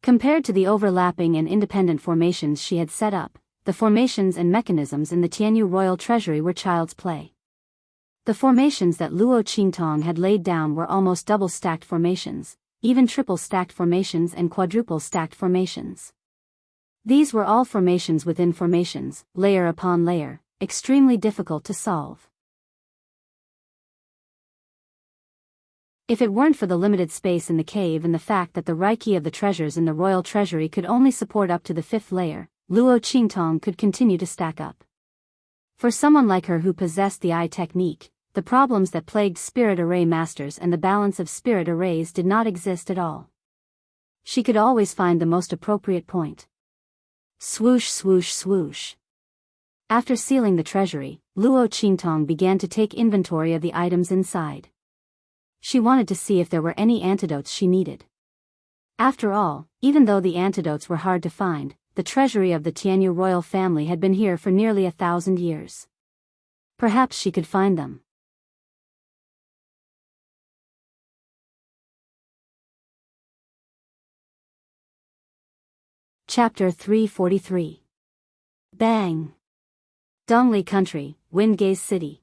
Compared to the overlapping and independent formations she had set up, the formations and mechanisms in the Tianyu royal treasury were child's play. The formations that Luo Qingtong had laid down were almost double-stacked formations, even triple-stacked formations and quadruple-stacked formations. These were all formations within formations, layer upon layer, extremely difficult to solve. If it weren't for the limited space in the cave and the fact that the reiki of the treasures in the royal treasury could only support up to the 5th layer, Luo Qingtong could continue to stack up. For someone like her who possessed the eye technique, the problems that plagued spirit array masters and the balance of spirit arrays did not exist at all. She could always find the most appropriate point. Swoosh swoosh swoosh. After sealing the treasury, Luo Qingtong began to take inventory of the items inside. She wanted to see if there were any antidotes she needed. After all, even though the antidotes were hard to find, the treasury of the Tianyu royal family had been here for nearly 1,000 years. Perhaps she could find them. Chapter 343. Bang! Dongli Country, Windgaze City.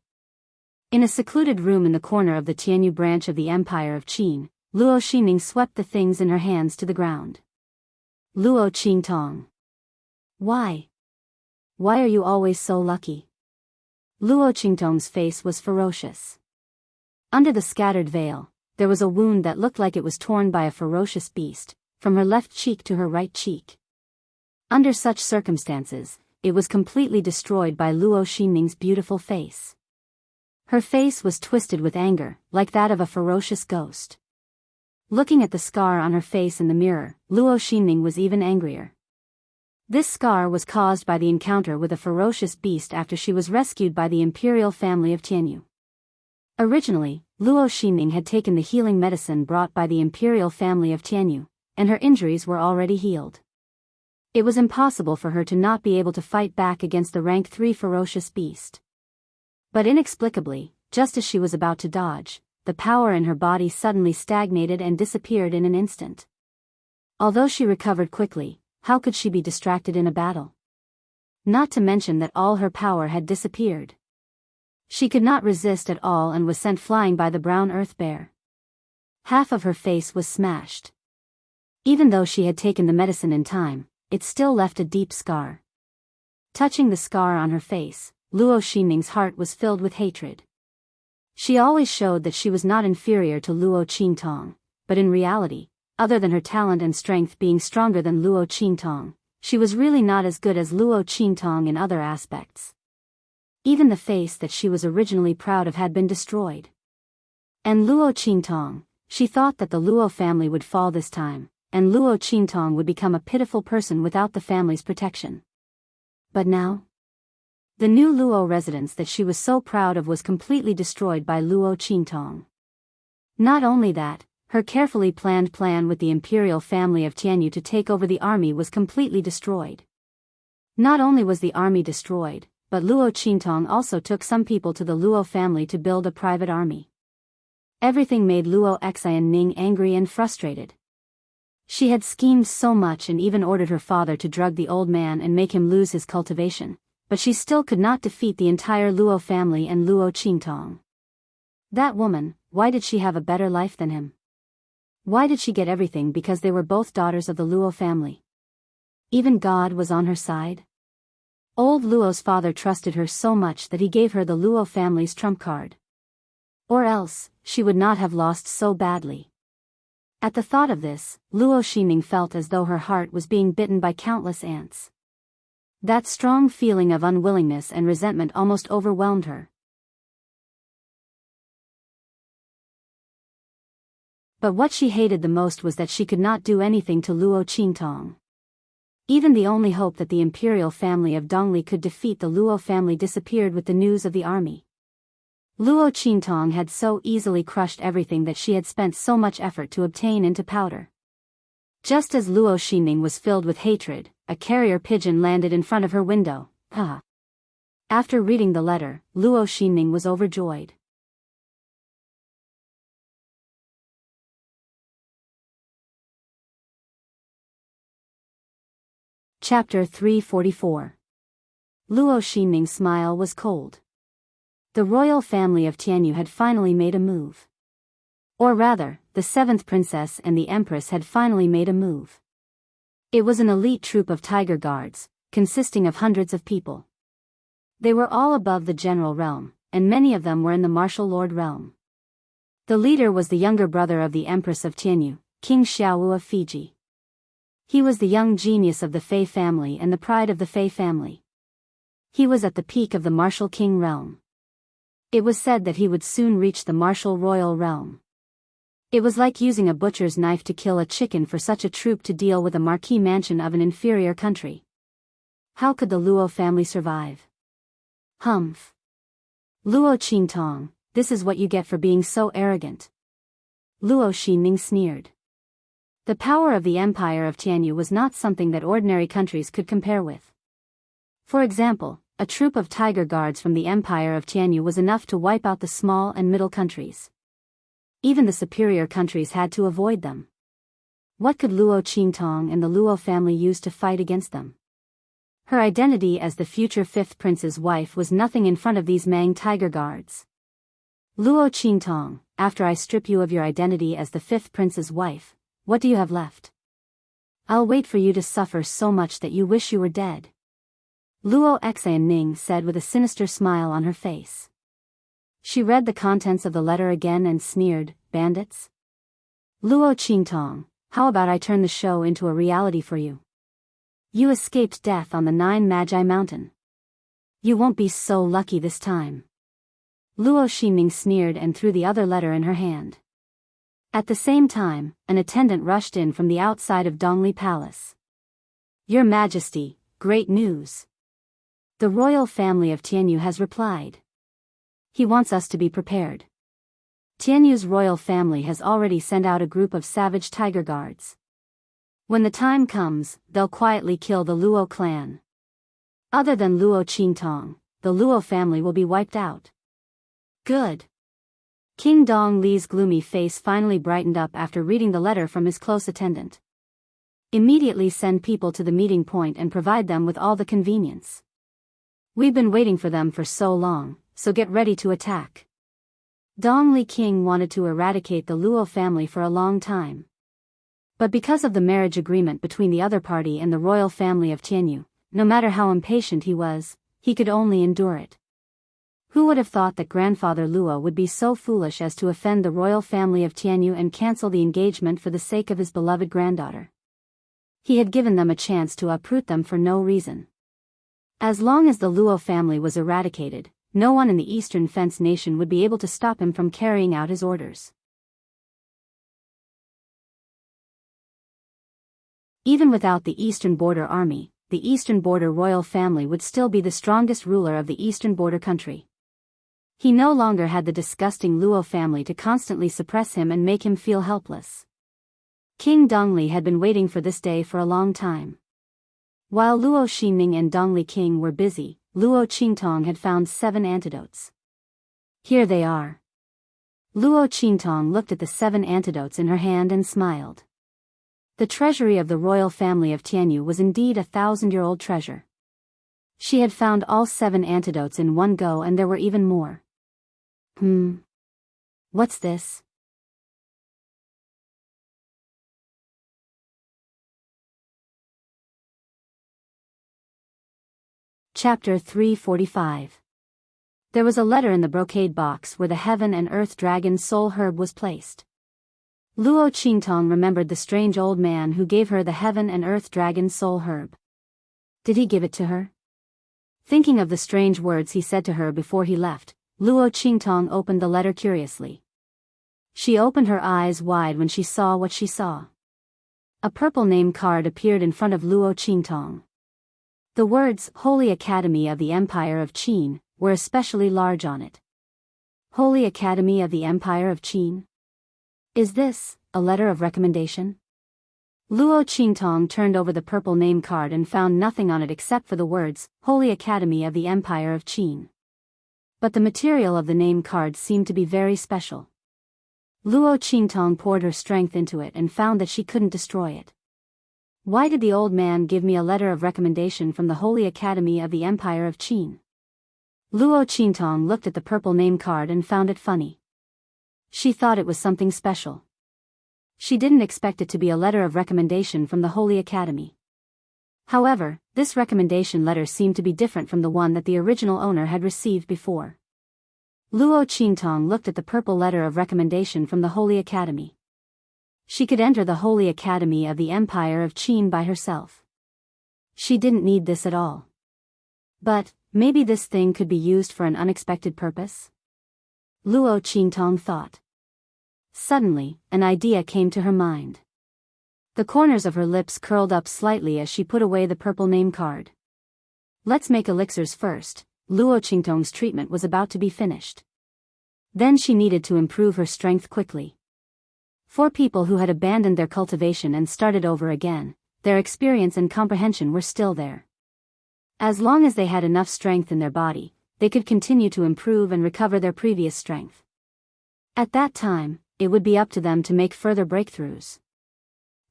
In a secluded room in the corner of the Tianyu branch of the Empire of Qin, Luo Xinning swept the things in her hands to the ground. Luo Qingtong. Why? Why are you always so lucky? Luo Qingtong's face was ferocious. Under the scattered veil, there was a wound that looked like it was torn by a ferocious beast, from her left cheek to her right cheek. Under such circumstances, it was completely destroyed by Luo Xinning's beautiful face. Her face was twisted with anger, like that of a ferocious ghost. Looking at the scar on her face in the mirror, Luo Xinning was even angrier. This scar was caused by the encounter with a ferocious beast after she was rescued by the imperial family of Tianyu. Originally, Luo Xinning had taken the healing medicine brought by the imperial family of Tianyu, and her injuries were already healed. It was impossible for her to not be able to fight back against the rank 3 ferocious beast. But inexplicably, just as she was about to dodge, the power in her body suddenly stagnated and disappeared in an instant. Although she recovered quickly, how could she be distracted in a battle? Not to mention that all her power had disappeared. She could not resist at all and was sent flying by the brown earth bear. Half of her face was smashed. Even though she had taken the medicine in time, it still left a deep scar. Touching the scar on her face, Luo Xinming's heart was filled with hatred. She always showed that she was not inferior to Luo Qintong, but in reality, other than her talent and strength being stronger than Luo Qintong, she was really not as good as Luo Qintong in other aspects. Even the face that she was originally proud of had been destroyed. And Luo Qintong, she thought that the Luo family would fall this time, and Luo Qintong would become a pitiful person without the family's protection. But now? The new Luo residence that she was so proud of was completely destroyed by Luo Qintong. Not only that, her carefully planned plan with the imperial family of Tianyu to take over the army was completely destroyed. Not only was the army destroyed, but Luo Qintong also took some people to the Luo family to build a private army. Everything made Luo Xianning angry and frustrated. She had schemed so much and even ordered her father to drug the old man and make him lose his cultivation, but she still could not defeat the entire Luo family and Luo Qintong. That woman, why did she have a better life than him? Why did she get everything because they were both daughters of the Luo family? Even God was on her side? Old Luo's father trusted her so much that he gave her the Luo family's trump card. Or else, she would not have lost so badly. At the thought of this, Luo Xinming felt as though her heart was being bitten by countless ants. That strong feeling of unwillingness and resentment almost overwhelmed her. But what she hated the most was that she could not do anything to Luo Qintong. Even the only hope that the imperial family of Dongli could defeat the Luo family disappeared with the news of the army. Luo Qintong had so easily crushed everything that she had spent so much effort to obtain into powder. Just as Luo Xinming was filled with hatred, a carrier pigeon landed in front of her window. After reading the letter, Luo Xinming was overjoyed. Chapter 344. Luo Xinming's smile was cold. The royal family of Tianyu had finally made a move. Or rather, the seventh princess and the empress had finally made a move. It was an elite troop of tiger guards, consisting of hundreds of people. They were all above the general realm, and many of them were in the martial lord realm. The leader was the younger brother of the empress of Tianyu, King Xiaowu of Fiji. He was the young genius of the Fei family and the pride of the Fei family. He was at the peak of the martial king realm. It was said that he would soon reach the martial royal realm. It was like using a butcher's knife to kill a chicken for such a troop to deal with a marquis mansion of an inferior country. How could the Luo family survive? Humph. Luo Qintong, this is what you get for being so arrogant. Luo Xinming sneered. The power of the empire of Tianyu was not something that ordinary countries could compare with. For example, a troop of tiger guards from the empire of Tianyu was enough to wipe out the small and middle countries. Even the superior countries had to avoid them. What could Luo Qintong and the Luo family use to fight against them? Her identity as the future fifth prince's wife was nothing in front of these Mang tiger guards. Luo Qintong, after I strip you of your identity as the fifth prince's wife, what do you have left? I'll wait for you to suffer so much that you wish you were dead. Luo Xianning said with a sinister smile on her face. She read the contents of the letter again and sneered, bandits? Luo Qintong, how about I turn the show into a reality for you? You escaped death on the Nine Magi Mountain. You won't be so lucky this time. Luo Xinming sneered and threw the other letter in her hand. At the same time, an attendant rushed in from the outside of Dongli Palace. Your Majesty, great news. The royal family of Tianyu has replied. He wants us to be prepared. Tianyu's royal family has already sent out a group of savage tiger guards. When the time comes, they'll quietly kill the Luo clan. Other than Luo Qintong, the Luo family will be wiped out. Good. King Dong Li's gloomy face finally brightened up after reading the letter from his close attendant. Immediately send people to the meeting point and provide them with all the convenience. We've been waiting for them for so long, so get ready to attack. Dongli King wanted to eradicate the Luo family for a long time. But because of the marriage agreement between the other party and the royal family of Jianghu, no matter how impatient he was, he could only endure it. Who would have thought that grandfather Luo would be so foolish as to offend the royal family of Jianghu and cancel the engagement for the sake of his beloved granddaughter? He had given them a chance to uproot them for no reason. As long as the Luo family was eradicated, no one in the Eastern Fence Nation would be able to stop him from carrying out his orders. Even without the Eastern Border Army, the Eastern Border royal family would still be the strongest ruler of the Eastern Border country. He no longer had the disgusting Luo family to constantly suppress him and make him feel helpless. King Dongli had been waiting for this day for a long time. While Luo Xinming and Dongli King were busy, Luo Qingtong had found 7 antidotes. Here they are. Luo Qingtong looked at the 7 antidotes in her hand and smiled. The treasury of the royal family of Jianghu was indeed a 1,000-year-old treasure. She had found all 7 antidotes in one go, and there were even more. What's this? Chapter 345. There was a letter in the brocade box where the heaven and earth dragon soul herb was placed. Luo Qingtong remembered the strange old man who gave her the heaven and earth dragon soul herb. Did he give it to her? Thinking of the strange words he said to her before he left, Luo Qingtong opened the letter curiously. She opened her eyes wide when she saw what she saw. A purple name card appeared in front of Luo Qingtong. The words, Holy Academy of the Empire of Qin, were especially large on it. Holy Academy of the Empire of Qin? Is this a letter of recommendation? Luo Qingtong turned over the purple name card and found nothing on it except for the words, Holy Academy of the Empire of Qin. But the material of the name card seemed to be very special. Luo Qingtong poured her strength into it and found that she couldn't destroy it. Why did the old man give me a letter of recommendation from the Holy Academy of the Empire of Qin? Luo Qingtong looked at the purple name card and found it funny. She thought it was something special. She didn't expect it to be a letter of recommendation from the Holy Academy. However, this recommendation letter seemed to be different from the one that the original owner had received before. Luo Qingtong looked at the purple letter of recommendation from the Holy Academy. She could enter the Holy Academy of the Empire of Qin by herself. She didn't need this at all. But, maybe this thing could be used for an unexpected purpose? Luo Qingtong thought. Suddenly, an idea came to her mind. The corners of her lips curled up slightly as she put away the purple name card. Let's make elixirs first. Luo Qingtong's treatment was about to be finished. Then she needed to improve her strength quickly. For people who had abandoned their cultivation and started over again, their experience and comprehension were still there. As long as they had enough strength in their body, they could continue to improve and recover their previous strength. At that time, it would be up to them to make further breakthroughs.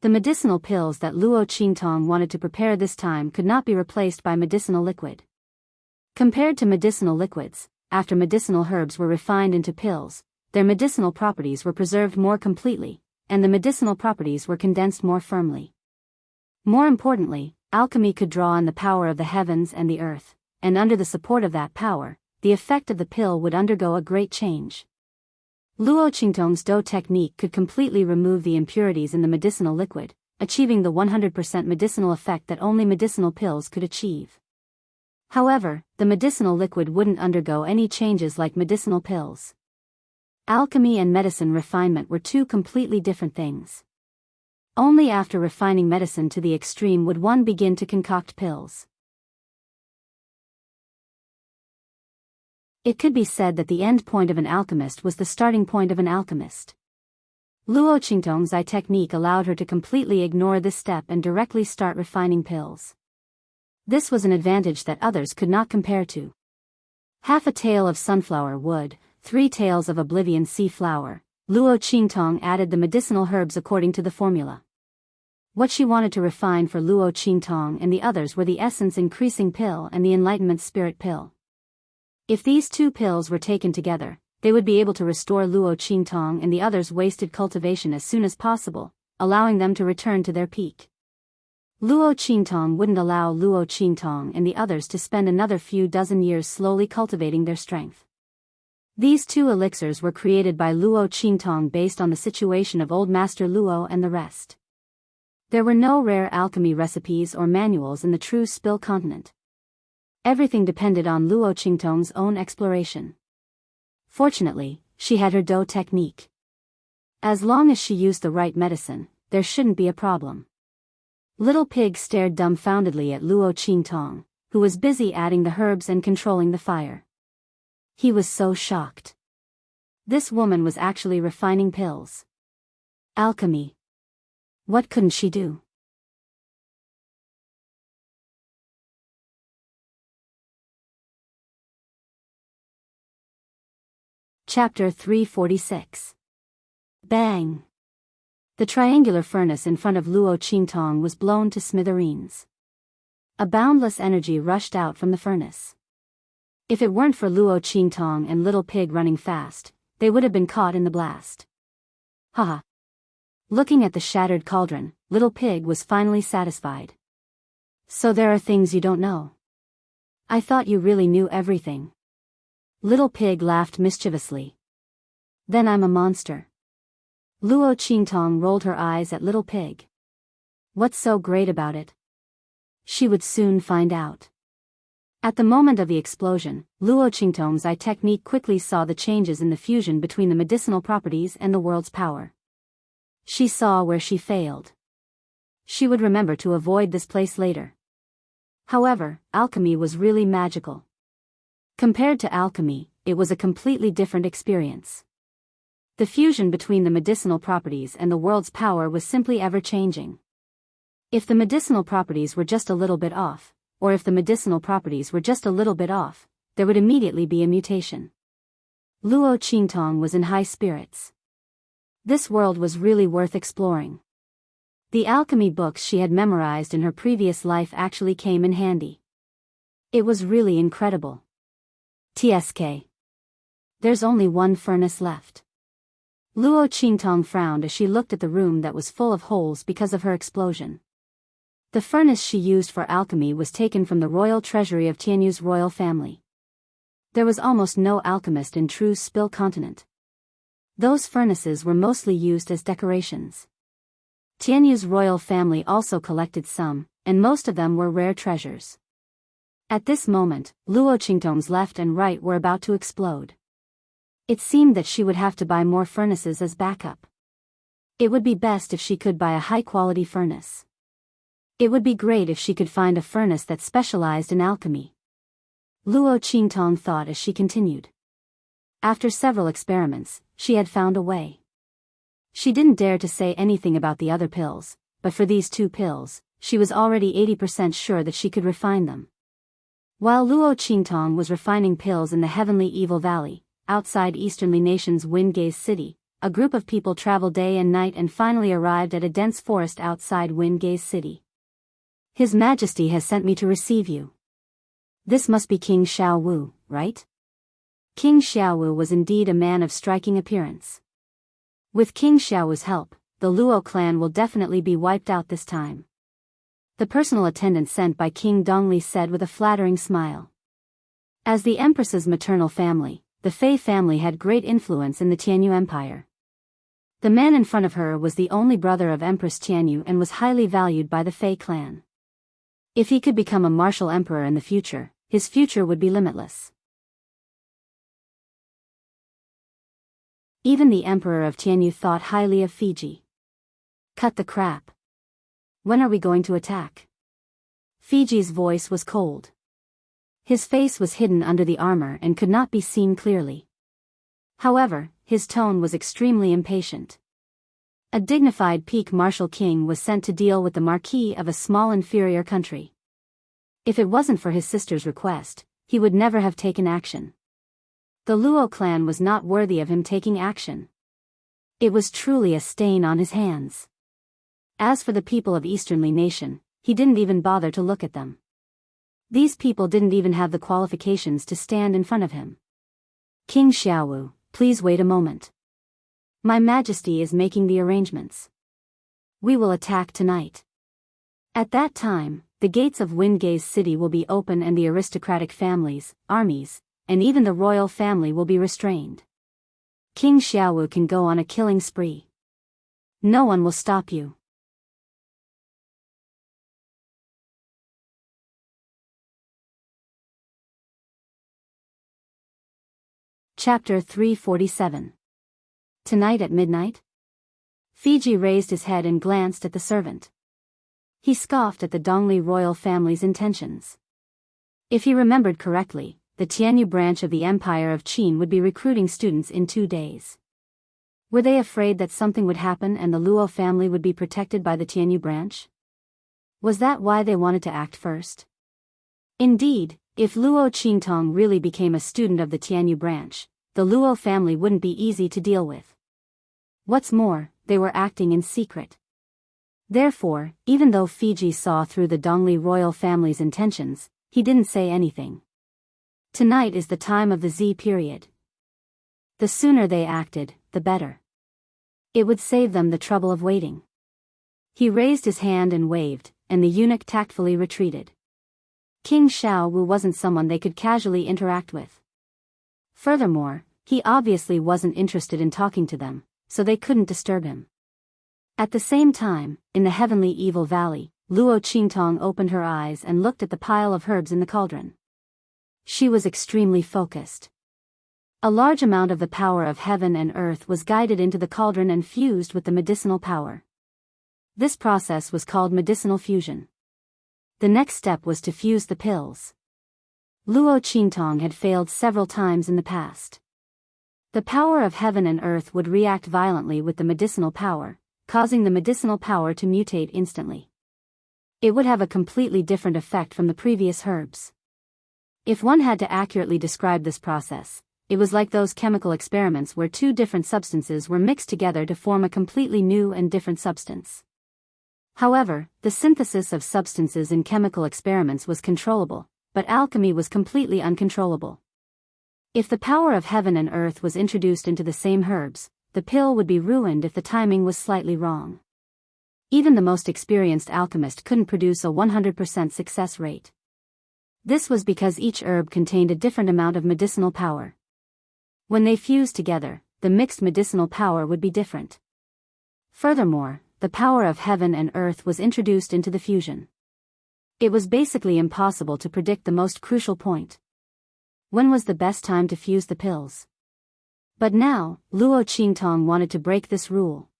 The medicinal pills that Luo Qingtong wanted to prepare this time could not be replaced by medicinal liquid. Compared to medicinal liquids, after medicinal herbs were refined into pills, their medicinal properties were preserved more completely, and the medicinal properties were condensed more firmly. More importantly, alchemy could draw on the power of the heavens and the earth, and under the support of that power, the effect of the pill would undergo a great change. Luo Qingtong's dough technique could completely remove the impurities in the medicinal liquid, achieving the 100% medicinal effect that only medicinal pills could achieve. However, the medicinal liquid wouldn't undergo any changes like medicinal pills. Alchemy and medicine refinement were two completely different things. Only after refining medicine to the extreme would one begin to concoct pills. It could be said that the end point of an alchemist was the starting point of an alchemist. Luo Qingtong's eye technique allowed her to completely ignore this step and directly start refining pills. This was an advantage that others could not compare to. Half a tael of sunflower wood, 3 taels of oblivion sea flower. Luo Qingtong added the medicinal herbs according to the formula. What she wanted to refine for Luo Qingtong and the others were the essence-increasing pill and the enlightenment spirit pill. If these two pills were taken together, they would be able to restore Luo Qingtong and the others' wasted cultivation as soon as possible, allowing them to return to their peak. Luo Qingtong wouldn't allow Luo Qingtong and the others to spend another few dozen years slowly cultivating their strength. These two elixirs were created by Luo Qingtong based on the situation of Old Master Luo and the rest. There were no rare alchemy recipes or manuals in the true Spill continent. Everything depended on Luo Qingtong's own exploration. Fortunately, she had her dough technique. As long as she used the right medicine, there shouldn't be a problem. Little Pig stared dumbfoundedly at Luo Qingtong, who was busy adding the herbs and controlling the fire. He was so shocked. This woman was actually refining pills. Alchemy. What couldn't she do? Chapter 346. Bang! The triangular furnace in front of Luo Qingtong was blown to smithereens. A boundless energy rushed out from the furnace. If it weren't for Luo Qingtong and Little Pig running fast, they would have been caught in the blast. Haha. Looking at the shattered cauldron, Little Pig was finally satisfied. So there are things you don't know. I thought you really knew everything. Little Pig laughed mischievously. Then I'm a monster. Luo Qingtong rolled her eyes at Little Pig. What's so great about it? She would soon find out. At the moment of the explosion, Luo Qingtong's eye technique quickly saw the changes in the fusion between the medicinal properties and the world's power. She saw where she failed. She would remember to avoid this place later. However, alchemy was really magical. Compared to alchemy, it was a completely different experience. The fusion between the medicinal properties and the world's power was simply ever-changing. If the medicinal properties were just a little bit off, or if the medicinal properties were just a little bit off, there would immediately be a mutation. Luo Qingtong was in high spirits. This world was really worth exploring. The alchemy books she had memorized in her previous life actually came in handy. It was really incredible. TSK. There's only one furnace left. Luo Qingtong frowned as she looked at the room that was full of holes because of her explosion. The furnace she used for alchemy was taken from the royal treasury of Tianyu's royal family. There was almost no alchemist in true Spill continent. Those furnaces were mostly used as decorations. Tianyu's royal family also collected some, and most of them were rare treasures. At this moment, Luo Qingtong's left and right were about to explode. It seemed that she would have to buy more furnaces as backup. It would be best if she could buy a high-quality furnace. It would be great if she could find a furnace that specialized in alchemy. Luo Qingtong thought as she continued. After several experiments, she had found a way. She didn't dare to say anything about the other pills, but for these two pills, she was already 80% sure that she could refine them. While Luo Qingtong was refining pills in the heavenly evil valley, outside easternly nation's Windgaze city, a group of people traveled day and night and finally arrived at a dense forest outside Windgaze city. His Majesty has sent me to receive you. This must be King Xiaowu, right? King Xiaowu was indeed a man of striking appearance. With King Xiaowu's help, the Luo clan will definitely be wiped out this time. The personal attendant sent by King Dongli said with a flattering smile. As the Empress's maternal family, the Fei family had great influence in the Tianyu Empire. The man in front of her was the only brother of Empress Tianyu and was highly valued by the Fei clan. If he could become a martial emperor in the future, his future would be limitless. Even the Emperor of Tianyu thought highly of Fiji. Cut the crap. When are we going to attack? Fiji's voice was cold. His face was hidden under the armor and could not be seen clearly. However, his tone was extremely impatient. A dignified peak martial king was sent to deal with the marquis of a small inferior country. If it wasn't for his sister's request, he would never have taken action. The Luo clan was not worthy of him taking action. It was truly a stain on his hands. As for the people of Easternly Nation, he didn't even bother to look at them. These people didn't even have the qualifications to stand in front of him. King Xiaowu, please wait a moment. My Majesty is making the arrangements. We will attack tonight. At that time, the gates of Wingay's city will be open and the aristocratic families, armies, and even the royal family will be restrained. King Xiaowu can go on a killing spree. No one will stop you. Chapter 347. Tonight at midnight? Fiji raised his head and glanced at the servant. He scoffed at the Dongli royal family's intentions. If he remembered correctly, the Tianyu branch of the Empire of Qin would be recruiting students in 2 days. Were they afraid that something would happen and the Luo family would be protected by the Tianyu branch? Was that why they wanted to act first? Indeed, if Luo Qingtong really became a student of the Tianyu branch, the Luo family wouldn't be easy to deal with. What's more, they were acting in secret. Therefore, even though Fiji saw through the Dongli royal family's intentions, he didn't say anything. Tonight is the time of the Z period. The sooner they acted, the better. It would save them the trouble of waiting. He raised his hand and waved, and the eunuch tactfully retreated. King Xiaowu wasn't someone they could casually interact with. Furthermore, he obviously wasn't interested in talking to them, so they couldn't disturb him. At the same time, in the heavenly evil valley, Luo Qingtong opened her eyes and looked at the pile of herbs in the cauldron. She was extremely focused. A large amount of the power of heaven and earth was guided into the cauldron and fused with the medicinal power. This process was called medicinal fusion. The next step was to fuse the pills. Luo Qingtong had failed several times in the past. The power of heaven and earth would react violently with the medicinal power, causing the medicinal power to mutate instantly. It would have a completely different effect from the previous herbs. If one had to accurately describe this process, it was like those chemical experiments where 2 different substances were mixed together to form a completely new and different substance. However, the synthesis of substances in chemical experiments was controllable, but alchemy was completely uncontrollable. If the power of heaven and earth was introduced into the same herbs, the pill would be ruined if the timing was slightly wrong. Even the most experienced alchemist couldn't produce a 100% success rate. This was because each herb contained a different amount of medicinal power. When they fused together, the mixed medicinal power would be different. Furthermore, the power of heaven and earth was introduced into the fusion. It was basically impossible to predict the most crucial point. When was the best time to fuse the pills? But now, Luo Qingtong wanted to break this rule.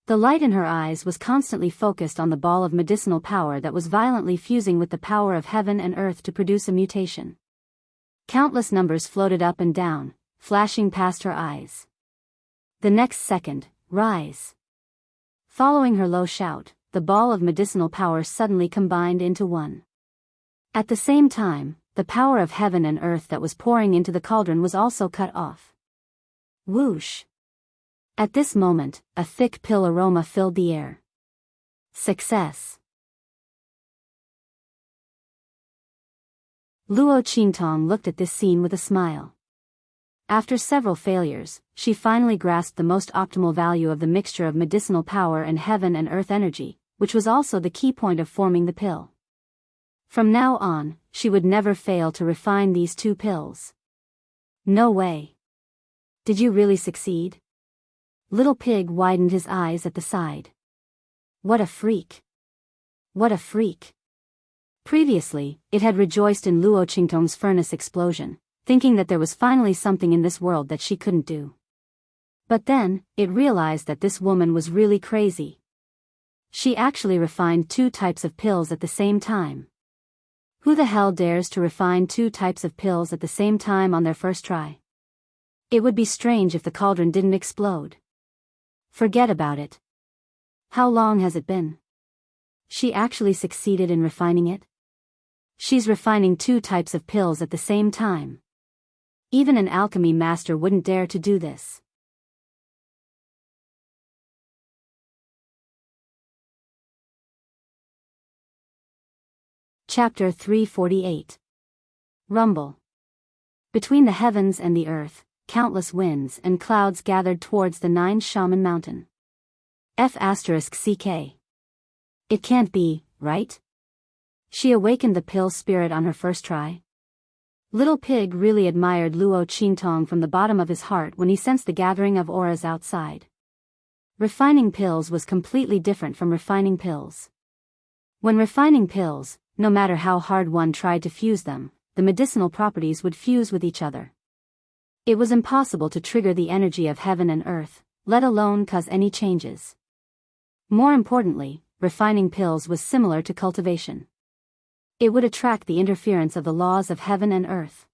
The light in her eyes was constantly focused on the ball of medicinal power that was violently fusing with the power of heaven and earth to produce a mutation. Countless numbers floated up and down, flashing past her eyes. The next second, rise. Following her low shout, the ball of medicinal power suddenly combined into one. At the same time, the power of heaven and earth that was pouring into the cauldron was also cut off. Whoosh! At this moment, a thick pill aroma filled the air. Success! Luo Qingtong looked at this scene with a smile. After several failures, she finally grasped the most optimal value of the mixture of medicinal power and heaven and earth energy, which was also the key point of forming the pill. From now on, she would never fail to refine these 2 pills. No way. Did you really succeed? Little Pig widened his eyes at the side. What a freak. What a freak. Previously, it had rejoiced in Luo Qingtong's furnace explosion, thinking that there was finally something in this world that she couldn't do. But then, it realized that this woman was really crazy. She actually refined 2 types of pills at the same time. Who the hell dares to refine 2 types of pills at the same time on their first try? It would be strange if the cauldron didn't explode. Forget about it. How long has it been? She actually succeeded in refining it? She's refining 2 types of pills at the same time. Even an alchemy master wouldn't dare to do this. Chapter 348. Rumble. Between the heavens and the earth, countless winds and clouds gathered towards the 9 Shaman Mountain. F***ck. It can't be, right? She awakened the pill spirit on her first try. Little Pig really admired Luo Qingtong from the bottom of his heart when he sensed the gathering of auras outside. Refining pills was completely different from refining pills. When refining pills, no matter how hard one tried to fuse them, the medicinal properties would fuse with each other. It was impossible to trigger the energy of heaven and earth, let alone cause any changes. More importantly, refining pills was similar to cultivation. It would attract the interference of the laws of heaven and earth.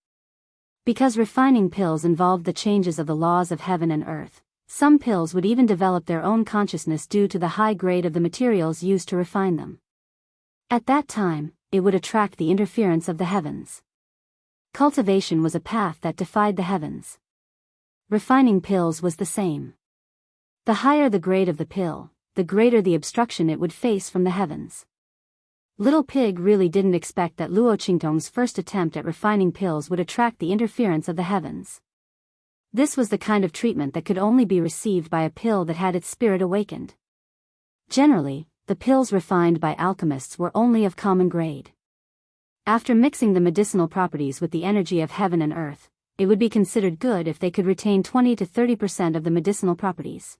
Because refining pills involved the changes of the laws of heaven and earth, some pills would even develop their own consciousness due to the high grade of the materials used to refine them. At that time, it would attract the interference of the heavens. Cultivation was a path that defied the heavens. Refining pills was the same. The higher the grade of the pill, the greater the obstruction it would face from the heavens. Little Pig really didn't expect that Luo Qingtong's first attempt at refining pills would attract the interference of the heavens. This was the kind of treatment that could only be received by a pill that had its spirit awakened. Generally, the pills refined by alchemists were only of common grade. After mixing the medicinal properties with the energy of heaven and earth, it would be considered good if they could retain 20 to 30% of the medicinal properties.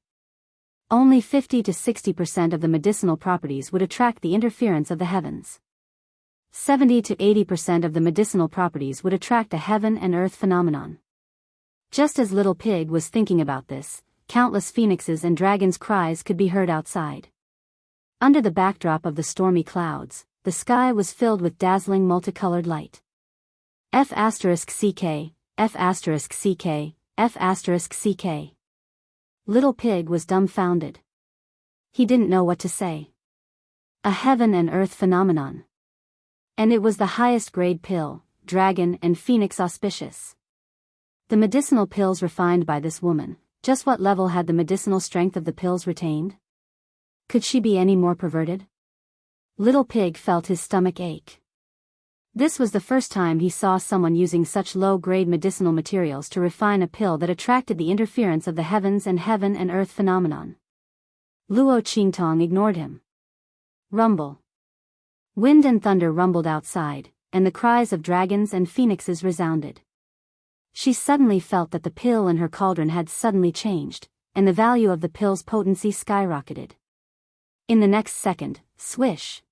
Only 50 to 60% of the medicinal properties would attract the interference of the heavens. 70 to 80% of the medicinal properties would attract a heaven and earth phenomenon. Just as Little Pig was thinking about this, countless phoenixes and dragons' cries could be heard outside. Under the backdrop of the stormy clouds, the sky was filled with dazzling multicolored light. F***ck, F***ck, F***ck. Little Pig was dumbfounded. He didn't know what to say. A heaven and earth phenomenon. And it was the highest grade pill, dragon and phoenix auspicious. The medicinal pills refined by this woman, just what level had the medicinal strength of the pills retained? Could she be any more perverted? Little Pig felt his stomach ache. This was the first time he saw someone using such low-grade medicinal materials to refine a pill that attracted the interference of the heavens and heaven and earth phenomenon. Luo Qingtong ignored him. Rumble. Wind and thunder rumbled outside, and the cries of dragons and phoenixes resounded. She suddenly felt that the pill in her cauldron had suddenly changed, and the value of the pill's potency skyrocketed. In the next second, swish.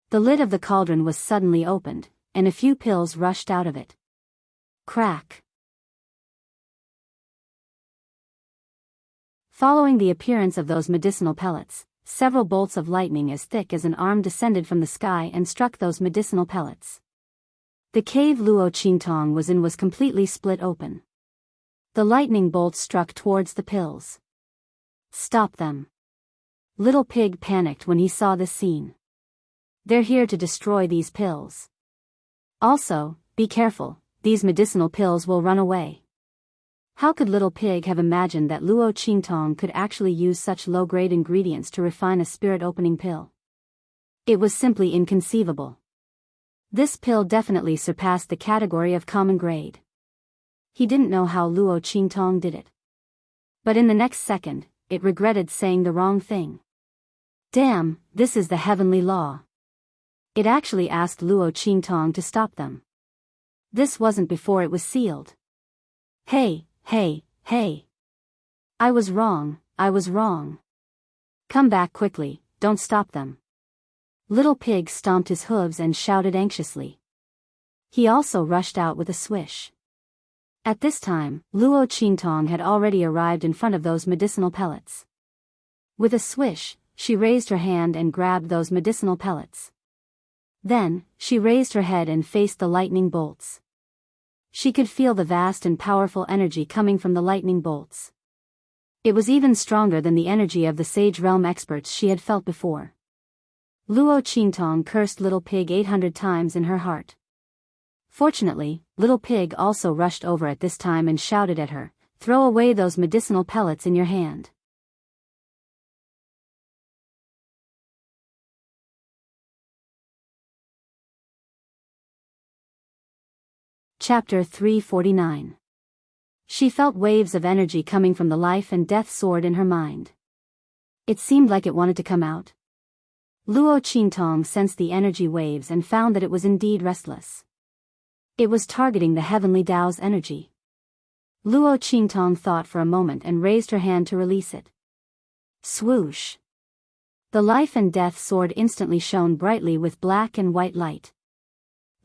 The lid of the cauldron was suddenly opened, and a few pills rushed out of it. Crack. Following the appearance of those medicinal pellets, several bolts of lightning as thick as an arm descended from the sky and struck those medicinal pellets. The cave Luo Qingtong was in was completely split open. The lightning bolts struck towards the pills. Stop them. Little Pig panicked when he saw this scene. They're here to destroy these pills. Also, be careful, these medicinal pills will run away. How could Little Pig have imagined that Luo Qingtong could actually use such low-grade ingredients to refine a spirit-opening pill? It was simply inconceivable. This pill definitely surpassed the category of common grade. He didn't know how Luo Qingtong did it. But in the next second, it regretted saying the wrong thing. Damn, this is the heavenly law. It actually asked Luo Qingtong to stop them. This wasn't before it was sealed. Hey, hey, hey. I was wrong, I was wrong. Come back quickly, don't stop them. Little Pig stomped his hooves and shouted anxiously. He also rushed out with a swish. At this time, Luo Qingtong had already arrived in front of those medicinal pellets. With a swish, she raised her hand and grabbed those medicinal pellets. Then, she raised her head and faced the lightning bolts. She could feel the vast and powerful energy coming from the lightning bolts. It was even stronger than the energy of the Sage Realm experts she had felt before. Luo Qingtong cursed Little Pig 800 times in her heart. Fortunately, Little Pig also rushed over at this time and shouted at her, "Throw away those medicinal pellets in your hand." Chapter 349. She felt waves of energy coming from the life and death sword in her mind. It seemed like it wanted to come out. Luo Qingtong sensed the energy waves and found that it was indeed restless. It was targeting the heavenly Tao's energy. Luo Qingtong thought for a moment and raised her hand to release it. Swoosh! The life and death sword instantly shone brightly with black and white light.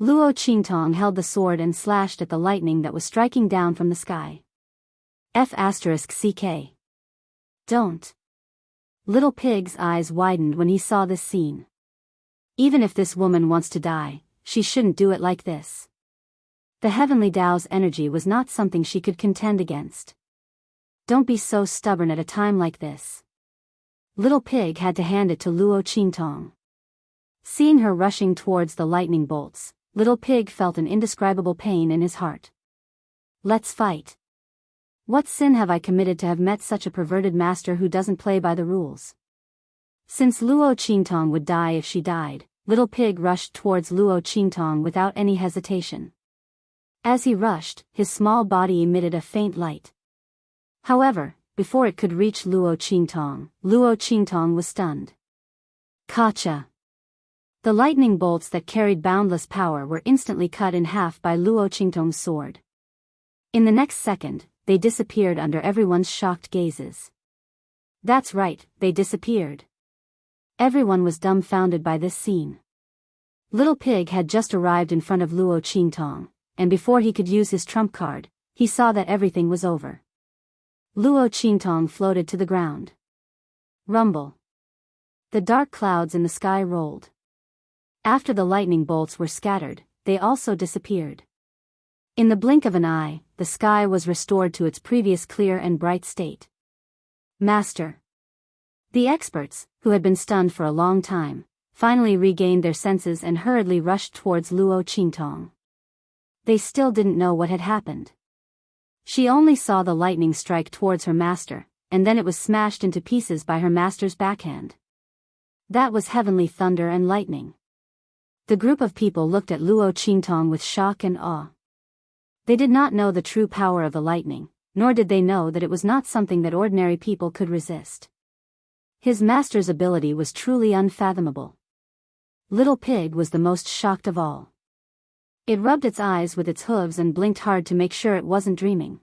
Luo Qingtong held the sword and slashed at the lightning that was striking down from the sky. F***CK. Don't. Little Pig's eyes widened when he saw this scene. Even if this woman wants to die, she shouldn't do it like this. The heavenly Tao's energy was not something she could contend against. Don't be so stubborn at a time like this. Little Pig had to hand it to Luo Qingtong. Seeing her rushing towards the lightning bolts, Little Pig felt an indescribable pain in his heart. Let's fight. What sin have I committed to have met such a perverted master who doesn't play by the rules? Since Luo Qingtong would die if she died, Little Pig rushed towards Luo Qingtong without any hesitation. As he rushed, his small body emitted a faint light. However, before it could reach Luo Qingtong was stunned. Kacha! The lightning bolts that carried boundless power were instantly cut in half by Luo Qingtong's sword. In the next second, they disappeared under everyone's shocked gazes. That's right, they disappeared. Everyone was dumbfounded by this scene. Little Pig had just arrived in front of Luo Qingtong, and before he could use his trump card, he saw that everything was over. Luo Qingtong floated to the ground. Rumble. The dark clouds in the sky rolled. After the lightning bolts were scattered, they also disappeared. In the blink of an eye, the sky was restored to its previous clear and bright state. Master. The experts, who had been stunned for a long time, finally regained their senses and hurriedly rushed towards Luo Qingtong. They still didn't know what had happened. She only saw the lightning strike towards her master, and then it was smashed into pieces by her master's backhand. That was heavenly thunder and lightning. The group of people looked at Luo Qingtong with shock and awe. They did not know the true power of the lightning, nor did they know that it was not something that ordinary people could resist. His master's ability was truly unfathomable. Little Pig was the most shocked of all. It rubbed its eyes with its hooves and blinked hard to make sure it wasn't dreaming.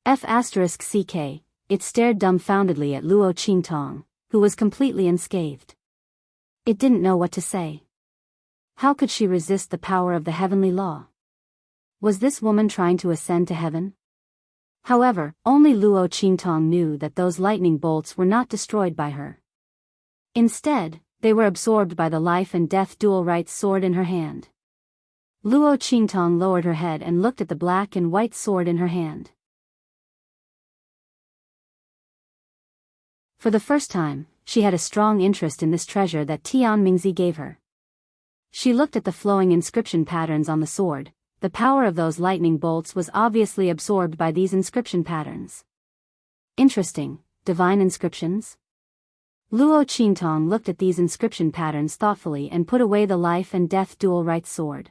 F***CK, it stared dumbfoundedly at Luo Qingtong, who was completely unscathed. It didn't know what to say. How could she resist the power of the heavenly law? Was this woman trying to ascend to heaven? However, only Luo Qingtong knew that those lightning bolts were not destroyed by her. Instead, they were absorbed by the life and death dual right sword in her hand. Luo Qingtong lowered her head and looked at the black and white sword in her hand. For the first time, she had a strong interest in this treasure that Tian Mingzi gave her. She looked at the flowing inscription patterns on the sword. The power of those lightning bolts was obviously absorbed by these inscription patterns. Interesting, divine inscriptions? Luo Qingtong looked at these inscription patterns thoughtfully and put away the life and death dual right sword.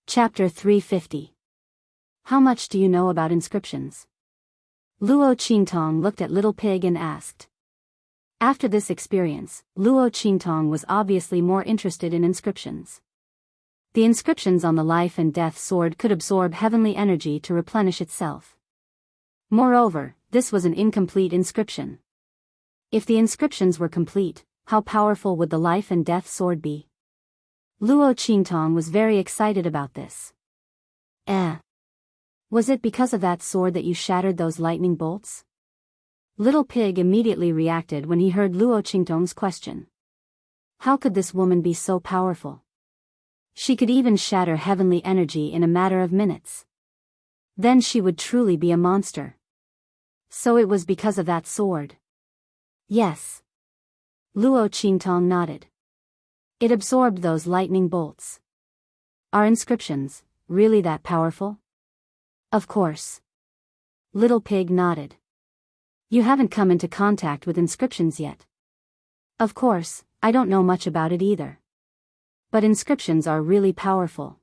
Chapter 350. How much do you know about inscriptions? Luo Qingtong looked at Little Pig and asked. After this experience, Luo Qingtong was obviously more interested in inscriptions. The inscriptions on the life and death sword could absorb heavenly energy to replenish itself. Moreover, this was an incomplete inscription. If the inscriptions were complete, how powerful would the life and death sword be? Luo Qingtong was very excited about this. Was it because of that sword that you shattered those lightning bolts? Little Pig immediately reacted when he heard Luo Qingtong's question. How could this woman be so powerful? She could even shatter heavenly energy in a matter of minutes. Then she would truly be a monster. So it was because of that sword. Yes. Luo Qingtong nodded. It absorbed those lightning bolts. Are inscriptions really that powerful? Of course. Little Pig nodded. You haven't come into contact with inscriptions yet. Of course, I don't know much about it either. But inscriptions are really powerful.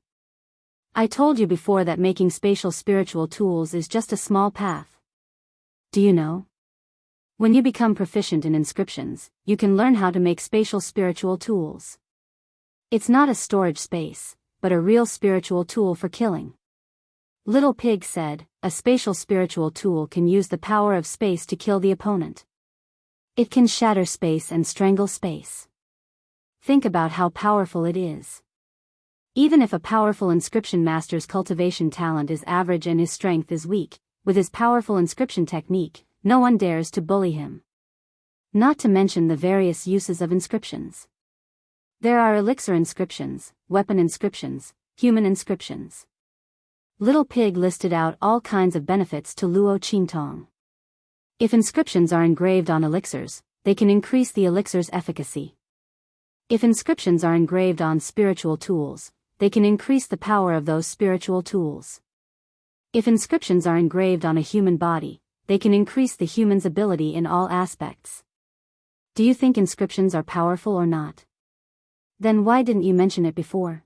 I told you before that making spatial spiritual tools is just a small path. Do you know? When you become proficient in inscriptions, you can learn how to make spatial spiritual tools. It's not a storage space, but a real spiritual tool for killing. Little Pig said, a spatial spiritual tool can use the power of space to kill the opponent. It can shatter space and strangle space. Think about how powerful it is. Even if a powerful inscription master's cultivation talent is average and his strength is weak, with his powerful inscription technique, no one dares to bully him. Not to mention the various uses of inscriptions. There are elixir inscriptions, weapon inscriptions, human inscriptions. Little Pig listed out all kinds of benefits to Luo Qingtong. If inscriptions are engraved on elixirs, they can increase the elixir's efficacy. If inscriptions are engraved on spiritual tools, they can increase the power of those spiritual tools. If inscriptions are engraved on a human body, they can increase the human's ability in all aspects. Do you think inscriptions are powerful or not? Then why didn't you mention it before?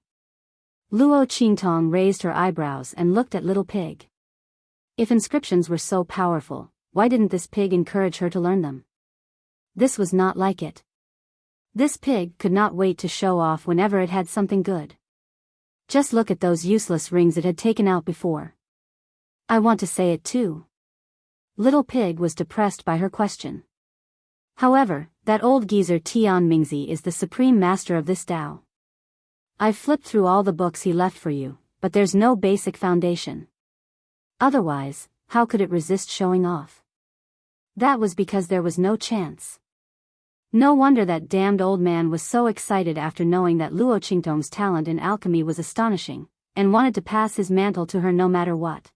Luo Qingtong raised her eyebrows and looked at Little Pig. If inscriptions were so powerful, why didn't this pig encourage her to learn them? This was not like it. This pig could not wait to show off whenever it had something good. Just look at those useless rings it had taken out before. I want to say it too. Little Pig was depressed by her question. However, that old geezer Tian Mingzi is the supreme master of this Tao. I've flipped through all the books he left for you, but there's no basic foundation. Otherwise, how could it resist showing off? That was because there was no chance. No wonder that damned old man was so excited after knowing that Luo Qingtong's talent in alchemy was astonishing, and wanted to pass his mantle to her no matter what.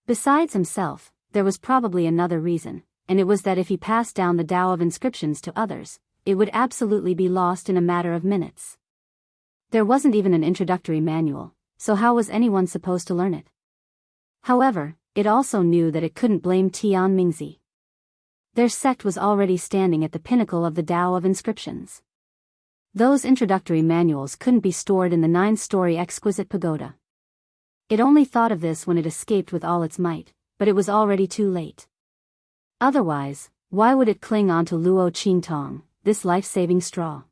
Besides himself, there was probably another reason, and it was that if he passed down the Tao of inscriptions to others, it would absolutely be lost in a matter of minutes. There wasn't even an introductory manual, so how was anyone supposed to learn it? However, it also knew that it couldn't blame Tian Mingzi. Their sect was already standing at the pinnacle of the Tao of inscriptions. Those introductory manuals couldn't be stored in the 9-story exquisite pagoda. It only thought of this when it escaped with all its might, but it was already too late. Otherwise, why would it cling on to Luo Qingtong, this life-saving straw?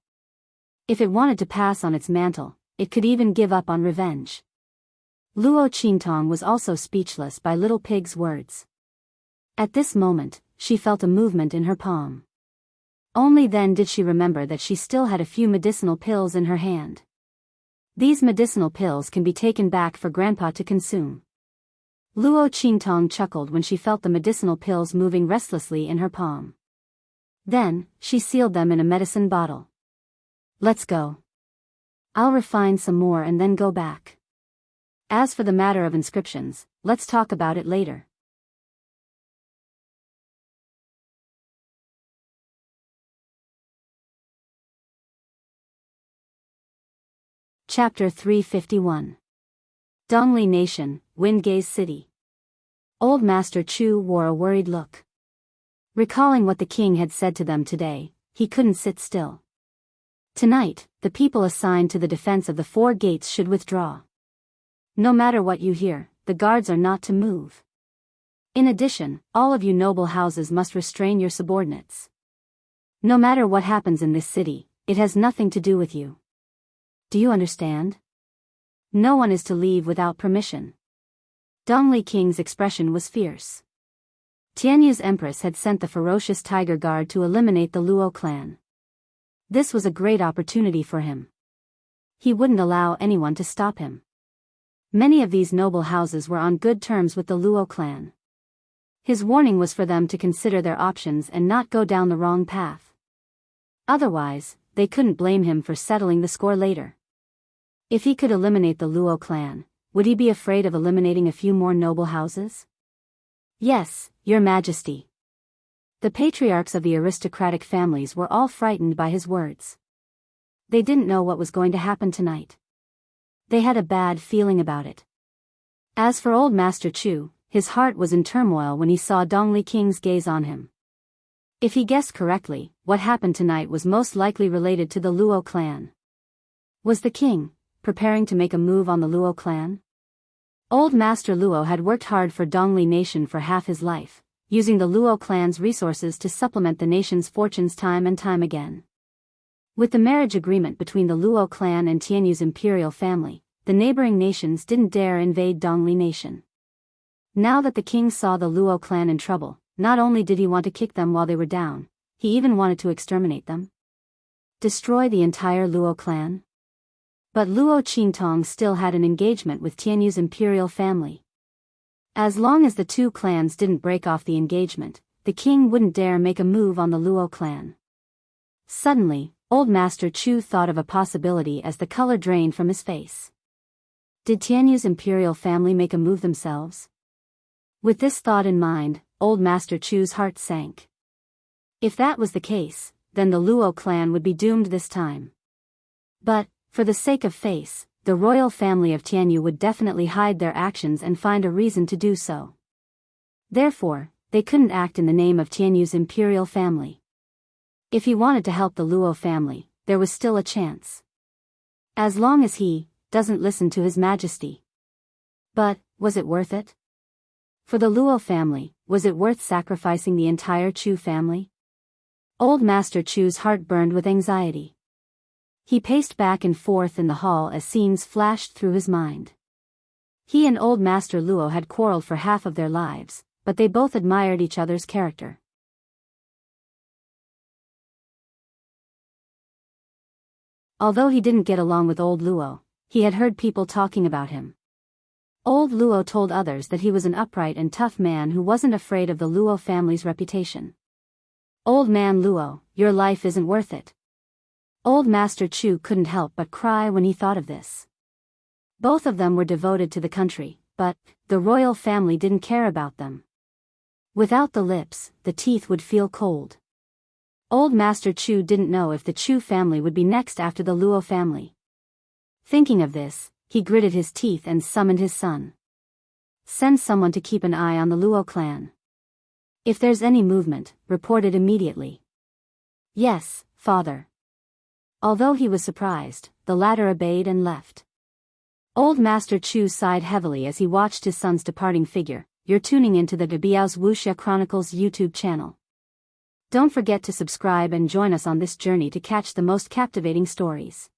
If it wanted to pass on its mantle, it could even give up on revenge. Luo Qingtong was also speechless by Little Pig's words. At this moment, she felt a movement in her palm. Only then did she remember that she still had a few medicinal pills in her hand. These medicinal pills can be taken back for Grandpa to consume. Luo Qingtong chuckled when she felt the medicinal pills moving restlessly in her palm. Then, she sealed them in a medicine bottle. Let's go. I'll refine some more and then go back. As for the matter of inscriptions, let's talk about it later. Chapter 351. Dongli Nation, Windgaze City. Old Master Chu wore a worried look. Recalling what the king had said to them today, he couldn't sit still. Tonight, the people assigned to the defense of the 4 gates should withdraw. No matter what you hear, the guards are not to move. In addition, all of you noble houses must restrain your subordinates. No matter what happens in this city, it has nothing to do with you. Do you understand? No one is to leave without permission. Dongli King's expression was fierce. Tianyu's empress had sent the ferocious Tiger Guard to eliminate the Luo clan. This was a great opportunity for him. He wouldn't allow anyone to stop him. Many of these noble houses were on good terms with the Luo clan. His warning was for them to consider their options and not go down the wrong path. Otherwise, they couldn't blame him for settling the score later. If he could eliminate the Luo clan, would he be afraid of eliminating a few more noble houses? Yes, Your Majesty. The patriarchs of the aristocratic families were all frightened by his words. They didn't know what was going to happen tonight. They had a bad feeling about it. As for old Master Chu, his heart was in turmoil when he saw Dongli King's gaze on him. If he guessed correctly, what happened tonight was most likely related to the Luo clan. Was the king preparing to make a move on the Luo clan? Old Master Luo had worked hard for Dongli Nation for half his life, using the Luo clan's resources to supplement the nation's fortunes time and time again. With the marriage agreement between the Luo clan and Tianyu's imperial family, the neighboring nations didn't dare invade Dongli Nation. Now that the king saw the Luo clan in trouble, not only did he want to kick them while they were down, he even wanted to exterminate them. Destroy the entire Luo clan? But Luo Qingtong still had an engagement with Tianyu's imperial family. As long as the two clans didn't break off the engagement, the king wouldn't dare make a move on the Luo clan. Suddenly, old Master Chu thought of a possibility as the color drained from his face. Did Tianyu's imperial family make a move themselves? With this thought in mind, old Master Chu's heart sank. If that was the case, then the Luo clan would be doomed this time. But, for the sake of face, the royal family of Tianyu would definitely hide their actions and find a reason to do so. Therefore, they couldn't act in the name of Tianyu's imperial family. If he wanted to help the Luo family, there was still a chance. As long as he doesn't listen to His Majesty. But, was it worth it? For the Luo family, was it worth sacrificing the entire Chu family? Old Master Chu's heart burned with anxiety. He paced back and forth in the hall as scenes flashed through his mind. He and old Master Luo had quarreled for half of their lives, but they both admired each other's character. Although he didn't get along with old Luo, he had heard people talking about him. Old Luo told others that he was an upright and tough man who wasn't afraid of the Luo family's reputation. Old man Luo, your life isn't worth it. Old Master Chu couldn't help but cry when he thought of this. Both of them were devoted to the country, but the royal family didn't care about them. Without the lips, the teeth would feel cold. Old Master Chu didn't know if the Chu family would be next after the Luo family. Thinking of this, he gritted his teeth and summoned his son. Send someone to keep an eye on the Luo clan. If there's any movement, report it immediately. Yes, father. Although he was surprised, the latter obeyed and left. Old Master Chu sighed heavily as he watched his son's departing figure. You're tuning into the Biyao's Wuxia Chronicles YouTube channel. Don't forget to subscribe and join us on this journey to catch the most captivating stories.